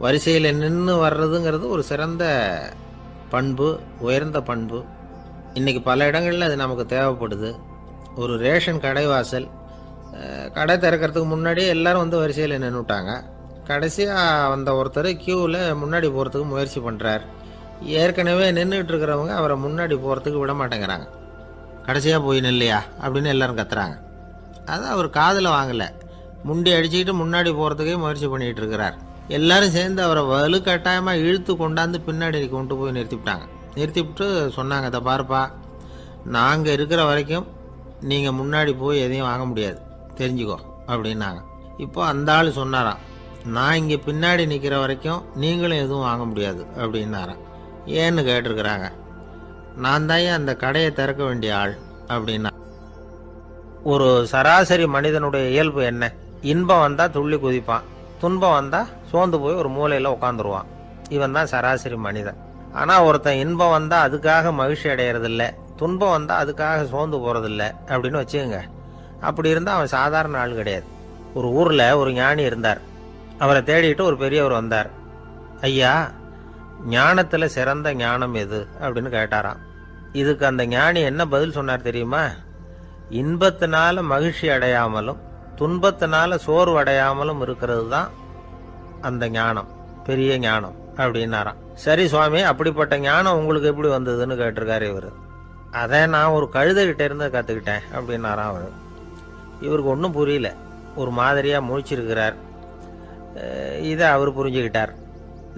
வரிசையில் நின்று வர்றதுங்கிறது ஒரு சிறந்த பண்பு, உயர்ந்த பண்பு. இன்றைக்கி பல இடங்களில் அது நமக்கு தேவைப்படுது. ஒரு ரேஷன் கடைவாசல், கடை திறக்கிறதுக்கு முன்னாடியே எல்லோரும் வந்து வரிசையில் நின்றுட்டாங்க. கடைசியாக வந்த ஒருத்தர் க்யூவில் முன்னாடி போகிறதுக்கு முயற்சி பண்ணுறார். ஏற்கனவே நின்றுட்டு இருக்கிறவங்க அவரை முன்னாடி போகிறதுக்கு விட மாட்டேங்கிறாங்க. கடைசியாக போய் நில்லையா அப்படின்னு எல்லோரும் கத்துறாங்க. அதை அவர் காதில் வாங்கலை, முண்டி அடிச்சுக்கிட்டு முன்னாடி போகிறதுக்கே முயற்சி பண்ணிகிட்டு இருக்கிறார். எல்லோரும் சேர்ந்து அவரை வலுக்கட்டாயமாக இழுத்து கொண்டாந்து பின்னாடி கொண்டு போய் நிறுத்திவிட்டாங்க. நிறுத்திவிட்டு சொன்னாங்க, அதை பாருப்பா, நாங்கள் இருக்கிற வரைக்கும் நீங்கள் முன்னாடி போய் எதையும் வாங்க முடியாது, தெரிஞ்சுக்கோ அப்படின்னாங்க. இப்போ அந்த ஆள் சொன்னாராம், நான் இங்கே பின்னாடி நிற்கிற வரைக்கும் நீங்களும் எதுவும் வாங்க முடியாது அப்படின்னாராம். ஏன்னு கேட்டிருக்கிறாங்க. நான் தான் அந்த கடையை திறக்க வேண்டிய ஆள் அப்படின்னா. ஒரு சராசரி மனிதனுடைய இயல்பு என்ன? இன்பம் வந்தால் துள்ளி குதிப்பான், துன்பம் வந்தால் சோர்ந்து போய் ஒரு மூலையில் உட்காந்துருவான். இவன் தான் சராசரி மனிதன். ஆனால் ஒருத்தன் இன்பம் வந்தால் அதுக்காக மகிழ்ச்சி அடையிறதில்ல, துன்பம் வந்தால் அதுக்காக சோர்ந்து போகிறதில்ல அப்படின்னு வச்சுக்கோங்க. அப்படி இருந்தால் அவன் சாதாரண ஆள் கிடையாது. ஒரு ஊரில் ஒரு ஞானி இருந்தார். அவரை தேடிட்டு ஒரு பெரியவர் வந்தார். ஐயா, ஞானத்தில் சிறந்த ஞானம் எது அப்படின்னு கேட்டாராம். இதுக்கு அந்த ஞானி என்ன பதில் சொன்னார் தெரியுமா? இன்பத்தினால மகிழ்ச்சி அடையாமலும் துன்பத்தினால சோர்வு அடையாமலும் இருக்கிறது தான் அந்த ஞானம், பெரிய ஞானம் அப்படின்னாராம். சரி சுவாமி, அப்படிப்பட்ட ஞானம் உங்களுக்கு எப்படி வந்ததுன்னு கேட்டிருக்காரு இவர். அதை நான் ஒரு கழுதைகிட்ட இருந்து கற்றுக்கிட்டேன் அப்படின்னாராம் அவர். இவருக்கு ஒன்றும் புரியல, ஒரு மாதிரியாக முழிச்சிருக்கிறார். இதை அவர் புரிஞ்சுக்கிட்டார்.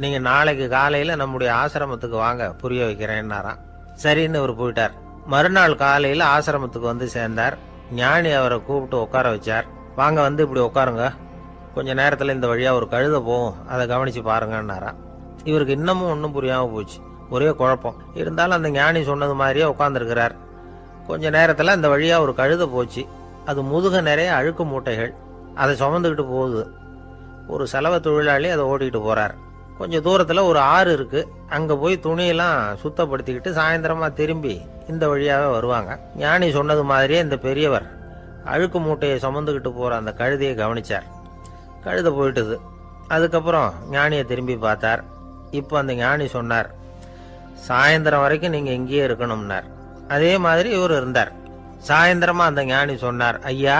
நீங்கள் நாளைக்கு காலையில் நம்முடைய ஆசிரமத்துக்கு வாங்க, புரிய வைக்கிறேன்னாராம். சரின்னு அவர் போயிட்டார். மறுநாள் காலையில் ஆசிரமத்துக்கு வந்து சேர்ந்தார். ஞானி அவரை கூப்பிட்டு உட்கார வச்சார். வாங்க, வந்து இப்படி உட்காருங்க, கொஞ்சம் நேரத்தில் இந்த வழியாக ஒரு கழுதை போகும், அதை கவனித்து பாருங்கன்னாராம். இவருக்கு இன்னமும் ஒன்றும் புரியாமல் போச்சு, ஒரே குழப்பம். இருந்தாலும் அந்த ஞானி சொன்னது மாதிரியே உட்காந்துருக்கிறார். கொஞ்ச நேரத்தில் அந்த வழியாக ஒரு கழுதை போச்சு. அது முதுக நிறைய அழுக்கு மூட்டைகள், அதை சுமந்துக்கிட்டு போகுது. ஒரு செலவு தொழிலாளி அதை ஓட்டிகிட்டு போகிறார். கொஞ்சம் தூரத்தில் ஒரு ஆறு இருக்குது. அங்கே போய் துணியெல்லாம் சுத்தப்படுத்திக்கிட்டு சாயந்தரமாக திரும்பி இந்த வழியாகவே வருவாங்க. ஞானி சொன்னது மாதிரியே இந்த பெரியவர் அழுக்கு மூட்டையை சுமந்துக்கிட்டு போகிற அந்த கழுதையை கவனித்தார். கழுதை போயிட்டுது. அதுக்கப்புறம் ஞானியை திரும்பி பார்த்தார். இப்போ அந்த ஞானி சொன்னார், சாயந்தரம் வரைக்கும் நீங்கள் இங்கேயே இருக்கணும்னார். அதே மாதிரி இவர் இருந்தார். சாயந்தரமாக அந்த ஞானி சொன்னார், ஐயா,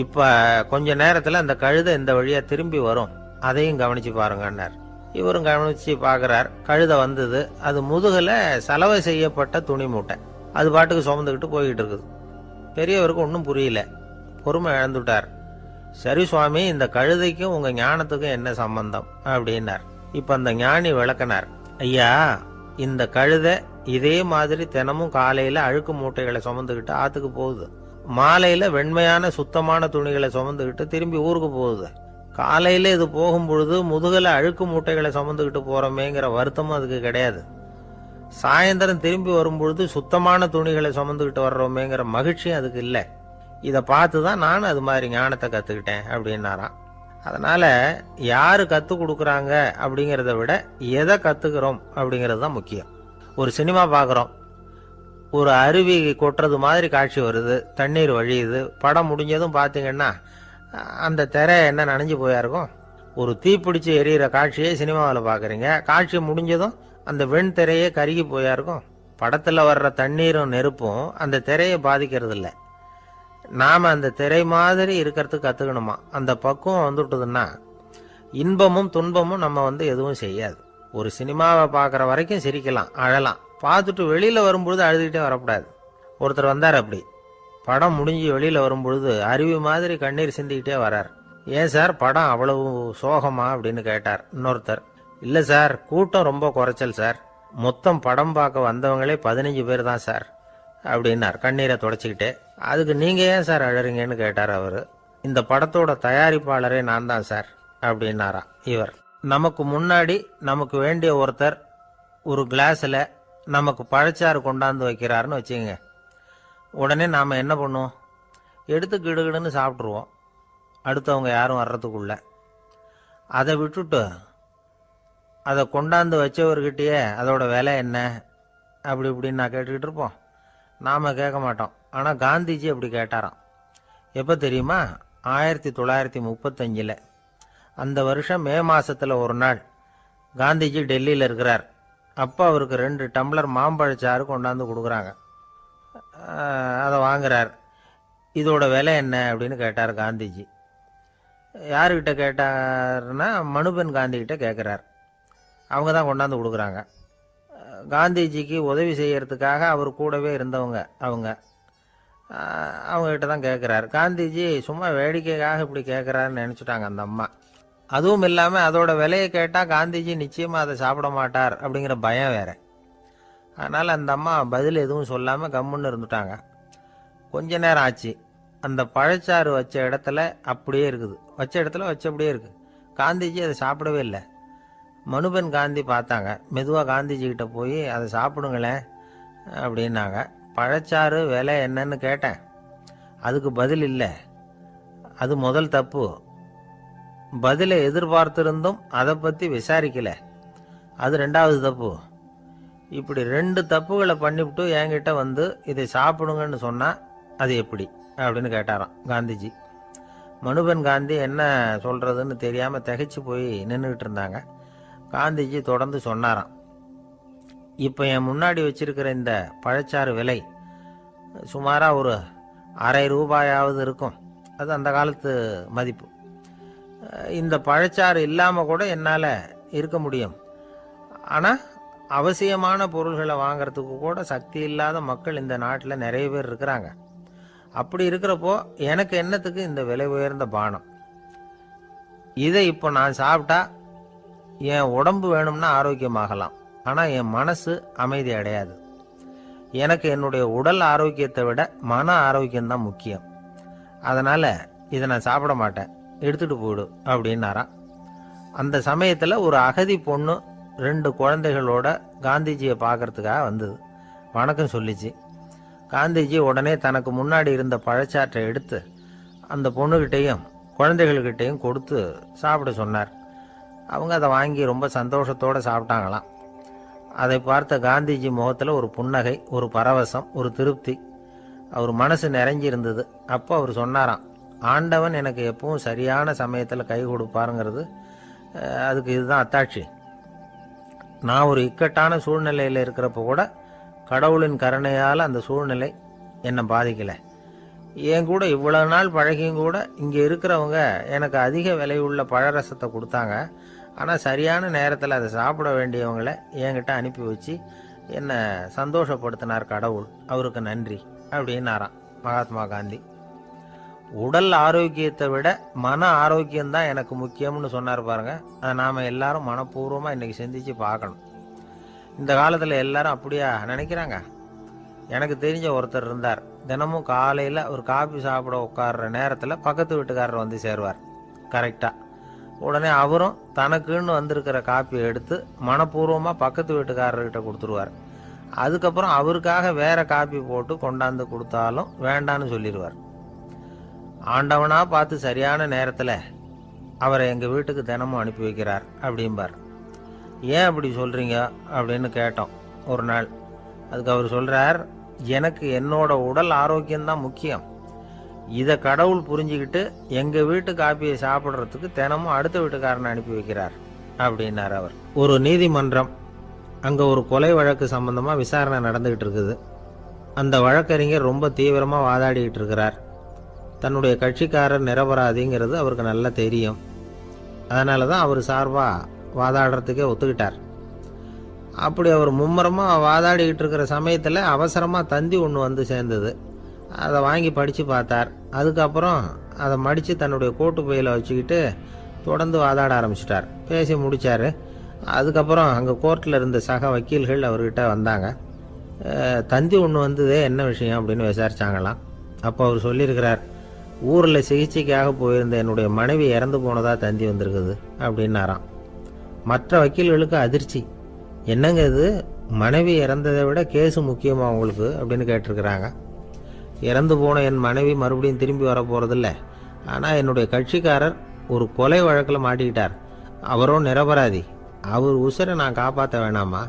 இப்போ கொஞ்ச நேரத்தில் அந்த கழுதை இந்த வழியாக திரும்பி வரும், அதையும் கவனித்து பாருங்கன்னார். இவரும் கவனித்து பார்க்குறார். கழுதை வந்தது. அது முதுகில் சலவை செய்யப்பட்ட துணி மூட்டை, அது பாட்டுக்கு சுமந்துக்கிட்டு போய்கிட்டு இருக்குது. பெரியவருக்கு ஒன்றும் புரியல, பொறுமை இழந்துட்டார். சரி சுவாமி, இந்த கழுதைக்கும் உங்கள் ஞானத்துக்கும் என்ன சம்பந்தம் அப்படின்னார். இப்போ அந்த ஞானி விளக்கினார். ஐயா, இந்த கழுதை இதே மாதிரி தினமும் காலையில் அழுக்கு மூட்டைகளை சுமந்துக்கிட்டு ஆற்றுக்கு போகுது, மாலையில் வெண்மையான சுத்தமான துணிகளை சுமந்துக்கிட்டு திரும்பி ஊருக்கு போகுது. காலையில் இது போகும் பொழுது முதுகில் அழுக்கு மூட்டைகளை சுமந்துக்கிட்டு போகிறோமேங்கிற வருத்தமும் அதுக்கு கிடையாது. சாயந்தரம் திரும்பி வரும்பொழுது சுத்தமான துணிகளை சுமந்துக்கிட்டு வர்றோமேங்கிற மகிழ்ச்சியும் அதுக்கு இல்லை. இதை பார்த்து தான் நானும் அது மாதிரி ஞானத்தை கற்றுக்கிட்டேன் அப்படின்னாராம். அதனால் யார் கற்றுக் கொடுக்குறாங்க அப்படிங்கிறத விட எதை கற்றுக்கிறோம் அப்படிங்கிறது தான் முக்கியம். ஒரு சினிமா பார்க்குறோம், ஒரு அருவி கொட்டுறது மாதிரி காட்சி வருது, தண்ணீர் வழியுது. படம் முடிஞ்சதும் பார்த்தீங்கன்னா அந்த திரை என்ன நனைஞ்சு போயாருக்கும். ஒரு தீப்பிடிச்சு எரியிற காட்சியை சினிமாவில் பார்க்குறீங்க, காட்சி முடிஞ்சதும் அந்த வெண் திரையே கருகி போயாருக்கும். படத்தில் வர்ற தண்ணீரும் நெருப்பும் அந்த திரையை பாதிக்கிறது இல்லை. நாம் அந்த திரை மாதிரி இருக்கிறதுக்கு கற்றுக்கணுமா. அந்த பக்குவம் வந்துவிட்டதுன்னா இன்பமும் துன்பமும் நம்ம எதுவும் செய்யாது. ஒரு சினிமாவை பார்க்குற வரைக்கும் சிரிக்கலாம், அழலாம். பார்த்துட்டு வெளியில் வரும்பொழுது அழுதுகிட்டே வரக்கூடாது. ஒருத்தர் வந்தார், அப்படி படம் முடிஞ்சு வெளியில் வரும்பொழுது அருவி மாதிரி கண்ணீர் சிந்திக்கிட்டே வரார். ஏன் சார், படம் அவ்வளவு சோகமா அப்படின்னு கேட்டார். இன்னொருத்தர், இல்லை சார், கூட்டம் ரொம்ப குறைச்சல் சார், மொத்தம் படம் பார்க்க வந்தவங்களே 15 பேர் தான் சார் அப்படின்னார் கண்ணீரை தொடச்சிக்கிட்டே. அதுக்கு நீங்கள் ஏன் சார் அழறீங்கன்னு கேட்டார் அவர். இந்த படத்தோட தயாரிப்பாளரே நான் தான் சார் அப்படின்னாரா இவர். நமக்கு முன்னாடி நமக்கு வேண்டிய ஒருத்தர் ஒரு கிளாஸில் நமக்கு பழச்சாறு கொண்டாந்து வைக்கிறாருன்னு வச்சுக்கோங்க. உடனே நாம் என்ன பண்ணுவோம்? எடுத்து கிடுகிடுன்னு சாப்பிட்ருவோம், அடுத்தவங்க யாரும் வர்றதுக்குள்ள. அதை விட்டுட்டு அதை கொண்டாந்து வச்சவர்கிட்டயே அதோட விலை என்ன அப்படி இப்படின்னு நான் கேட்டுக்கிட்டு இருப்போம். நாம் கேட்க மாட்டோம். ஆனால் காந்திஜி அப்படி கேட்டாராம். எப்போ தெரியுமா? 1935. அந்த வருஷம் மே மாதத்தில் ஒரு நாள் காந்திஜி டெல்லியில் இருக்கிறார். அப்போ அவருக்கு 2 டம்ளர் மாம்பழச்சாறு கொண்டாந்து கொடுக்குறாங்க. அதை வாங்குறார். இதோட விலை என்ன அப்படின்னு கேட்டார் காந்திஜி. யாருக்கிட்ட கேட்டார்னா மனுபென் காந்திகிட்ட கேட்குறார். அவங்க தான் கொண்டாந்து கொடுக்குறாங்க. காந்திஜிக்கு உதவி செய்யறதுக்காக அவர் கூடவே இருந்தவங்க அவங்ககிட்ட தான் கேட்குறாரு. காந்திஜி சும்மா வேடிக்கைக்காக இப்படி கேட்குறாருன்னு நினச்சிட்டாங்க அந்த அம்மா. அதுவும் இல்லாமல் அதோட விலையை கேட்டால் காந்திஜி நிச்சயமாக அதை சாப்பிட மாட்டார் அப்படிங்கிற பயம் வேறு. அதனால் அந்த அம்மா பதில் எதுவும் சொல்லாமல் கம்முன்னு இருந்துட்டாங்க. கொஞ்ச நேரம் ஆச்சு. அந்த பழச்சாறு வச்ச இடத்துல அப்படியே இருக்குது, வச்ச இடத்துல வச்சபடியே இருக்குது. காந்திஜி அதை சாப்பிடவே இல்லை. மனுபென் காந்தி பார்த்தாங்க. மெதுவாக காந்திஜி கிட்ட போய் அதை சாப்பிடுங்களேன் அப்படின்னாங்க. பழச்சாறு விலை என்னன்னு கேட்டேன். அதுக்கு பதில் இல்லை. அது முதல் தப்பு. பதிலை எதிர்பார்த்திருந்தும் அதை பற்றி விசாரிக்கல, அது ரெண்டாவது தப்பு. இப்படி 2 தப்புகளை பண்ணிவிட்டு என்கிட்ட வந்து இதை சாப்பிடுங்கன்னு சொன்னால் அது எப்படி அப்படின்னு கேட்டாராம் காந்திஜி. மனுபென் காந்தி என்ன சொல்கிறதுன்னு தெரியாமல் திகைச்சு போய் நின்றுக்கிட்டு இருந்தாங்க. காந்திஜி தொடர்ந்து சொன்னாராம், இப்போ என் முன்னாடி வச்சிருக்கிற இந்த பழச்சாறு விலை சுமாராக ஒரு ₹1/2 இருக்கும். அது அந்த காலத்து மதிப்பு. இந்த பழச்சாறு இல்லாமல் கூட என்னால் இருக்க முடியும். ஆனால் அவசியமான பொருள்களை வாங்கிறதுக்கு கூட சக்தி இல்லாத மக்கள் இந்த நாட்டில் நிறைய பேர் இருக்கிறாங்க. அப்படி இருக்கிறப்போ எனக்கு என்னத்துக்கு இந்த விலை உயர்ந்த பானம்? இதை இப்போ நான் சாப்பிட்டா என் உடம்பு வேணும்னா ஆரோக்கியமாகலாம், ஆனால் என் மனசு அமைதி அடையாது. எனக்கு என்னுடைய உடல் ஆரோக்கியத்தை விட மன ஆரோக்கியம்தான் முக்கியம். அதனால் இதை நான் சாப்பிட மாட்டேன், எடுத்துகிட்டு போயிடு அப்படின்னாராம். அந்த சமயத்தில் ஒரு அகதி பொண்ணு 2 குழந்தைகளோட காந்திஜியை பார்க்கறதுக்காக வந்தது. வணக்கம் சொல்லிச்சு. காந்திஜி உடனே தனக்கு முன்னாடி இருந்த பழச்சாற்றை எடுத்து அந்த பொண்ணுகிட்டையும் குழந்தைகள்கிட்டையும் கொடுத்து சாப்பிட சொன்னார். அவங்க அதை வாங்கி ரொம்ப சந்தோஷத்தோடு சாப்பிட்டாங்களாம். அதை பார்த்த காந்திஜி முகத்தில் ஒரு புன்னகை, ஒரு பரவசம், ஒரு திருப்தி. அவர் மனசு நிறைஞ்சிருந்தது. அப்போ அவர் சொன்னாராம், ஆண்டவன் எனக்கு எப்பவும் சரியான சமயத்தில் கை கொடுப்பாருங்கிறது அதுக்கு இதுதான் அத்தாட்சி. நான் ஒரு இக்கட்டான சூழ்நிலையில் இருக்கிறப்ப கூட கடவுளின் கருணையால் அந்த சூழ்நிலை என்னை பாதிக்கலை. என் கூட இவ்வளவு நாள் பழகியும் கூட இங்கே இருக்கிறவங்க எனக்கு அதிக விலையுள்ள பழரசத்தை கொடுத்தாங்க. ஆனால் சரியான நேரத்தில் அதை சாப்பிட வேண்டியவங்களை என்கிட்ட அனுப்பி வச்சு என்னை சந்தோஷப்படுத்தினார் கடவுள், அவருக்கு நன்றி அப்படின்னாராம் மகாத்மா காந்தி. உடல் ஆரோக்கியத்தை விட மன ஆரோக்கியம்தான் எனக்கு முக்கியம்னு சொன்னார் பாருங்க. அதை நாம் எல்லாரும் மனப்பூர்வமாக இன்றைக்கி சிந்திச்சு பார்க்கணும். இந்த காலத்தில் எல்லாரும் அப்படியா நினைக்கிறாங்க? எனக்கு தெரிஞ்ச ஒருத்தர் இருந்தார். தினமும் காலையில் ஒரு காபி சாப்பிட உட்கார்ற நேரத்தில் பக்கத்து வீட்டுக்காரர் வந்து சேருவார் கரெக்டாக. உடனே அவரும் தனக்குன்னு வந்திருக்கிற காப்பியை எடுத்து மனப்பூர்வமாக பக்கத்து வீட்டுக்காரர்கிட்ட கொடுத்துருவார். அதுக்கப்புறம் அவருக்காக வேற காப்பி போட்டு கொண்டாந்து கொடுத்தாலும் வேண்டான்னு சொல்லிடுவார். ஆண்டவனா பார்த்து சரியான நேரத்தில் அவரை எங்கள் வீட்டுக்கு தினமும் அனுப்பி வைக்கிறார் அப்படிம்பார். ஏன் அப்படி சொல்கிறீங்க அப்படின்னு கேட்டோம் ஒரு நாள். அதுக்கு அவர் சொல்கிறார், எனக்கு என்னோட உடல் ஆரோக்கியம்தான் முக்கியம். இதை கடவுள் புரிஞ்சுக்கிட்டு எங்கள் வீட்டு காப்பியை சாப்பிட்றதுக்கு தினமும் அடுத்த வீட்டுக்காரனை அனுப்பி வைக்கிறார் அப்படின்னார் அவர். ஒரு நீதிமன்றம், அங்கே ஒரு கொலை வழக்கு சம்பந்தமாக விசாரணை நடந்துக்கிட்டு இருக்குது. அந்த வழக்கறிஞர் ரொம்ப தீவிரமாக வாதாடிக்கிட்டு இருக்கிறார். தன்னுடைய கட்சிக்காரர் நிரபராதிங்கிறது அவருக்கு நல்லா தெரியும். அதனால தான் அவர் சார்பாக வாதாடுறதுக்கே ஒத்துக்கிட்டார். அப்படி அவர் மும்முரமாக வாதாடிக்கிட்டு இருக்கிற சமயத்தில் அவசரமாக தந்தி ஒன்று வந்து சேர்ந்தது. அதை வாங்கி படித்து பார்த்தார். அதுக்கப்புறம் அதை மடித்து தன்னுடைய கோட்டு பையில் வச்சுக்கிட்டு தொடர்ந்து வாதாட ஆரம்பிச்சிட்டார். பேசி முடித்தார். அதுக்கப்புறம் அங்கே கோர்ட்டில் இருந்த சக வக்கீல்கள் அவர்கிட்ட வந்தாங்க. தந்தி ஒன்று வந்ததே, என்ன விஷயம் அப்படின்னு விசாரிச்சாங்களாம். அப்போ அவர் சொல்லியிருக்கிறார், ஊரில் சிகிச்சைக்காக போயிருந்த என்னுடைய மனைவி இறந்து போனதாக தந்தி வந்திருக்குது அப்படின்னாராம். மற்ற வக்கீல்களுக்கு அதிர்ச்சி. என்னங்க இது, மனைவி இறந்ததை விட கேஸு முக்கியமாக உங்களுக்கு அப்படின்னு கேட்டிருக்கிறாங்க. இறந்து போன என் மனைவி மறுபடியும் திரும்பி வர போகிறதில்ல. ஆனால் என்னுடைய கட்சிக்காரர் ஒரு கொலை வழக்கில் மாட்டிக்கிட்டார். அவரும் நிரபராதி. அவர் உசுரை நான் காப்பாற்ற வேணாமா?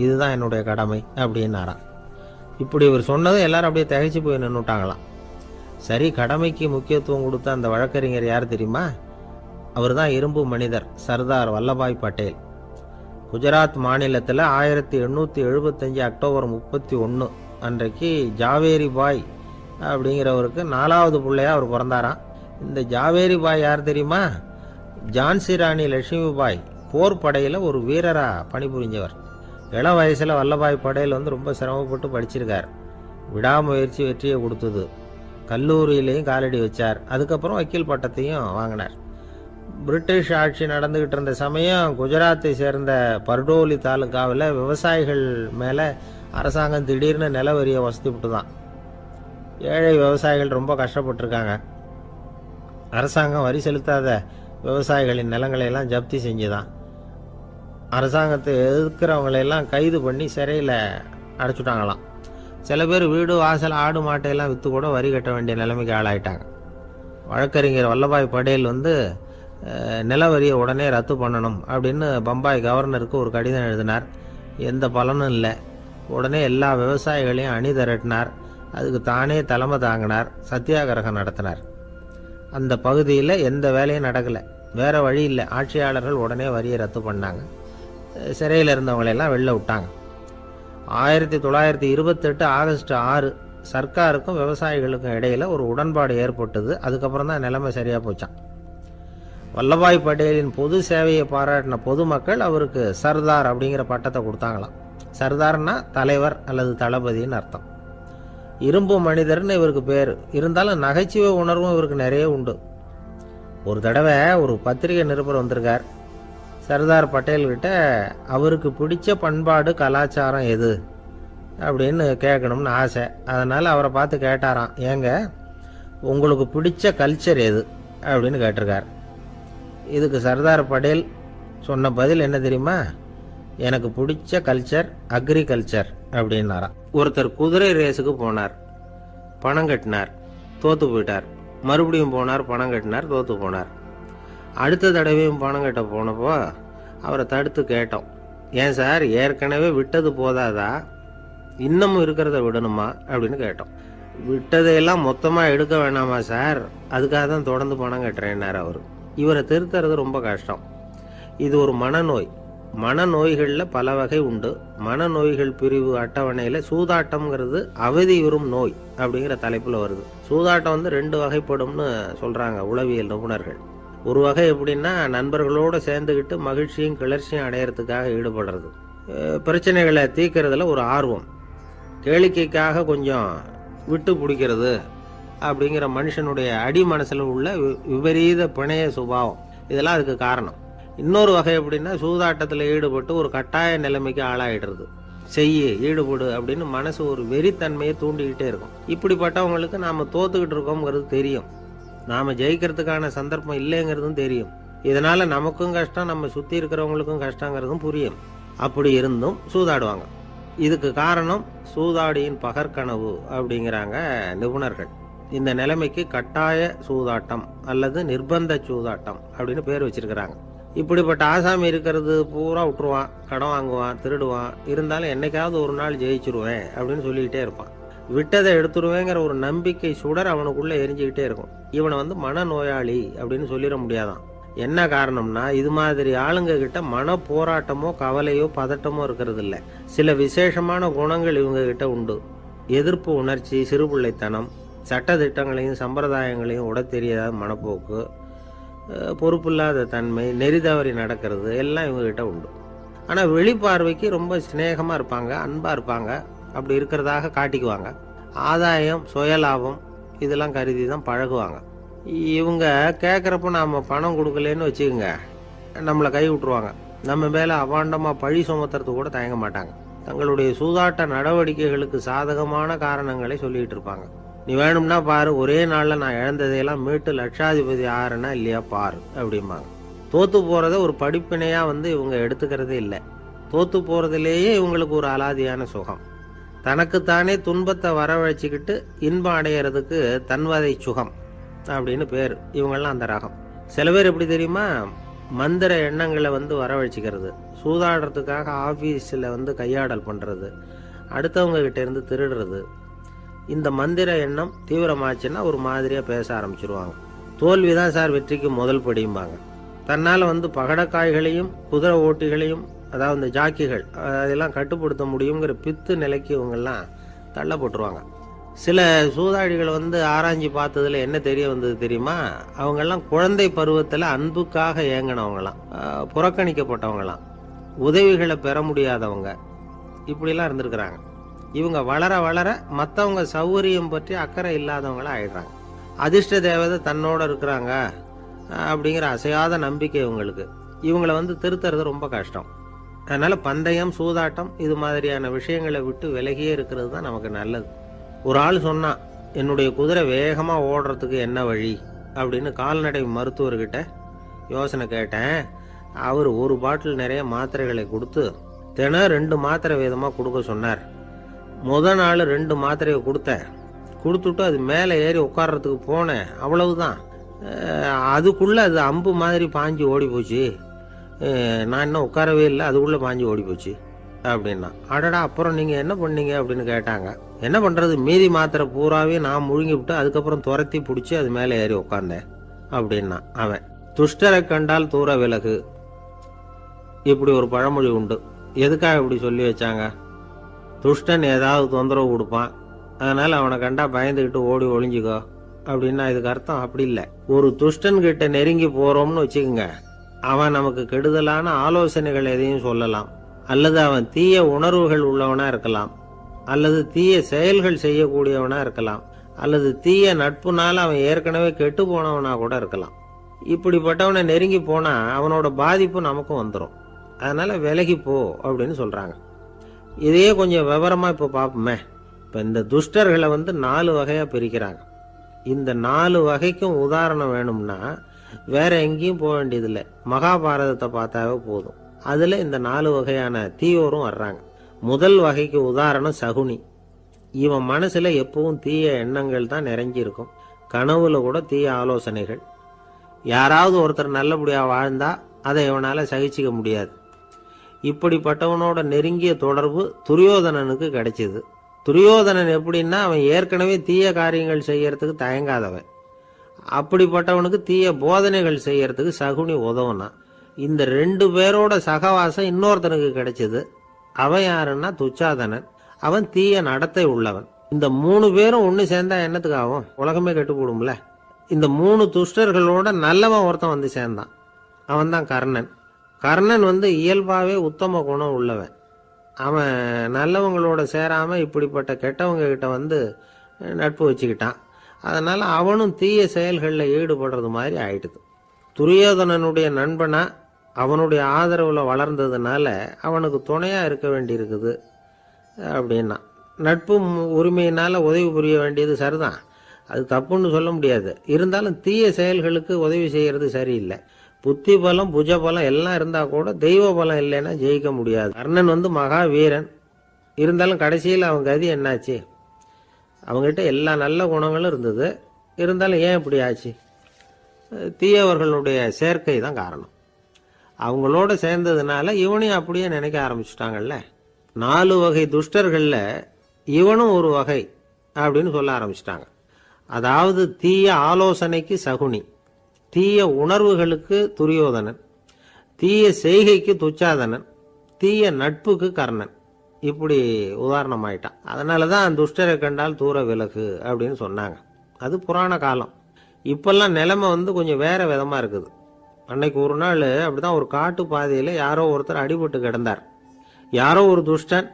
இதுதான் என்னுடைய கடமை அப்படின்னாராம். இப்படி இவர் சொன்னதும் எல்லாரும் அப்படியே திகைச்சு போய் நின்றுட்டாங்களாம். சரி, கடமைக்கு முக்கியத்துவம் கொடுத்த அந்த வழக்கறிஞர் யார் தெரியுமா? அவர் தான் இரும்பு மனிதர் சர்தார் வல்லபாய் பட்டேல். குஜராத் மாநிலத்தில் 1875 அக்டோபர் 31 அன்றைக்கு ஜாவேரி பாய் அப்படிங்கிறவருக்கு 4வது பிள்ளையா அவர் பிறந்தாராம். இந்த ஜாவேரி பாய் யார் தெரியுமா? ஜான்சி ராணி லட்சுமி பாய் போர் படையில் ஒரு வீரராக பணிபுரிஞ்சவர். இளம் வயசில் வல்லபாய் பட்டேல் ரொம்ப சிரமப்பட்டு படிச்சிருக்கார். விடாமுயற்சி வெற்றியை கொடுத்தது. கல்லூரியிலையும் காலடி வச்சார். அதுக்கப்புறம் வக்கீல் பட்டத்தையும் வாங்கினார். பிரிட்டிஷ் ஆட்சி நடந்துக்கிட்டு இருந்த சமயம் குஜராத்தை சேர்ந்த பர்டோலி தாலுக்காவில் விவசாயிகள் மேலே அரசாங்கம் திடீர்னு நில வரியை வசதி விட்டு தான். ஏழை விவசாயிகள் ரொம்ப கஷ்டப்பட்டிருக்காங்க. அரசாங்கம் வரி செலுத்தாத விவசாயிகளின் நிலங்களை எல்லாம் ஜப்தி செஞ்சுதான். அரசாங்கத்தை எதிர்க்கிறவங்களையெல்லாம் கைது பண்ணி சிறையில் அடைச்சுட்டாங்களாம். சில பேர் வீடு வாசல் ஆடு மாட்டையெல்லாம் விற்று கூட வரி கட்ட வேண்டிய நிலைமைக்கு ஆளாயிட்டாங்க. வழக்கறிஞர் வல்லபாய் படேல் நில வரியை உடனே ரத்து பண்ணணும் அப்படின்னு பம்பாய் கவர்னருக்கு ஒரு கடிதம் எழுதினார். எந்த பலனும் இல்லை. உடனே எல்லா விவசாயிகளையும் அணி திரட்டினார். அதுக்கு தானே தலைமை தாங்கினார். சத்தியாகிரகம் நடத்தினார். அந்த பகுதியில் எந்த வேலையும் நடக்கலை. வேறு வழி இல்லை. ஆட்சியாளர்கள் உடனே வரியை ரத்து பண்ணாங்க. சிறையில் இருந்தவங்களெல்லாம் வெளில விட்டாங்க. 1928 ஆகஸ்ட் 6 சர்க்காருக்கும் விவசாயிகளுக்கும் இடையில் ஒரு உடன்பாடு ஏற்பட்டது. அதுக்கப்புறம் தான் நிலைமை சரியாக போச்சான். வல்லபாய் படேலின் பொது சேவையை பாராட்டின பொதுமக்கள் அவருக்கு சர்தார் அப்படிங்கிற பட்டத்தை கொடுத்தாங்களாம். சர்தார்னா தலைவர் அல்லது தளபதின்னு அர்த்தம். இரும்பு மனிதர்னு இவருக்கு பேர். இருந்தாலும் நகைச்சுவை உணர்வும் இவருக்கு நிறைய உண்டு. ஒரு தடவை ஒரு பத்திரிகை நிருபர் வந்திருக்கார். சர்தார் பட்டேல்கிட்ட அவருக்கு பிடிச்ச பண்பாடு கலாச்சாரம் எது அப்படின்னு கேட்கணும்னு ஆசை. அதனால் அவரை பார்த்து கேட்டாராம், ஏங்க உங்களுக்கு பிடிச்ச கல்ச்சர் எது அப்படின்னு கேட்டிருக்கார். இதுக்கு சர்தார் பட்டேல் சொன்ன பதில் என்ன தெரியுமா? எனக்கு பிடிச்ச கல்ச்சர் அக்ரிகல்ச்சர் அப்படின்னாராம். ஒருத்தர் குதிரை ரேஸுக்கு போனார். பணம் கட்டினார், தோற்று போயிட்டார். மறுபடியும் போனார், பணம் கட்டினார், தோற்று போனார். அடுத்த தடவையும் பணம் கட்ட போனப்போ அவரை தடுத்து கேட்டோம், ஏன் சார் ஏற்கனவே விட்டது போதாதா, இன்னமும் இருக்கிறத விடணுமா அப்படின்னு கேட்டோம். விட்டதையெல்லாம் மொத்தமாக எடுக்க வேணாமா சார், அதுக்காக தான் தொடர்ந்து பணம் கட்டுறேன்னார் அவர். இவரை திருத்துறது ரொம்ப கஷ்டம். இது ஒரு மனநோய். மனநோய்களில் பல வகை உண்டு. மனநோய்கள் பிரிவு அட்டவணையில் சூதாட்டம்ங்கிறது அவதி வரும் நோய் அப்படிங்கிற தலைப்பில் வருது. சூதாட்டம் 2 வகைப்படும்னு சொல்கிறாங்க உளவியல் நிபுணர்கள். ஒரு வகை எப்படின்னா, நண்பர்களோடு சேர்ந்துக்கிட்டு மகிழ்ச்சியும் கிளர்ச்சியும் அடையிறதுக்காக ஈடுபடுறது. பிரச்சனைகளை தீர்க்கறதுல ஒரு ஆர்வம். கேளிக்கைக்காக கொஞ்சம் விட்டு பிடிக்கிறது அப்படிங்கிற மனுஷனுடைய அடி மனசில் உள்ள விபரீத பிணைய சுபாவம், இதெல்லாம் அதுக்கு காரணம். இன்னொரு வகை எப்படின்னா, சூதாட்டத்தில் ஈடுபட்டு ஒரு கட்டாய நிலைமைக்கு ஆளாயிடுறது. ஈடுபடு அப்படின்னு மனசு ஒரு வெறித்தன்மையை தூண்டிக்கிட்டே இருக்கும். இப்படிப்பட்டவங்களுக்கு நாம் தோத்துக்கிட்டு இருக்கோங்கிறது தெரியும். நாம் ஜெயிக்கிறதுக்கான சந்தர்ப்பம் இல்லைங்கிறதும் தெரியும். இதனால் நமக்கும் கஷ்டம், நம்ம சுற்றி இருக்கிறவங்களுக்கும் கஷ்டங்கிறதும் புரியும். அப்படி இருந்தும் சூதாடுவாங்க. இதுக்கு காரணம் சூதாடியின் பகற்கனவு அப்படிங்கிறாங்க நிபுணர்கள். இந்த நிலைமைக்கு கட்டாய சூதாட்டம் அல்லது நிர்பந்த சூதாட்டம் அப்படின்னு பேர் வச்சிருக்கிறாங்க. இப்படிப்பட்ட ஆசாமி இருக்கிறது பூரா விட்டுருவான், கடன் வாங்குவான், திருடுவான். இருந்தாலும் என்னைக்காவது ஒரு நாள் ஜெயிச்சிருவேன் அப்படின்னு சொல்லிக்கிட்டே இருப்பான். விட்டதை எடுத்துருவேங்கிற ஒரு நம்பிக்கை சுடர் அவனுக்குள்ளே எரிஞ்சுக்கிட்டே இருக்கும். இவனை மனநோயாளி அப்படின்னு சொல்லிட முடியாதான். என்ன காரணம்னா, இது மாதிரி ஆளுங்க கிட்ட மன போராட்டமோ கவலையோ பதட்டமோ இருக்கிறது இல்லை. சில விசேஷமான குணங்கள் இவங்க கிட்ட உண்டு. எதிர்ப்பு உணர்ச்சி, சிறுபிள்ளைத்தனம், சட்ட திட்டங்களையும் சம்பிரதாயங்களையும் உட தெரியாத மனப்போக்கு, பொறுப்பில்லாத தன்மை, நெறிதவறி நடக்கிறது எல்லாம் இவங்ககிட்ட உண்டு. ஆனால் வெளிப்பார்வைக்கு ரொம்ப சிநேகமாக இருப்பாங்க, அன்பாக இருப்பாங்க. அப்படி இருக்கிறதாக காட்டிக்குவாங்க. ஆதாயம், சுயலாபம் இதெல்லாம் கருதி தான் பழகுவாங்க. இவங்க கேட்குறப்ப நாம் பணம் கொடுக்கலன்னு வச்சுக்கோங்க, நம்மளை கை விட்டுருவாங்க. நம்ம மேலே அபாண்டமாக பழி சுமத்துறது கூட தயங்க மாட்டாங்க. தங்களுடைய சூதாட்ட நடவடிக்கைகளுக்கு சாதகமான காரணங்களை சொல்லிகிட்டு இருப்பாங்க. நீ வேணும்னா பாரு, ஒரே நாளில் நான் இழந்ததையெல்லாம் மீட்டு லட்சாதிபதி ஆறேன்னா இல்லையா பாரு அப்படிம்பாங்க. தோற்று போகிறத ஒரு படிப்பினையாக இவங்க எடுத்துக்கிறதே இல்லை. தோற்று போகிறதுலேயே இவங்களுக்கு ஒரு அலாதியான சுகம். தனக்குத்தானே துன்பத்தை வரவழைச்சிக்கிட்டு இன்பம் அடையிறதுக்கு தன்வதை சுகம் அப்படின்னு பேர். இவங்கெல்லாம் அந்த ரகம். சில பேர் எப்படி தெரியுமா, மந்திர எண்ணங்களை வரவழைச்சிக்கிறது, சூதாடுறதுக்காக ஆஃபீஸில் கையாடல் பண்ணுறது, அடுத்தவங்க கிட்ட இருந்து திருடுறது. இந்த மந்திர எண்ணம் தீவிரமாச்சுன்னா ஒரு மாதிரியாக பேச ஆரம்பிச்சிருவாங்க. தோல்வி தான் சார் வெற்றிக்கு முதல் படியும்பாங்க. தன்னால் பகடக்காய்களையும் குதிரை ஓட்டிகளையும், அதாவது இந்த ஜாக்கிகள், அதெல்லாம் கட்டுப்படுத்த முடியுங்கிற பித்து நிலைக்கு இவங்கெல்லாம் தள்ளப்பட்டுருவாங்க. சில சூதாடிகள் ஆராய்ச்சி பார்த்ததில் என்ன தெரிய வந்தது தெரியுமா, அவங்கெல்லாம் குழந்தை பருவத்தில் அன்புக்காக ஏங்கினவங்களாம், புறக்கணிக்கப்பட்டவங்களாம், உதவிகளை பெற முடியாதவங்க, இப்படிலாம் இருந்திருக்கிறாங்க. இவங்க வளர வளர மற்றவங்க சௌகரியம் பற்றி அக்கறை இல்லாதவங்களா ஆயிடுறாங்க. அதிர்ஷ்ட தேவதை தன்னோட இருக்கிறாங்க அப்படிங்கிற அசையாத நம்பிக்கை இவங்களுக்கு. இவங்களை திருத்துறது ரொம்ப கஷ்டம். அதனால் பந்தயம், சூதாட்டம் இது மாதிரியான விஷயங்களை விட்டு விலகியே இருக்கிறது தான் நமக்கு நல்லது. ஒரு ஆள் சொன்னான், என்னுடைய குதிரை வேகமாக ஓடுறதுக்கு என்ன வழி அப்படின்னு கால்நடை மருத்துவர்கிட்ட யோசனை கேட்டேன். அவர் ஒரு பாட்டில் நிறைய மாத்திரைகளை கொடுத்து தினம் 2 மாத்திரை வீதமாக கொடுக்க சொன்னார். நாள் 2 மாத்திரையை கொடுத்துட்டு அது மேலே ஏறி உட்கார்றதுக்கு போனேன். அவ்வளவுதான். அதுக்குள்ளே அது அம்பு மாதிரி பாஞ்சு ஓடி போச்சு. நான் இன்னும் உட்காரவே இல்லை, அதுக்குள்ளே பாஞ்சு ஓடி போச்சு அப்படின்னா. அடடா, அப்புறம் நீங்கள் என்ன பண்ணீங்க அப்படின்னு கேட்டாங்க. என்ன பண்ணுறது, மீதி மாத்திரை பூராவே நான் முழுங்கி விட்டு அதுக்கப்புறம் துரத்தி பிடிச்சி அது மேலே ஏறி உட்காந்தேன் அப்படின்னா அவன். துஷ்டரை கண்டால் தூர விலகு, இப்படி ஒரு பழமொழி உண்டு. எதுக்காக இப்படி சொல்லி வச்சாங்க? துஷ்டன் ஏதாவது தொந்தரவு கொடுப்பான், அதனால அவனை கண்டா பயந்துக்கிட்டு ஓடி ஒளிஞ்சிக்கோ அப்படின்னா இதுக்கு அர்த்தம் அப்படி இல்லை. ஒரு துஷ்டன் கிட்ட நெருங்கி போறோம்னு வச்சுக்கோங்க, அவன் நமக்கு கெடுதலான ஆலோசனைகள் எதையும் சொல்லலாம், அல்லது அவன் தீய உணர்வுகள் உள்ளவனா இருக்கலாம், அல்லது தீய செயல்கள் செய்யக்கூடியவனா இருக்கலாம், அல்லது தீய நட்புனால அவன் ஏற்கனவே கெட்டு போனவனா கூட இருக்கலாம். இப்படிப்பட்டவனை நெருங்கி போனா அவனோட பாதிப்பு நமக்கும் வந்துடும். அதனால விலகி போ அப்படின்னு சொல்றாங்க. இதையே கொஞ்சம் விவரமா இப்ப பார்ப்போமே. இப்ப இந்த துஷ்டர்களை 4 வகையா பிரிக்கிறாங்க. இந்த 4 வகைக்கும் உதாரணம் வேணும்னா வேற எங்கேயும் போக வேண்டியதில்லை, மகாபாரதத்தை பார்த்தாவே போதும். அதுல இந்த 4 வகையான தீயோரும் வர்றாங்க. முதல் வகைக்கு உதாரணம் சகுனி. இவன் மனசுல எப்பவும் தீய எண்ணங்கள் தான் நிறைஞ்சிருக்கும். கனவுல கூட தீய ஆலோசனைகள். யாராவது ஒருத்தர் நல்லபடியா வாழ்ந்தா அதை இவனால சகிச்சிக்க முடியாது. இப்படிப்பட்டவனோட நெருங்கிய தொடர்பு துரியோதனனுக்கு கிடைச்சது. துரியோதனன் எப்படின்னா, அவன் ஏற்கனவே தீய காரியங்கள் செய்யறதுக்கு தயங்காதவன். அப்படிப்பட்டவனுக்கு தீய போதனைகள் செய்யறதுக்கு சகுனி உதவுனான். இந்த 2 பேரோட சகவாசம் இன்னொருத்தனுக்கு கிடைச்சது. அவன் யாருன்னா துச்சாதனன். அவன் தீய நடத்தை உள்ளவன். இந்த 3 பேரும் ஒன்று சேர்ந்தா என்னத்துக்கு ஆகும்? உலகமே கெட்டு போடும்ல. இந்த 3 துஷ்டர்களோட நல்லவன் ஒருத்தன் சேர்ந்தான். அவன் தான் கர்ணன். கர்ணன் இயல்பாவே உத்தம குணம் உள்ளவன். அவன் நல்லவங்களோட சேராம இப்படிப்பட்ட கெட்டவங்க கிட்ட நட்பு வச்சுக்கிட்டான். அதனால அவனும் தீய செயல்களில் ஈடுபடுறது மாதிரி ஆயிடுது. துரியோதனனுடைய நண்பனா அவனுடைய ஆதரவுல வளர்ந்ததுனால அவனுக்கு துணையா இருக்க வேண்டி இருக்குது அப்படின்னா. நட்பு உரிமையினால உதவி புரிய வேண்டியது சரிதான், அது தப்புன்னு சொல்ல முடியாது. இருந்தாலும் தீய செயல்களுக்கு உதவி செய்யறது சரியில்லை. புத்தி பலம் புஜ பலம் எல்லாம் இருந்தா கூட தெய்வ பலம் இல்லைன்னா ஜெயிக்க முடியாது. கர்ணன் மகா வீரன். இருந்தாலும் கடைசியில் அவன் கதி என்னாச்சு? அவங்ககிட்ட எல்லா நல்ல குணங்களும் இருந்தது. இருந்தாலும் ஏன் இப்படி ஆச்சு? தீயவர்களுடைய சேர்க்கை தான் காரணம். அவங்களோட சேர்ந்ததுனால இவனையும் அப்படியே நினைக்க ஆரம்பிச்சுட்டாங்கல்ல. 4 வகை துஷ்டர்கள்ல இவனும் ஒரு வகை அப்படின்னு சொல்ல ஆரம்பிச்சிட்டாங்க. அதாவது தீய ஆலோசனைக்கு சகுனி, தீய உணர்வுகளுக்கு துரியோதனன், தீய செய்கைக்கு துச்சாதனன், தீய நட்புக்கு கர்ணன். இப்படி உதாரணமாயிட்டான். அதனாலதான் துஷ்டரை கண்டால் தூர விலகு அப்படின்னு சொன்னாங்க. அது புராண காலம். இப்பெல்லாம் நிலைமை கொஞ்சம் வேற விதமா இருக்குது. அன்னைக்கு ஒரு நாள் அப்படிதான் ஒரு காட்டு பாதையில யாரோ ஒருத்தர் அடிபட்டு கிடந்தார். யாரோ ஒரு துஷ்டன்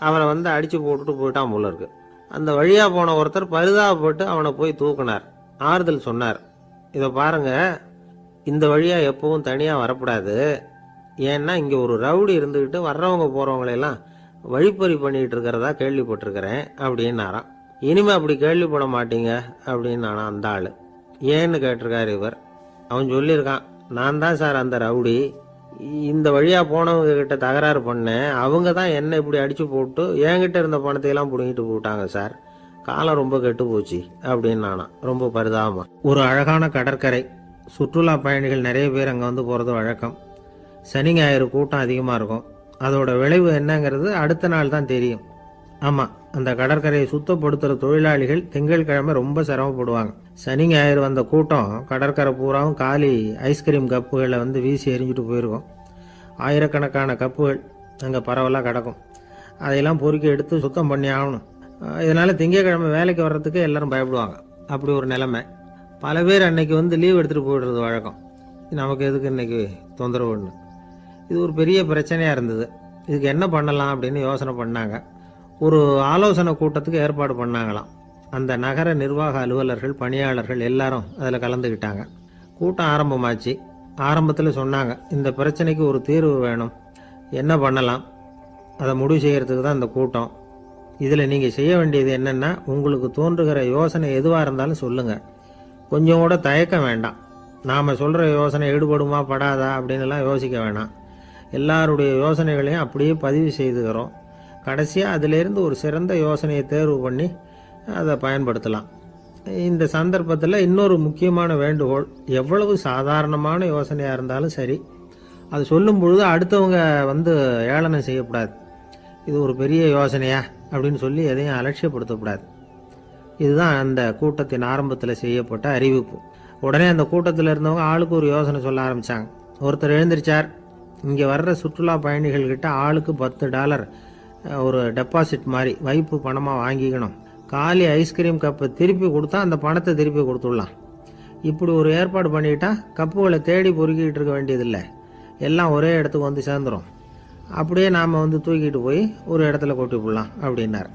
அவனை அடிச்சு போட்டுட்டு போயிட்டான் போல இருக்கு. அந்த வழியா போன ஒருத்தர் பரிதாபப்பட்டு அவனை போய் தூக்குனார். ஆறுதல் சொன்னார். இதை பாருங்க, இந்த வழியா எப்பவும் தனியா வரக்கூடாது. ஏன்னா இங்க ஒரு ரவுடி இருந்துகிட்டு வர்றவங்க போறவங்களெல்லாம் வழிப்பறி பண்ணிட்டு இருக்கிறதா கேள்விப்பட்டிருக்கிறேன் அப்படின்னாராம். இனிமே அப்படி கேள்விப்பட மாட்டீங்க அப்படின்னு அந்த ஆளு. ஏன்னு கேட்டிருக்காரு இவர். அவன் சொல்லியிருக்கான், நான் தான் சார் அந்த ரவுடி. இந்த வழியா போனவங்க கிட்ட தகராறு பண்ணேன். அவங்க தான் என்ன இப்படி அடிச்சு போட்டு என்கிட்ட இருந்த பணத்தையெல்லாம் பிடிங்கிட்டு போட்டாங்க சார். காலம் ரொம்ப கெட்டு போச்சு அப்படின்னு நானா ரொம்ப பரிதாபமா. ஒரு அழகான கடற்கரை. சுற்றுலா பயணிகள் நிறைய பேர் அங்கே போகிறது வழக்கம். சனி ஞாயிறு கூட்டம் அதிகமாக இருக்கும். அதோட விளைவு என்னங்கிறது அடுத்த நாள் தான் தெரியும். ஆமாம், அந்த கடற்கரையை சுத்தப்படுத்துகிற தொழிலாளிகள் திங்கட்கிழமை ரொம்ப சிரமப்படுவாங்க. சனி ஞாயிறு வந்த கூட்டம் கடற்கரை பூராவும் காலி ஐஸ்கிரீம் கப்புகளை வீசி எறிஞ்சிட்டு போயிருக்கும். ஆயிரக்கணக்கான கப்புகள் அங்கே பரவலாக கிடக்கும். அதையெல்லாம் பொறுக்கி எடுத்து சுத்தம் பண்ணி ஆகணும். இதனால திங்கட்கிழமை வேலைக்கு வர்றதுக்கு எல்லாரும் பயப்படுவாங்க. அப்படி ஒரு நிலைமை. பல பேர் அன்னைக்கு லீவ் எடுத்துகிட்டு போயிடுறது வழக்கம். நமக்கு எதுக்கு இன்னைக்கு தொந்தரவுன்னு. இது ஒரு பெரிய பிரச்சனையாக இருந்தது. இதுக்கு என்ன பண்ணலாம் அப்படின்னு யோசனை பண்ணாங்க. ஒரு ஆலோசனை கூட்டத்துக்கு ஏற்பாடு பண்ணாங்களாம். அந்த நகர நிர்வாக அலுவலர்கள், பணியாளர்கள் எல்லாரும் அதில் கலந்துக்கிட்டாங்க. கூட்டம் ஆரம்பமாச்சு. ஆரம்பத்தில் சொன்னாங்க, இந்த பிரச்சனைக்கு ஒரு தீர்வு வேணும், என்ன பண்ணலாம், அதை முடிவு செய்கிறதுக்கு தான் இந்த கூட்டம். இதில் நீங்கள் செய்ய வேண்டியது என்னென்னா, உங்களுக்கு தோன்றுகிற யோசனை எதுவாக இருந்தாலும் சொல்லுங்கள். கொஞ்சம் கூட தயக்கம் வேண்டாம். நாம் சொல்கிற யோசனை ஈடுபடுமா படாதா அப்படின்னுலாம் யோசிக்க வேணாம். எல்லாருடைய யோசனைகளையும் அப்படியே பதிவு செய்துக்கிறோம். கடைசியாக அதிலேருந்து ஒரு சிறந்த யோசனையை தேர்வு பண்ணி அதை பயன்படுத்தலாம். இந்த சந்தர்ப்பத்தில் இன்னொரு முக்கியமான வேண்டுகோள், எவ்வளவு சாதாரணமான யோசனையாக இருந்தாலும் சரி, அது சொல்லும் பொழுது அடுத்தவங்க ஏளனம் செய்யக்கூடாது. இது ஒரு பெரிய யோசனையா அப்படின்னு சொல்லி எதையும் அலட்சியப்படுத்தக்கூடாது. இதுதான் அந்த கூட்டத்தின் ஆரம்பத்தில் செய்யப்பட்ட அறிவிப்பு. உடனே அந்த கூட்டத்தில் இருந்தவங்க ஆளுக்கு ஒரு யோசனை சொல்ல ஆரம்பித்தாங்க. ஒருத்தர் எழுந்திருச்சார், இங்கே வர்ற சுற்றுலா பயணிகள்கிட்ட ஆளுக்கு $10 ஒரு டெபாசிட் மாதிரி வைப்பு பணமாக வாங்கிக்கணும். காலி ஐஸ்கிரீம் கப்பை திருப்பி கொடுத்தா அந்த பணத்தை திருப்பி கொடுத்துடலாம். இப்படி ஒரு ஏற்பாடு பண்ணிக்கிட்டா கப்புகளை தேடி பொறுக்கிட்டு இருக்க வேண்டியதில்லை, எல்லாம் ஒரே இடத்துக்கு வந்து சேர்ந்துடும். அப்படியே நாம் தூக்கிட்டு போய் ஒரு இடத்துல கொட்டி போடலாம் அப்படின்னார்.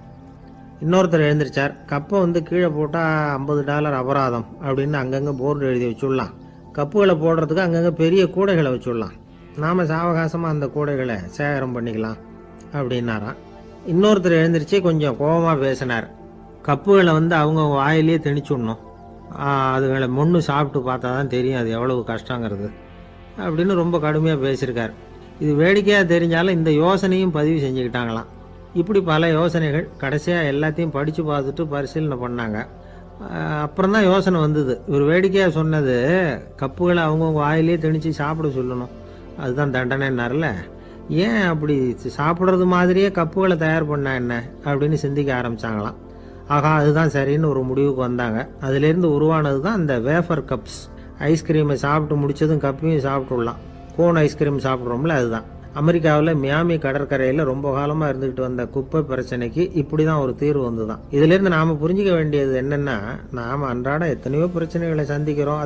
இன்னொருத்தர் எழுந்திரிச்சார், கப்பை கீழே போட்டால் $50 அபராதம் அப்படின்னு அங்கங்கே போர்டு எழுதி வச்சுடலாம். கப்புகளை போடுறதுக்கு அங்கங்கே பெரிய கூடைகளை வச்சுடலாம். நாம் சாவகாசமாக அந்த கூடைகளை சேகரம் பண்ணிக்கலாம் அப்படின்னாராம். இன்னொருத்தர் எழுந்திரிச்சு கொஞ்சம் கோபமாக பேசினார். கப்புகளை அவங்க வாயிலே திணிச்சுடணும், அதுகளை முன்னு சாப்பிட்டு பார்த்தா தான் தெரியும் அது எவ்வளவு கஷ்டங்கிறது அப்படின்னு ரொம்ப கடுமையாக பேசியிருக்கார். இது வேடிக்கையாக தெரிஞ்சாலும் இந்த யோசனையும் பதிவு செஞ்சுக்கிட்டாங்களாம். இப்படி பல யோசனைகள். கடைசியாக எல்லாத்தையும் படித்து பார்த்துட்டு பரிசீலனை பண்ணாங்க. அப்புறம் தான் யோசனை வந்தது. இவர் வேடிக்கையாக சொன்னது கப்புகளை அவங்கவுங்க வாயிலே திணிச்சு சாப்பிட சொல்லணும், அதுதான் தண்டனைன்னார்ல. ஏன் அப்படி சாப்பிட்றது மாதிரியே கப்புகளை தயார் பண்ணா என்ன அப்படின்னு சிந்திக்க ஆரம்பித்தாங்களாம். ஆகா, அதுதான் சரின்னு ஒரு முடிவுக்கு வந்தாங்க. அதுலேருந்து உருவானது தான் இந்த வேஃபர் கப்ஸ். ஐஸ்கிரீமை சாப்பிட்டு முடிச்சதும் கப்பையும் சாப்பிட்டுடலாம். கோன் ஐஸ்கிரீம் சாப்பிட்றோம்ல, அதுதான். அமெரிக்காவில் மியாமி கடற்கரையில் ரொம்ப காலமாக இருந்துக்கிட்டு வந்த குப்பை பிரச்சனைக்கு இப்படி தான் ஒரு தீர்வு வந்து தான். இதுலேருந்து நாம் புரிஞ்சிக்க வேண்டியது என்னென்னா, நாம் அன்றாட எத்தனையோ பிரச்சனைகளை சந்திக்கிறோம்.